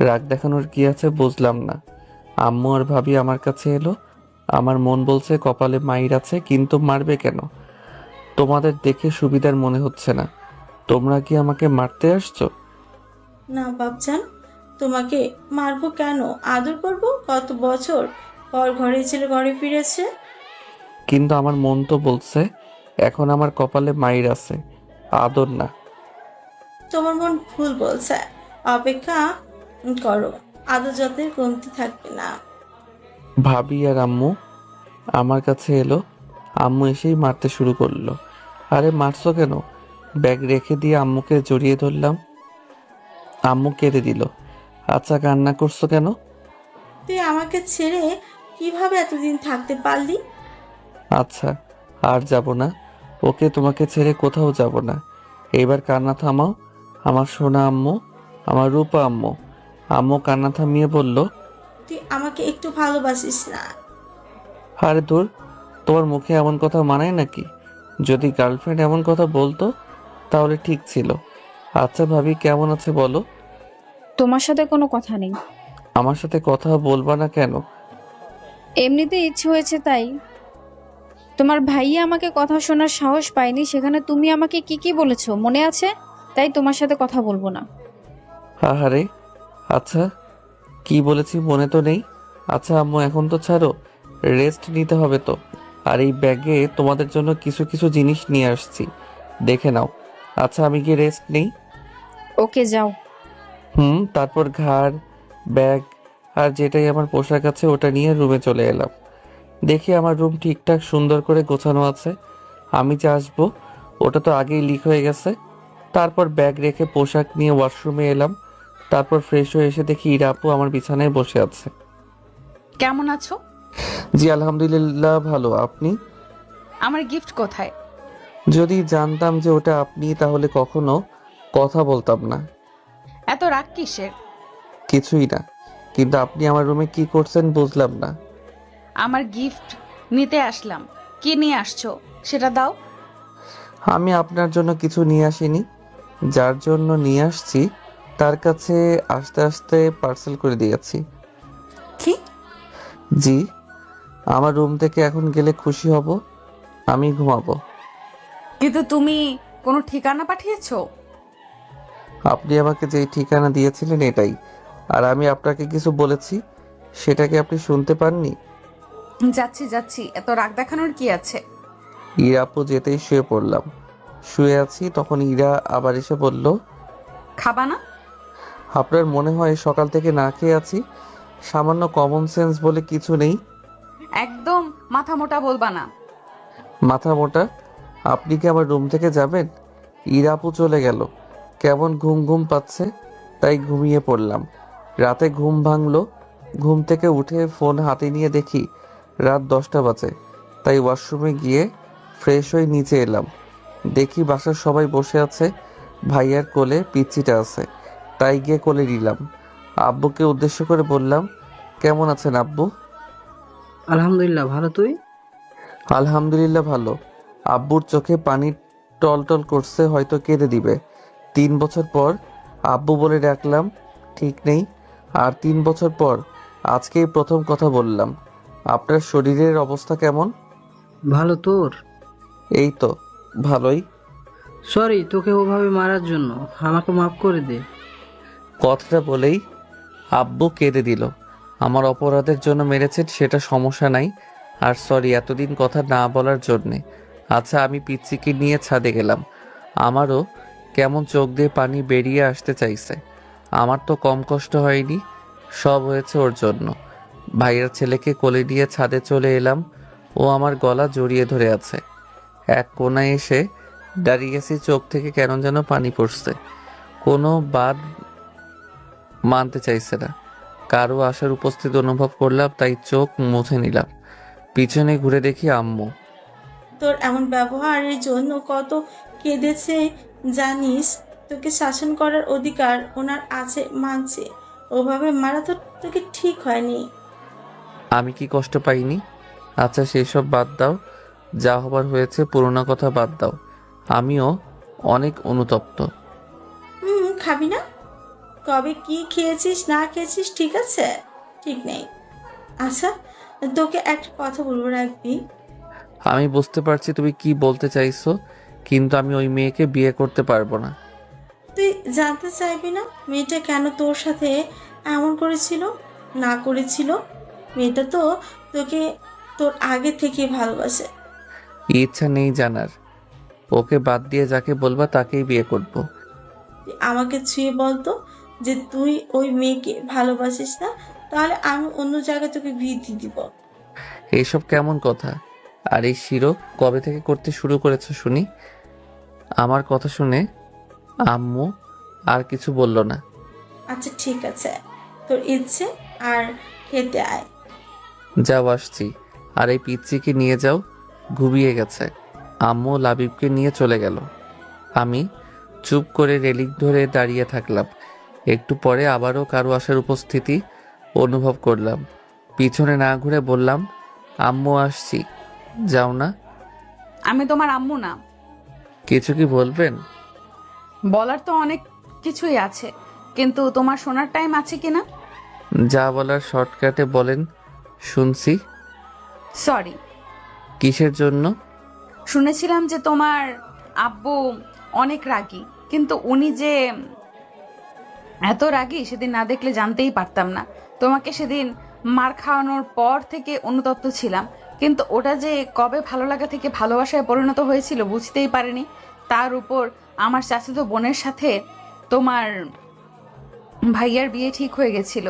রাগ দেখানোর কি আছে বুঝলাম না। আম্মু আর ভাবি আমার কাছে এলো। আমার মন বলছে কপালে মাইর আছে, কিন্তু মারবে কেন? তোমাদের দেখে সুবিধার মনে হচ্ছে না। তোমরা কি আমাকে মারতে আসছো? না বাপজান, তোমাকে মারবো কেন? আদর করব। কত বছর পর ঘরে ছেলে ঘরে ফিরেছে। কিন্তু আমার মন তো বলছে এখন আমার কপালে মাইর আছে, আদর না। তোমার মন ভুল বলছে। অপেক্ষা করো, আদর যত্নের কমতি থাকবে না। ভাবি আর আম্মু আমার কাছে এলো। আম্মু এসেই মারতে শুরু করলো। আরে মারছো কেন? ব্যাগ রেখে দিয়ে আম্মুকে জড়িয়ে ধরলাম। আম্মু কেঁদে দিল। আচ্ছা কান্না করছো কেন? তুই আমাকে ছেড়ে কিভাবে এতদিন থাকতে পারলি? আচ্ছা আর যাব না। ওকে, তোমাকে ছেড়ে কোথাও যাব না। এবার কান্না থামাও আমার সোনা আম্মু, আমার রূপা আম্মু। আম্মু কান্না থামিয়ে বলল, তুই আমাকে একটু ভালোবাসিস না? আরে দূর, তোমার মুখে এমন কথা মানায় নাকি? যদি গার্লফ্রেন্ড এমন কথা বলতো তাহলে ঠিক ছিল। আচ্ছা ভাবি কেমন আছে বলো? তোমার সাথে কোনো কথা নেই। আমার সাথে কথা বলবা না কেন? এমনিতে ইচ্ছে হয়েছে তাই। তোমার ভাইয়া আমাকে কথা শোনার সাহস পায়নি, সেখানে তুমি আমাকে কি কি বলেছো মনে আছে? তাই তোমার সাথে কথা বলবো না। আহারে, আচ্ছা কি বলেছি মনে তো নেই। আচ্ছা আম্মু এখন তো ছাড়ো, রেস্ট নিতে হবে তো। আর এই ব্যাগে তোমাদের জন্য কিছু কিছু জিনিস নিয়ে আসছি, দেখে নাও। আচ্ছা আমি কি রেস্ট নেই? ওকে যাও। তারপর ঘাড়, ব্যাগ আর যেটাই আমার পোশাক আছে ওটা নিয়ে রুমে চলে এলাম। দেখি আমার রুম ঠিকঠাক সুন্দর করে গোছানো আছে। আমি যে আসবো ওটা তো আগেই লিক হয়ে গেছে। তারপর ব্যাগ রেখে পোশাক নিয়ে ওয়াশরুমে এলাম। তারপর ফ্রেশ হয়ে এসে দেখি ইরা আপু আমার বিছানায় বসে আছে। কেমন আছো? জি আলহামদুলিল্লাহ ভালো, আপনি? আমার গিফট কোথায়? যদি জানতাম যে ওটা আপনি তাহলে কখনো কথা বলতাম না। এত রাগ কিসের? কিছুই না, কিন্তু আপনি আমার রুমে কি করছেন বুঝলাম না। আমার গিফট নিতে আসলাম। কি নিয়ে আসছো সেটা দাও। আমি আপনার জন্য কিছু নিয়ে আসিনি, যার জন্য নিয়ে আসছি তার কাছে আস্তে আস্তে পার্সেল করে দিয়েছি। কি? জি, আমার রুম থেকে এখন গেলে খুশি হব, আমি ঘুমাবো। কিন্তু তুমি কোনো ঠিকানা পাঠিয়েছো? আপনি আমাকে যেই ঠিকানা দিয়েছিলেন এটাই, আর আমি আপনাকে কিছু বলেছি সেটা কি আপনি শুনতে পাননি? যাচ্ছি যাচ্ছি, এত রাগ দেখানোর কি আছে? ইরা আপু যেতেই শুয়ে পড়লাম। শুয়ে আছি তখন ইরা আবার এসে বলল, খাবা না? আপনার মনে হয় সকাল থেকে না খেয়ে আছি? সামান্য কমন সেন্স বলে কিছু নেই? একদম মাথা মোটা বলবা না। মাথা মোটা? আপনি কি আমার রুম থেকে যাবেন? ইরা আপু চলে গেল, কেমন ঘুম ঘুম পাচ্ছে, তাই ঘুমিয়ে পড়লাম। রাতে ঘুম ভাঙলো, ঘুম থেকে উঠে ফোন হাতে নিয়ে দেখি রাত 10টা বাজে, তাই ওয়াশরুমে গিয়ে ফ্রেশ হয়ে নিচে এলাম। দেখি বাসার সবাই বসে আছে, ভাইয়ার কোলে পিচ্চিটা আছে, তাই গিয়ে কোলে নিলাম। আব্বুকে উদ্দেশ্য করে বললাম, কেমন আছেন আব্বু? আলহামদুলিল্লাহ ভালো, তুই? আলহামদুলিল্লাহ ভালো। আব্বুর চোখে পানি টলটল করছে, হয়তো কেঁদে দিবে। 3 বছর পর আব্বু বলে ডাকলাম, ঠিক নেই। আর 3 বছর পর আজকেই প্রথম কথা বললাম। আপনার শরীরের অবস্থা কেমন? ভালো, তোর? এই তো ভালোই। সরি তোকে ওভাবে মারার জন্য, আমাকে মাফ করে দে। কথাটা বলেই আব্বু কেঁদে দিল। আমার অপরাধের জন্য মেরেছেন সেটা সমস্যা নাই, আর সরি এতদিন কথা না বলার জন্যে। আচ্ছা, আমি পিচ্চিকে নিয়ে ছাদে গেলাম। আমারও কেমন চোখ দিয়ে পানি বেরিয়ে আসতে চাইছে। আমার তো কম কষ্ট হয়নি, সব হয়েছে ওর জন্য। ভাইয়ের ছেলেকে কোলে নিয়ে ছাদে চলে এলাম। ও আমার গলা জড়িয়ে ধরে আছে। এক কোনায় এসে দাঁড়িয়েছি, চোখ থেকে কেন যেন পানি পড়ছে। কোনো বাদ মানতে চাইছে না। কারো আসার উপস্থিত অনুভব করলাম, তাই চোখ মুছে নিলাম। পিছনে ঘুরে দেখি আম্মু। তোর এমন ব্যবহারের জন্য কত কেঁদেছে জানিস? তোকে শাসন করার অধিকার ওনার আছে মানছে, ওভাবে মারা তো তোকে ঠিক হয়নি। আমি কি কষ্ট পাইনি? আচ্ছা সেসব বাদ দাও, যা হবার হয়েছে, পুরোনো কথা বাদ দাও। আমিও অনেক অনুতপ্ত। খাবি না? কবে কি খেয়েছিস না খেয়েছিস ঠিক আছে, ঠিক নেই। আচ্ছা, তোকে একটা কথা বলবো, রাখবি? আমি বুঝতে পারছি তুমি কি বলতে চাইছো, কিন্তু আমি ওই মেয়েকে বিয়ে করতে পারবো না। তুই জানতে চাইবি না মেয়েটা কেন তোর সাথে এমন করেছিল না করেছিল? মেয়েটা তো তোকে তোর আগে থেকে ভালোবাসে। ইচ্ছা নেই জানার। ওকে বাদ দিয়ে যাকে বলবা তাকেই বিয়ে করব। তুই আমাকে ছুঁয়ে বলতো যে তুই ওই মেয়েকে ভালোবাসিস না, তাহলে আমি অন্য জায়গায় তোকে বিয়ে দিয়ে দিব। এইসব কেমন কথা? আর এই শিরো কবে থেকে করতে শুরু করেছো শুনি? আমার কথা শুনে আম্মু আর কিছু বলল না। আচ্ছা ঠিক আছে, তোর ইচ্ছে, আর খেতে আয়। যাও আসছি। আর এই পিচ্চিকে নিয়ে যাও, ঘুমিয়ে গেছে। আম্মু লাবিবকে নিয়ে চলে গেল। আমি চুপ করে রেলিং ধরে দাঁড়িয়ে থাকলাম। একটু পরে আবারও কারো আসার উপস্থিতি অনুভব করলাম। পিছনে না ঘুরে বললাম, আম্মু আসছি, যাও না। আমি তোমার আম্মু না। কিছু কি বলবেন? বলার তো অনেক কিছুই আছে, কিন্তু তোমার শোনার টাইম আছে কিনা? যা বলার শর্টকাটে বলেন, শুনছি। সরি। কিসের জন্য? শুনেছিলাম যে তোমার আব্বু অনেক রাগী, কিন্তু উনি যে এত রাগী সেদিন না দেখলে জানতেই পারতাম না। তোমাকে সেদিন মার খাওয়ানোর পর থেকে অনুতপ্ত ছিলাম, কিন্তু ওটা যে কবে ভালো লাগা থেকে ভালোবাসায় পরিণত হয়েছিল বুঝতেই পারিনি। তার উপর আমার চাচাতো বোনের সাথে তোমার ভাইয়ার বিয়ে ঠিক হয়ে গেছিল।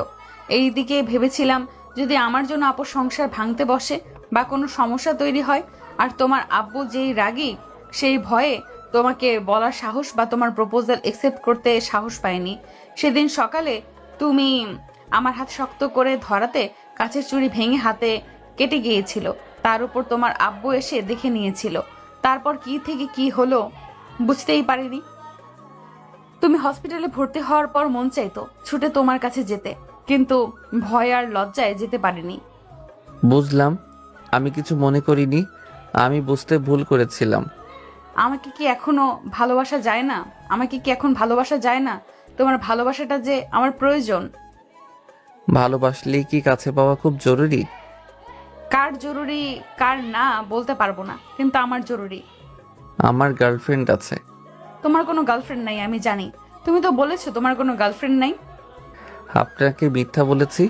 এই দিকে ভেবেছিলাম যদি আমার জন্য আপুর সংসার ভাঙতে বসে বা কোনো সমস্যা তৈরি হয়, আর তোমার আব্বু যেই রাগী সেই ভয়ে তোমাকে বলার সাহস বা তোমার প্রপোজাল একসেপ্ট করতে সাহস পাইনি। সেদিন সকালে তুমি আমার হাত শক্ত করে ধরাতে কাঁচের চুড়ি ভেঙে হাতে কেটে গিয়েছিল। তার উপর তোমার আব্বু এসে দেখে নিয়েছিল। তারপর কি থেকে কি হলো বুঝতেই পারিনি। তুমি হসপিটালে ভর্তি হওয়ার পর মন চাইতো ছুটে তোমার কাছে যেতে, কিন্তু ভয় আর লজ্জায় যেতে পারিনি। বুঝলাম, আমি কিছু মনে করিনি, আমি বুঝতে ভুল করেছিলাম। আমাকে কি এখনো ভালোবাসা যায় না? আমাকে কি এখন ভালোবাসা যায় না? তোমার ভালোবাসাটা যে আমার প্রয়োজন। ভালোবাসলেই কি কাছে পাওয়া খুব জরুরি? কার জরুরি কার না বলতে পারবো না, কিন্তু আমার জরুরি। আমার গার্লফ্রেন্ড আছে। তোমার কোনো গার্লফ্রেন্ড নাই আমি জানি। তুমি তো বলেছো তোমার কোনো গার্লফ্রেন্ড নাই। আপনাকে মিথ্যা বলেছি?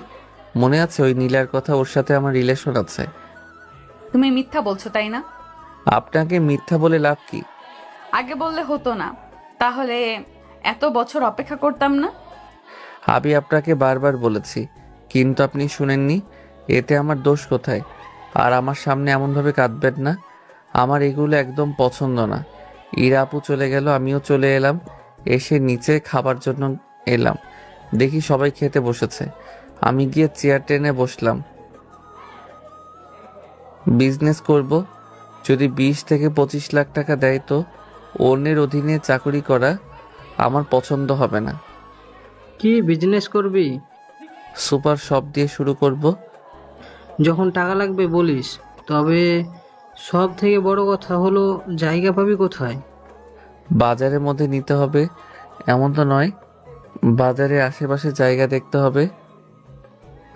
মনে আছে ওই নীলার কথা? ওর সাথে আমার রিলেশন আছে। তুমি মিথ্যা বলছো তাই না? আপনাকে মিথ্যা বলে লাভ কি? আগে বললে হতো না? তাহলে এত বছর অপেক্ষা করতাম না। আমি আপনাকে বারবার বলেছি, কিন্তু আপনি শুনেননি। এতে আমার দোষ কোথায়? আর আমার সামনে এমনভাবে কাঁদবেন না। আমার এগুলো একদম পছন্দ না। ইরা আপু চলে গেল, আমিও চলে এলাম। এসে নিচে খাবার জন্য এলাম, দেখি সবাই খেতে বসেছে। আমি গিয়ে চেয়ার টেনে বসলাম। বিজনেস করব, যদি 20 থেকে 25 লাখ টাকা দেয় তো অন্যের অধীনে চাকরি করা আমার পছন্দ হবে না। কি বিজনেস করবি? সুপার শপ দিয়ে শুরু করব। যখন টাকা লাগবে বলিস। তবে সব থেকে বড় কথা হলো জায়গা পাবি কোথায়? বাজারের মধ্যে নিতে হবে এমন তো নয়, বাজারে আশেপাশে জায়গা দেখতে হবে।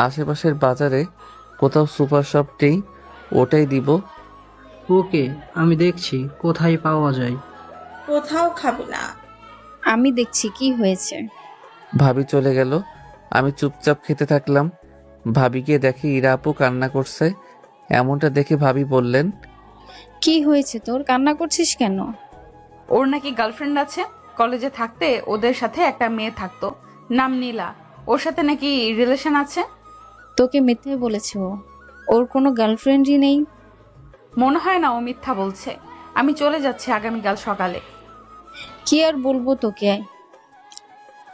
আশেপাশের বাজারে কোথাও সুপার শপ নেই, ওটাই দিব। ওকে, আমি দেখছি কোথায় পাওয়া যায়। কোথাও খাবে না। আমি দেখছি কি হয়েছে। ভাবি চলে গেল, আমি চুপচাপ খেতে থাকলাম। ভাবিকে দেখে ইরা আপু কান্না করছে। এমনটা দেখে ভাবি বললেন, কি হয়েছে তোর, কান্না করছিস কেন? ওর নাকি গার্লফ্রেন্ড আছে। কলেজে থাকতে ওদের সাথে একটা মেয়ে থাকতো, নাম নীলা। ওর সাথে নাকি রিলেশন আছে। তোকে মিথ্যে বলেছে ও। ওর কোনো গার্লফ্রেন্ডই নেই। মনে হয় না ও মিথ্যা বলছে। আমি চলে যাচ্ছি আগামীকাল সকালে। কি আর বলবো তোকে,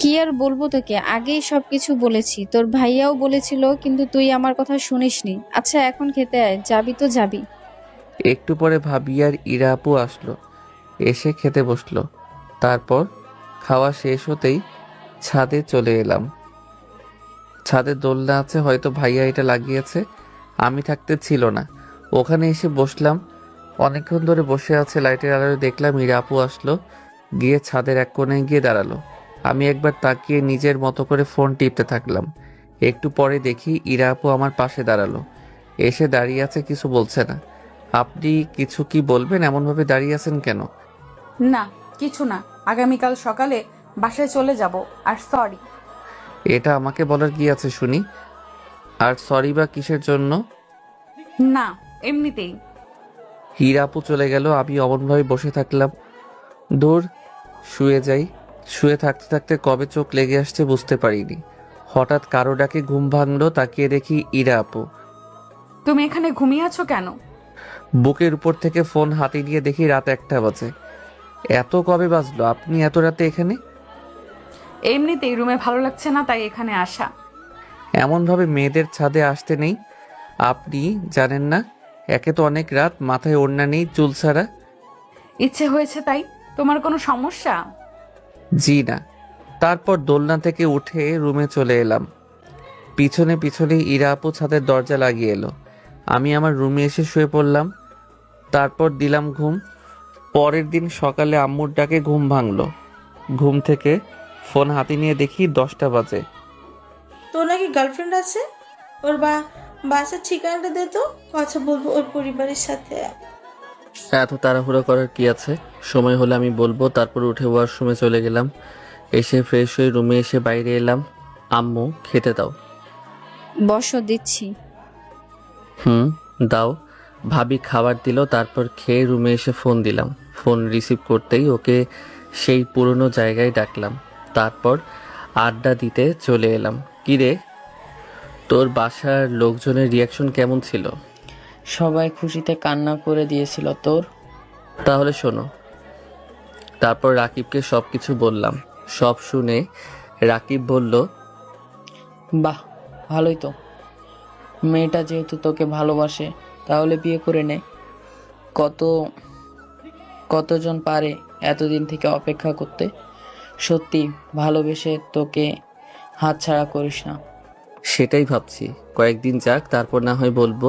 কি আর বলবো তোকে, আগেই সবকিছু বলেছি। তোর ভাইয়াও বলেছিল, কিন্তু তুই আমার কথা শুনিসনি। আচ্ছা এখন খেতে আয়, যাবি তো যাবি। একটু পরে ভাবি আর ইরা আপু আসলো, এসে খেতে বসলো। তারপর খাওয়া শেষ হতেই ছাদে চলে এলাম। ছাদে দোলনা আছে, হয়তো ভাইয়া এটা লাগিয়েছে, আমি থাকতে ছিল না। ওখানে এসে বসলাম। অনেকক্ষণ ধরে বসে আছে, লাইটের আলোয় দেখলাম ইরা আপু আসলো, গিয়ে ছাদের এক কোণে গিয়ে দাঁড়ালো। আমি একবার তাকিয়ে নিজের মতো করে ফোন টিপতে থাকলাম। একটু পরে দেখি ইরা আপু আমার পাশে দাঁড়ালো, এসে দাঁড়িয়ে আছে, কিছু বলছে না। আপনি কিছু কি বলবেন? এমনভাবে দাঁড়িয়ে আছেন কেন? না কিছু না, আগামীকাল সকালে বাসায় চলে যাব। আর সরি। এটা আমাকে বলার কি আছে শুনি? আর সরি বা কিসের জন্য? না এমনিতেই। হীরা আপু চলে গেল, আমি অমনভাবে বসে থাকলাম। দূর, শুয়ে যাই। শুয়ে থাকতে থাকতে কবে চোখ লেগে আসছে বুঝতে পারিনি। হঠাৎ কারো ডাকে ঘুম ভাঙলো, তাকিয়ে দেখি ইরা আপু। তুমি এখানে ঘুমিয়ে আছো কেন? বুকের উপর থেকে ফোন হাতে নিয়ে দেখি রাত 1টা বাজে। এত কবে বাজলো? আপনি এত রাতে এখানে? এমনিতেই রুমে ভালো লাগছে না, তাই এখানে আসা। এমনভাবে মেয়েদের ছাদে আসতে নেই। আপনি জানেন না, একে তো অনেক রাত, মাথায় ওড়না নেই, চুল ছাড়া। ইচ্ছে হয়েছে তাই? তোমার কোনো সমস্যা? জি না। তারপর দোলনা থেকে উঠে রুমে চলে এলাম। পিছনে পিছনে ইরা আপু ছাদের দরজা লাগিয়ে এলো। আমি আমার রুমে এসে শুয়ে পড়লাম। তারপর দিলাম ঘুম। পরের দিন সকালে আম্মুর ডাকে ঘুম ভাঙলো। ঘুম থেকে ফোন হাতে নিয়ে দেখি 10টা বাজে। তোর নাকি গার্লফ্রেন্ড আছে? ওর বাসার ঠিকানাটা দে তো, কথা বলবো ওর পরিবারের সাথে। এত তাড়াহুড়ো করার কি আছে? সময় হলে আমি বলবো। তারপর উঠে ওয়াশরুমে চলে গেলাম। এসে ফ্রেশ হয়ে রুমে এসে বাইরে এলাম। আম্মু খেতে দাও। বসো, দিচ্ছি। দাও। ভাবি খাবার দিল, তারপর খেয়ে রুমে এসে ফোন দিলাম। ফোন রিসিভ করতেই ওকে সেই পুরনো জায়গায় ডাকলাম। তারপর আড্ডা দিতে চলে এলাম। কি রে, তোর বাসার লোকজনের রিয়াকশন কেমন ছিল? সবাই খুশিতে কান্না করে দিয়েছিল। তোর? তাহলে শোনো, তারপর রাকিবকে সব কিছু বললাম। সব শুনে রাকিব বলল, বাহ, ভালোই তো। মেয়েটা যেহেতু তোকে ভালোবাসে তাহলে বিয়ে করে নে। কতজন পারে এতদিন থেকে অপেক্ষা করতে। সত্যি ভালোবেসে তোকে হাতছাড়া করিস না। সেটাই ভাবছি, কয়েকদিন যাক, তারপর না হয় বলবো।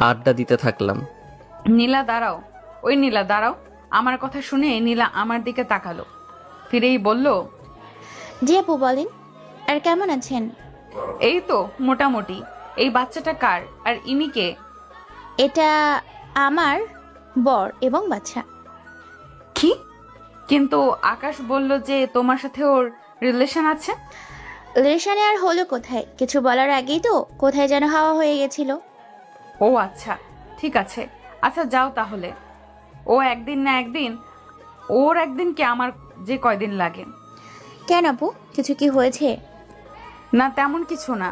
আড্ডা দিতে থাকলাম। নীলা দাঁড়াও, ওই নীলা দাঁড়াও। আমার কথা শুনে নীলা আমার দিকে তাকালো, ফিরেই বলল, জি আপু বলেন, আর কেমন আছেন? এই তো মোটামুটি। এই বাচ্চাটা কার, আর ইনি কে? এটা আমার বর এবং বাচ্চা। কি? কিন্তু আকাশ বলল যে তোমার সাথে ওর রিলেশন আছে। রিলেশনে আর হলো কোথায়, কিছু বলার আগেই তো কোথায় যেন হাওয়া হয়ে গেছিল। ও আচ্ছা, ঠিক আছে। আচ্ছা যাও তাহলে। ও একদিন না একদিন, ওর একদিন কি আমার যে কয়দিন লাগে। কেন আপু, কিছু কি হয়েছে? না তেমন কিছু না।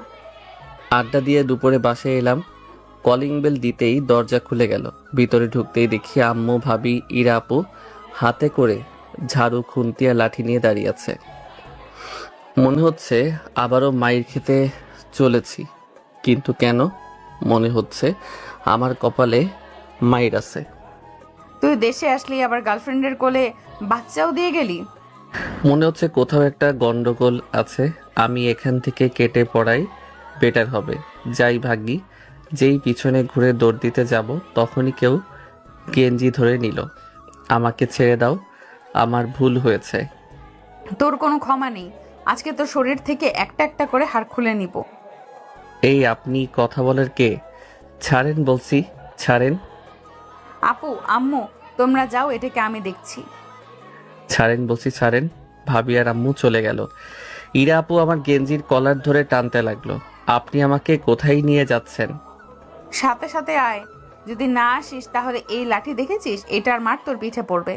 আড্ডা দিয়ে দুপুরে বাসায় এলাম। কলিং বেল দিতেই দরজা খুলে গেল। ভিতরে ঢুকতেই দেখি আম্মু, ভাবি, ইরা আপু হাতে করে ঝাড়ু, খুন্তি আর লাঠি নিয়ে দাঁড়িয়ে আছে। মনে হচ্ছে আবারও মাইর খেতে চলেছি, কিন্তু কেন? মনে হচ্ছে আমার কপালে মাইর আছে। তুই দেশে আসলি, আবার গার্লফ্রেন্ডের কোলে বাচ্চাও দিয়ে গেলি। মনে হচ্ছে কোথাও একটা গন্ডগোল আছে। আমি এখান থেকে কেটে পড়াই বেটার হবে। যাই ভাগি। যেই পিছনে ঘুরে দৌড় দিতে যাব তখনই কেউ গেঞ্জি ধরে নিল। আমাকে ছেড়ে দাও, আমার ভুল হয়েছে। তোর কোনো ক্ষমা নেই। আজকে তোর শরীর থেকে একটা একটা করে হাড় খুলে নিব। এই আপনি কথা বলার কে? ছাড়েন বলছি, ছাড়েন। আপু, আম্মু, তোমরা যাও, এটাকে আমি দেখছি। ছাড়েন বলছি, ছাড়েন। ভাবি আর আম্মু চলে গেল। ইরা আপু আমার গেঞ্জির কলার ধরে টানতে লাগলো। আপনি আমাকে কোথায় নিয়ে যাচ্ছেন? সাথে সাথে আয়। যদি না আসিস তাহলে এই লাঠি দেখেছিস, এটার মার তোর পিঠে পড়বে।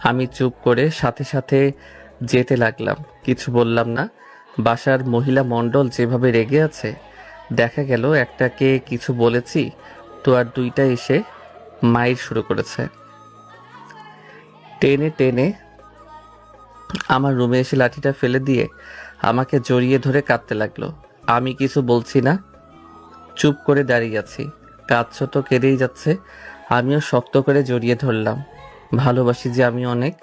আমি চুপ করে সাথে সাথে যেতে লাগলাম, কিছু বললাম না। বাসার মহিলা মণ্ডল যেভাবে রেগে আছে, দেখা গেল একটাকে কিছু বলেছি তো আর দুইটা এসে মাইর শুরু করেছে। টেনে টেনে আমার রুমে এসে লাঠিটা ফেলে দিয়ে আমাকে জড়িয়ে ধরে কাঁদতে লাগলো। আমি কিছু বলছি না, চুপ করে দাঁড়িয়ে আছি। কাঁদছো তো, কেঁদেই যাচ্ছে। আমিও শক্ত করে জড়িয়ে ধরলাম। ভালোবাসি যে আমি অনেক।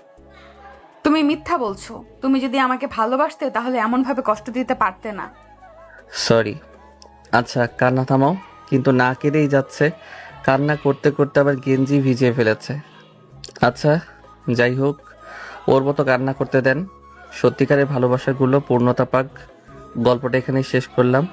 তুমি মিথ্যা বলছো। তুমি যদি আমাকে ভালোবাসতে তাহলে এমন ভাবে কষ্ট দিতে পারতে না। সরি। আচ্ছা কান্না থামাও। কিন্তু না কেঁদেই যাচ্ছে। কান্না করতে করতে আবার গেঞ্জি ভিজিয়ে ফেলেছে। আচ্ছা যাই হোক, ওর মতো কান্না করতে দেন। সত্যিকারের ভালোবাসাগুলো পূর্ণতা পাক। গল্পটা এখানেই শেষ করলাম।